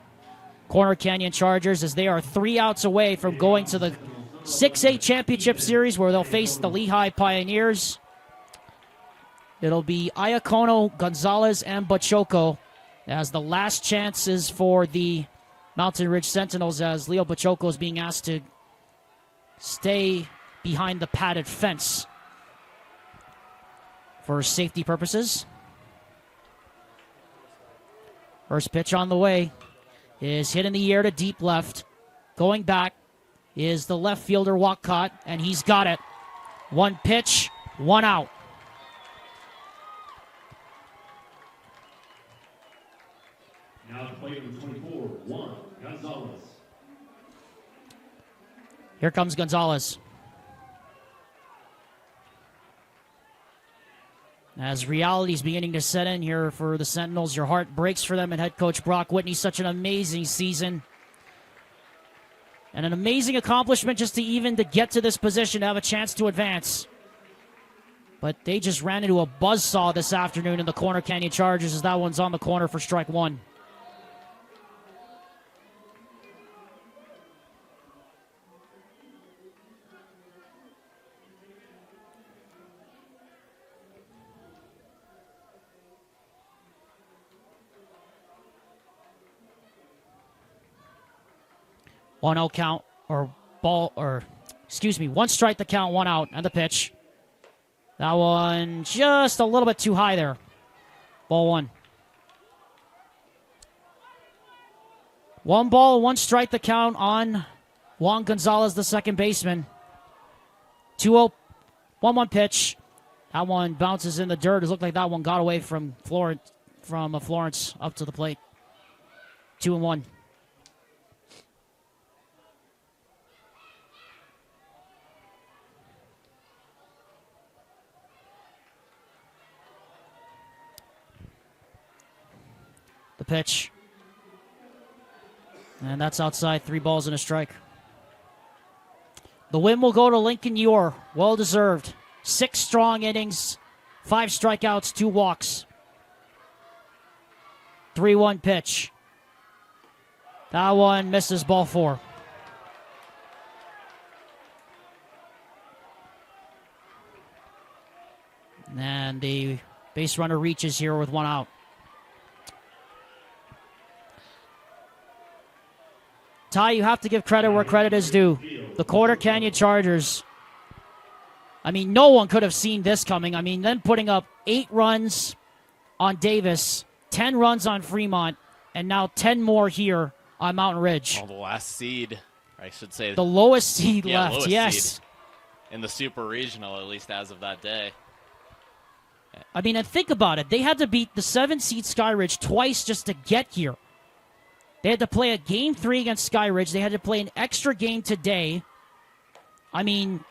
[SPEAKER 1] Corner Canyon Chargers, as they are 3 outs away from going to the 6A Championship Series, where they'll face the Lehigh Pioneers. It'll be Iacono, Gonzalez, and Bachoco as the last chances for the Mountain Ridge Sentinels, as Leo Bachoco is being asked to stay behind the padded fence for safety purposes. First pitch on the way is hit in the air to deep left. Going back is the left fielder Walcott, and he's got it. 1 pitch, 1 out.
[SPEAKER 3] Now the plate number 24, Juan Gonzalez.
[SPEAKER 1] Here comes Gonzalez. As reality's beginning to set in here for the Sentinels, your heart breaks for them and head coach Brock Whitney. Such an amazing season. And an amazing accomplishment just to get to this position, to have a chance to advance. But they just ran into a buzzsaw this afternoon in the Corner Canyon Chargers, as that one's on the corner for strike 1. One out count, or ball, or excuse me, 1 strike the count, 1 out, and the pitch. That one just a little bit too high there. Ball 1. 1 ball, 1 strike the count on Juan Gonzalez, the second baseman. 2-0, 1-1 pitch. That one bounces in the dirt. It looked like that one got away from Florence up to the plate. 2-1. The pitch. And that's outside. 3 balls and a strike. The win will go to Lincoln Ure. Well deserved. 6 strong innings, 5 strikeouts, 2 walks. 3-1 pitch. That one misses, ball 4. And the base runner reaches here with 1 out. Ty, you have to give credit where credit is due. The Corner Canyon Chargers, I mean, no one could have seen this coming. I mean, them putting up 8 runs on Davis, 10 runs on Fremont, and now 10 more here on Mountain Ridge.
[SPEAKER 2] Oh, the last seed, I should say.
[SPEAKER 1] The lowest seed left,
[SPEAKER 2] lowest
[SPEAKER 1] yes.
[SPEAKER 2] Seed in the Super Regional, at least as of that day.
[SPEAKER 1] I mean, and think about it. They had to beat the 7-seed Skyridge twice just to get here. They had to play a Game 3 against Skyridge. They had to play an extra game today. I mean,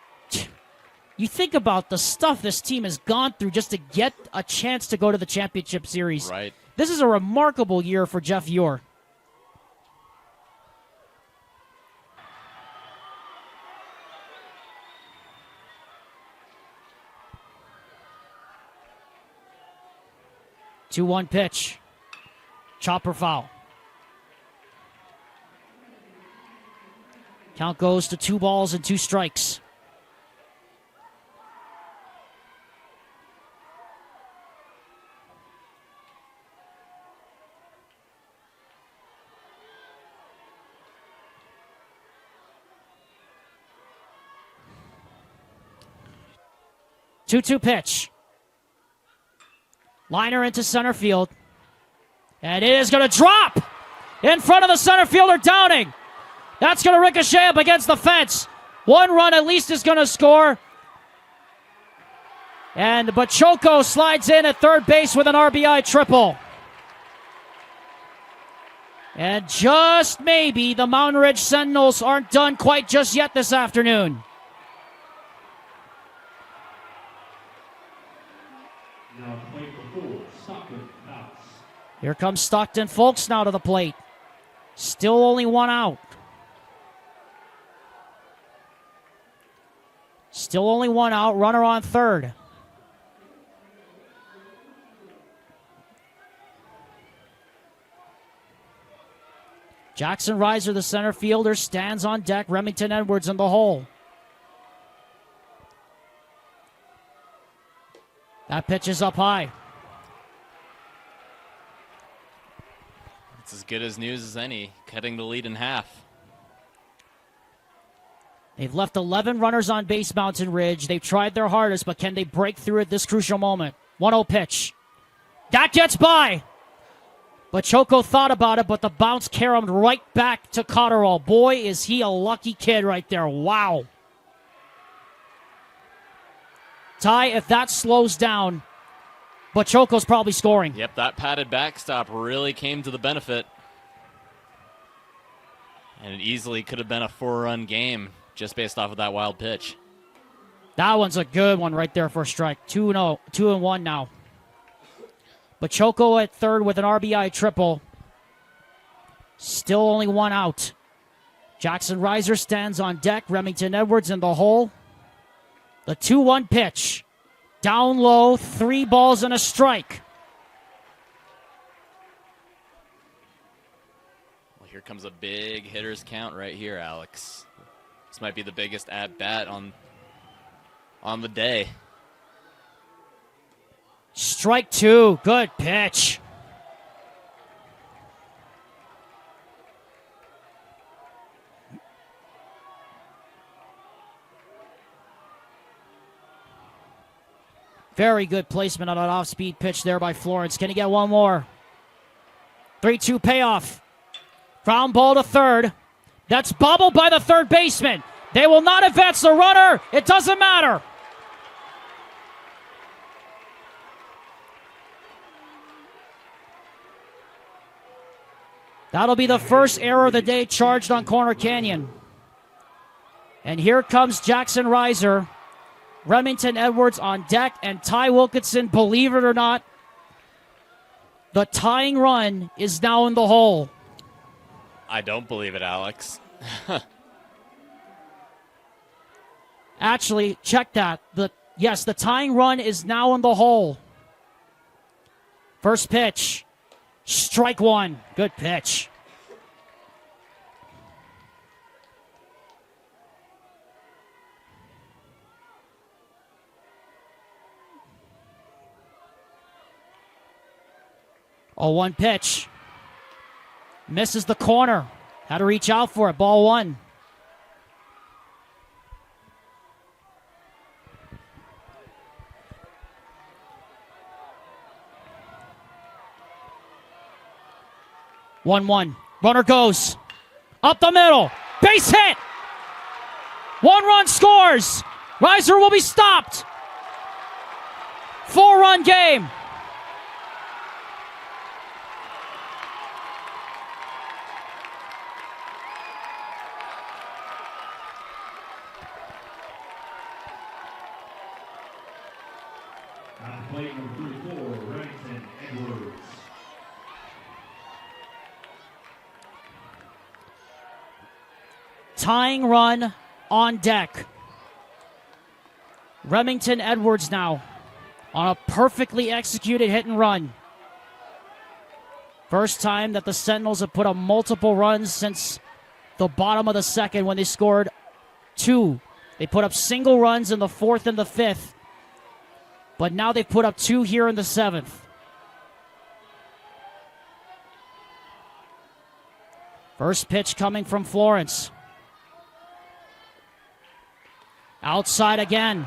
[SPEAKER 1] you think about the stuff this team has gone through just to get a chance to go to the championship series.
[SPEAKER 2] Right.
[SPEAKER 1] This is a remarkable year for Jeff Ure. Two-one pitch. Chopper foul. Count goes to 2 balls and 2 strikes. Two-two pitch. Liner into center field. And it is going to drop in front of the center fielder, Downing. That's going to ricochet up against the fence. 1 run at least is going to score. And Bachoco slides in at third base with an RBI triple. And just maybe the Mountain Ridge Sentinels aren't done quite just yet this afternoon.
[SPEAKER 3] Now play for 4, Stockton House.
[SPEAKER 1] Here comes Stockton Folks now to the plate. Still only 1 out. Still only 1 out. Runner on third. Jackson Reiser, the center fielder, stands on deck. Remington Edwards in the hole. That pitch is up high.
[SPEAKER 2] It's as good as news as any, cutting the lead in half.
[SPEAKER 1] They've left 11 runners on base, Mountain Ridge. They've tried their hardest, but can they break through at this crucial moment? 1-0 pitch. That gets by. But Choco thought about it, but the bounce carried right back to Cotterall. Boy, is he a lucky kid right there. Wow. Ty, if that slows down, but Choco's probably scoring.
[SPEAKER 2] Yep, that padded backstop really came to the benefit. And it easily could have been a 4-run game just based off of that wild pitch.
[SPEAKER 1] That one's a good one right there for a strike. 2-0, 2-1 now. But Choco at third with an RBI triple. Still only one out. Jackson Reiser stands on deck. Remington Edwards in the hole. The 2-1 pitch. Down low, 3 balls and a strike.
[SPEAKER 2] Well, here comes a big hitter's count right here, Alex. This might be the biggest at-bat on the day.
[SPEAKER 1] Strike 2. Good pitch. Very good placement on an off-speed pitch there by Florence. Can he get one more? 3-2 payoff. Ground ball to third. That's bobbled by the third baseman. They will not advance the runner. It doesn't matter. That'll be the first error of the day charged on Corner Canyon. And here comes Jackson Reiser. Remington Edwards on deck, and Ty Wilkinson, believe it or not, the tying run is now in the hole.
[SPEAKER 2] I don't believe it, Alex.
[SPEAKER 1] Actually, check that. Yes, the tying run is now in the hole. First pitch. Strike 1. Good pitch. Oh, 1 pitch. Misses the corner. Had to reach out for it. Ball 1. One. Runner goes. Up the middle. Base hit. 1 run scores. Reiser will be stopped. 4-run game.
[SPEAKER 3] On plate number 34, Remington Edwards.
[SPEAKER 1] Tying run on deck. Remington Edwards now on a perfectly executed hit and run. First time that the Sentinels have put up multiple runs since the bottom of the second when they scored 2. They put up single runs in the 4th and the 5th. But now they've put up 2 here in the 7th. First pitch coming from Florence. Outside again.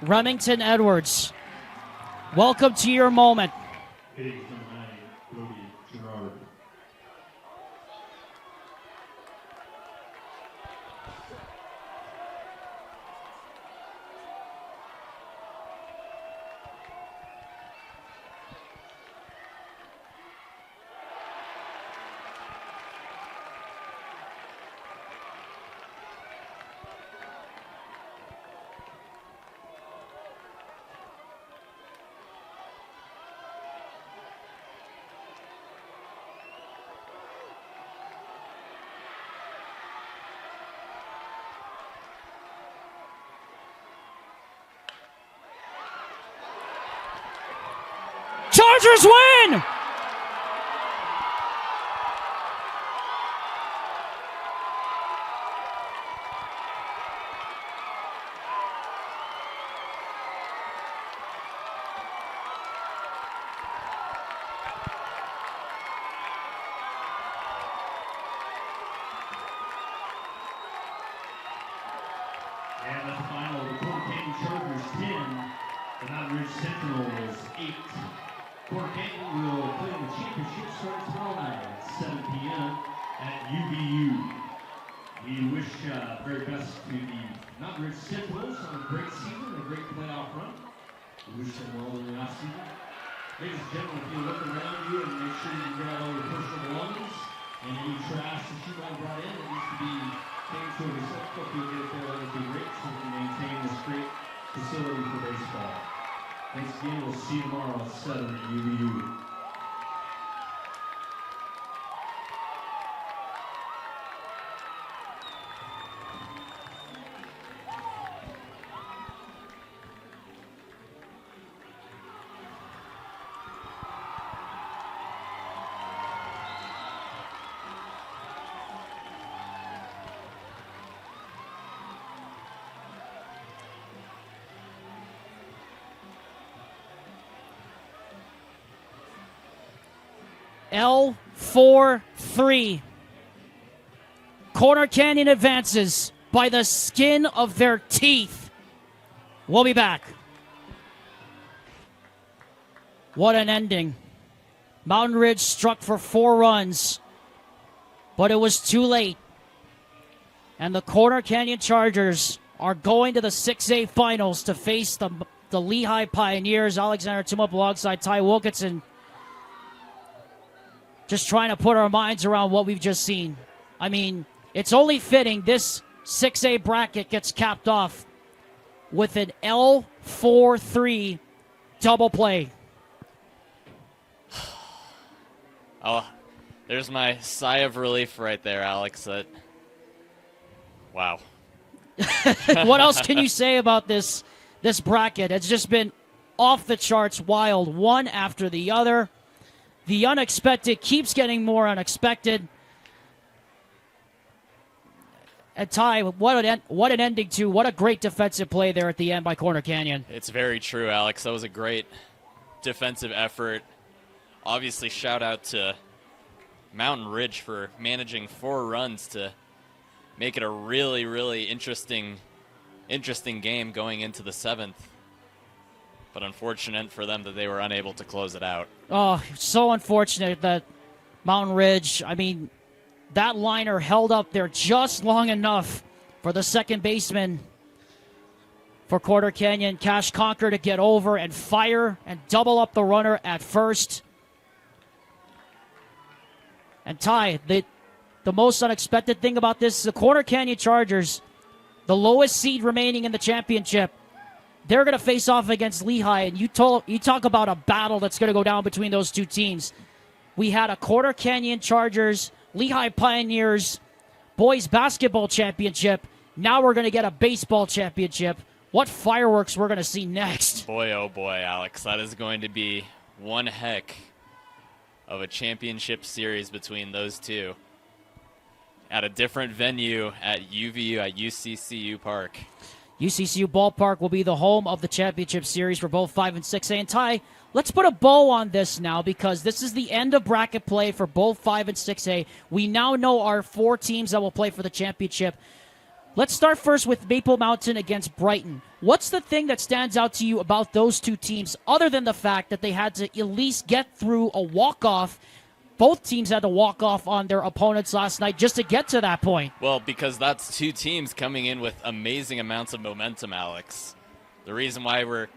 [SPEAKER 1] Remington Edwards, welcome to your moment.
[SPEAKER 3] Hitting from 9, Cody Gerard.
[SPEAKER 1] Chargers win!
[SPEAKER 3] And at the final, the Corner Canyon Chargers 10, the Mountain Ridge Sentinels 8. Corner Canyon will play in the championship starting tomorrow night at 7 p.m. at UVU. We wish very best to the Mountain Ridge Sentinels on a great season and a great playoff run. We wish them well in the offseason. Ladies and gentlemen, if you look around you and make sure you get out all your personal belongings and any trash that you might have brought in that needs to be taken to a receptacle, if you get it there, that would be great so we can maintain this great facility for baseball. Thanks again. We'll see you tomorrow at 7 at UVU.
[SPEAKER 1] L4-3. Corner Canyon advances by the skin of their teeth. We'll be back. What an ending. Mountain Ridge struck for 4 runs, but it was too late. And the Corner Canyon Chargers are going to the 6A finals to face the Lehigh Pioneers. Alexander Tumop alongside Ty Wilkinson. Just trying to put our minds around what we've just seen. I mean, it's only fitting this 6A bracket gets capped off with an L4-3 double play.
[SPEAKER 2] Oh, there's my sigh of relief right there, Alex. Wow.
[SPEAKER 1] What else can you say about this bracket? It's just been off the charts wild, one after the other. The unexpected keeps getting more unexpected. And Ty, what an ending to, what a great defensive play there at the end by Corner Canyon.
[SPEAKER 2] It's very true, Alex. That was a great defensive effort. Obviously, shout out to Mountain Ridge for managing 4 runs to make it a really, really interesting game going into the 7th. But unfortunate for them that they were unable to close it out.
[SPEAKER 1] Oh, so unfortunate that Mountain Ridge, I mean, that liner held up there just long enough for the second baseman for Corner Canyon, Cash Conquer, to get over and fire and double up the runner at first. And Ty, the most unexpected thing about this is the Corner Canyon Chargers, the lowest seed remaining in the championship. They're going to face off against Lehigh, and you talk about a battle that's going to go down between those two teams. We had a Corner Canyon Chargers, Lehigh Pioneers boys basketball championship. Now we're going to get a baseball championship. What fireworks we're going to see next.
[SPEAKER 2] Boy, oh boy, Alex, that is going to be one heck of a championship series between those two at a different venue at UVU, at UCCU Park.
[SPEAKER 1] UCCU Ballpark will be the home of the championship series for both 5 and 6A. And Ty, let's put a bow on this now because this is the end of bracket play for both 5 and 6A. We now know our 4 teams that will play for the championship. Let's start first with Maple Mountain against Brighton. What's the thing that stands out to you about those two teams, other than the fact that they had to at least get through a walk-off? Both teams had to walk off on their opponents last night just to get to that point.
[SPEAKER 2] Well, because that's two teams coming in with amazing amounts of momentum, Alex. The reason why we're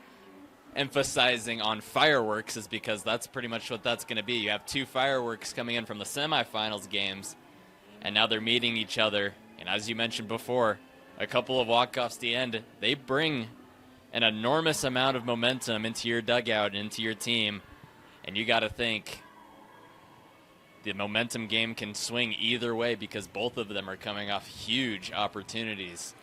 [SPEAKER 2] emphasizing on fireworks is because that's pretty much what that's going to be. You have two fireworks coming in from the semifinals games, and now they're meeting each other. And as you mentioned before, a couple of walk-offs to the end, they bring an enormous amount of momentum into your dugout and into your team. And you got to think the momentum game can swing either way because both of them are coming off huge opportunities.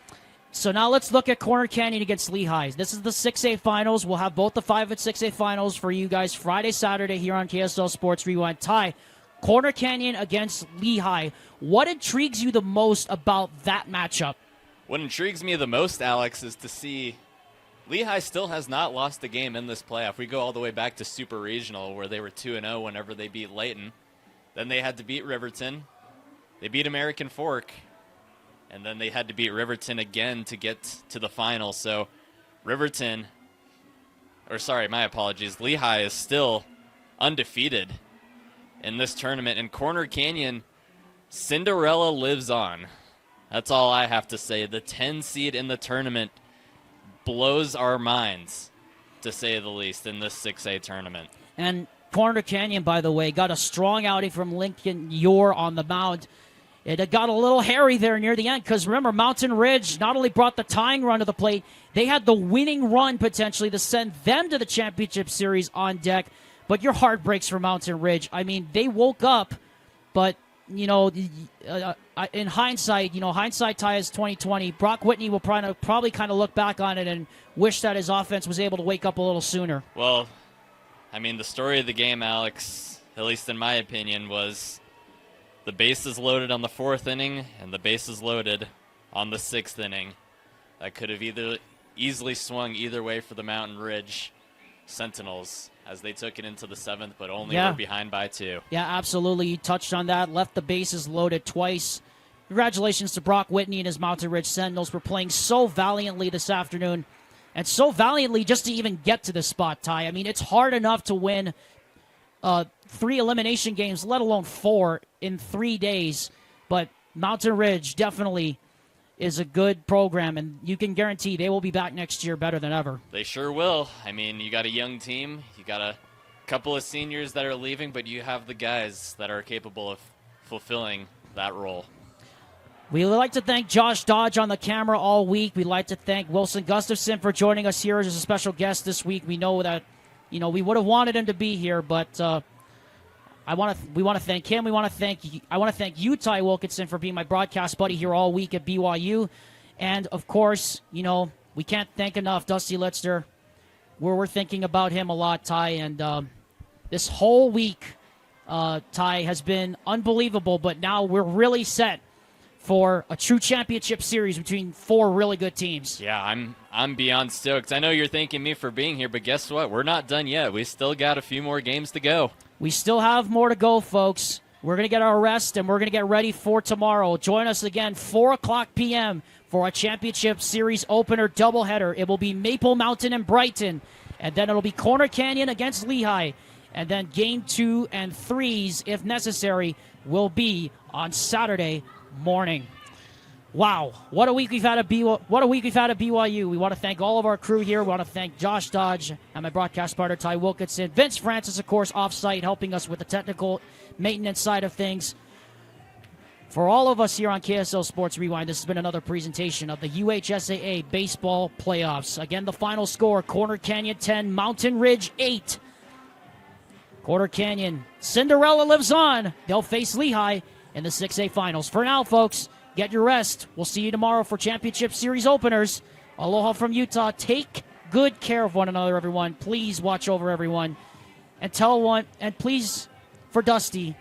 [SPEAKER 1] So now let's look at Corner Canyon against Lehigh. This is the 6A finals. We'll have both the 5 and 6A finals for you guys Friday, Saturday here on KSL Sports Rewind. Ty, Corner Canyon against Lehigh. What intrigues you the most about that matchup?
[SPEAKER 2] What intrigues me the most, Alex, is to see Lehigh still has not lost a game in this playoff. We go all the way back to Super Regional where they were 2-0 whenever they beat Layton. Then they had to beat Riverton. They beat American Fork. And then they had to beat Riverton again to get to the final. So Lehigh is still undefeated in this tournament. And Corner Canyon, Cinderella lives on. That's all I have to say. The 10 seed in the tournament blows our minds, to say the least, in this 6A tournament.
[SPEAKER 1] And Corner Canyon, by the way, got a strong outing from Lincoln Yore on the mound. It got a little hairy there near the end because, remember, Mountain Ridge not only brought the tying run to the plate, they had the winning run potentially to send them to the championship series on deck. But your heart breaks for Mountain Ridge. I mean, they woke up, but, in hindsight, hindsight Ty is 2020. Brock Whitney will probably kind of look back on it and wish that his offense was able to wake up a little sooner.
[SPEAKER 2] Well, I mean, the story of the game, Alex, at least in my opinion, was the bases loaded on the 4th inning and the bases loaded on the 6th inning. That could have easily swung either way for the Mountain Ridge Sentinels as they took it into the 7th, but only were behind by 2.
[SPEAKER 1] Yeah, absolutely. You touched on that. Left the bases loaded twice. Congratulations to Brock Whitney and his Mountain Ridge Sentinels for playing so valiantly this afternoon. And so valiantly just to even get to this spot, Ty. I mean, it's hard enough to win 3 elimination games, let alone 4 in 3 days. But Mountain Ridge definitely is a good program, and you can guarantee they will be back next year better than ever.
[SPEAKER 2] They sure will. I mean, you got a young team. You got a couple of seniors that are leaving, but you have the guys that are capable of fulfilling that role.
[SPEAKER 1] We would like to thank Josh Dodge on the camera all week. We'd like to thank Wilson Gustafson for joining us here as a special guest this week. We know that, we would have wanted him to be here, but we want to thank him. I want to thank you, Ty Wilkinson, for being my broadcast buddy here all week at BYU. And of course, we can't thank enough Dusty Litzner. We're thinking about him a lot, Ty, and this whole week, Ty, has been unbelievable, but now we're really set for a true championship series between 4 really good teams.
[SPEAKER 2] Yeah, I'm beyond stoked. I know you're thanking me for being here, but guess what? We're not done yet. We still got a few more games to go.
[SPEAKER 1] We still have more to go, folks. We're going to get our rest, and we're going to get ready for tomorrow. Join us again, 4 o'clock p.m. for a championship series opener doubleheader. It will be Maple Mountain and Brighton, and then it'll be Corner Canyon against Lehigh. And then game 2 and 3s, if necessary, will be on Saturday morning. Wow, what a week we've had at BYU. We want to thank all of our crew here. We want to thank Josh Dodge and my broadcast partner Ty Wilkinson. Vince Francis, of course, off-site, helping us with the technical maintenance side of things. For all of us here on KSL Sports Rewind, this has been another presentation of the UHSAA Baseball Playoffs. Again, the final score, Corner Canyon 10, Mountain Ridge 8. Corner Canyon, Cinderella lives on. They'll face Lehigh in the 6A finals. For now, folks, get your rest. We'll see you tomorrow for championship series openers. Aloha from Utah. Take good care of one another, everyone. Please watch over everyone. And please, for Dusty,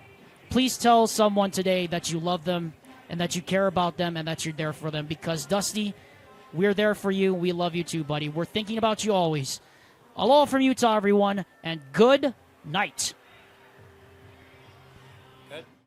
[SPEAKER 1] please tell someone today that you love them and that you care about them and that you're there for them. Because, Dusty, we're there for you. We love you too, buddy. We're thinking about you always. Aloha from Utah, everyone, and good night.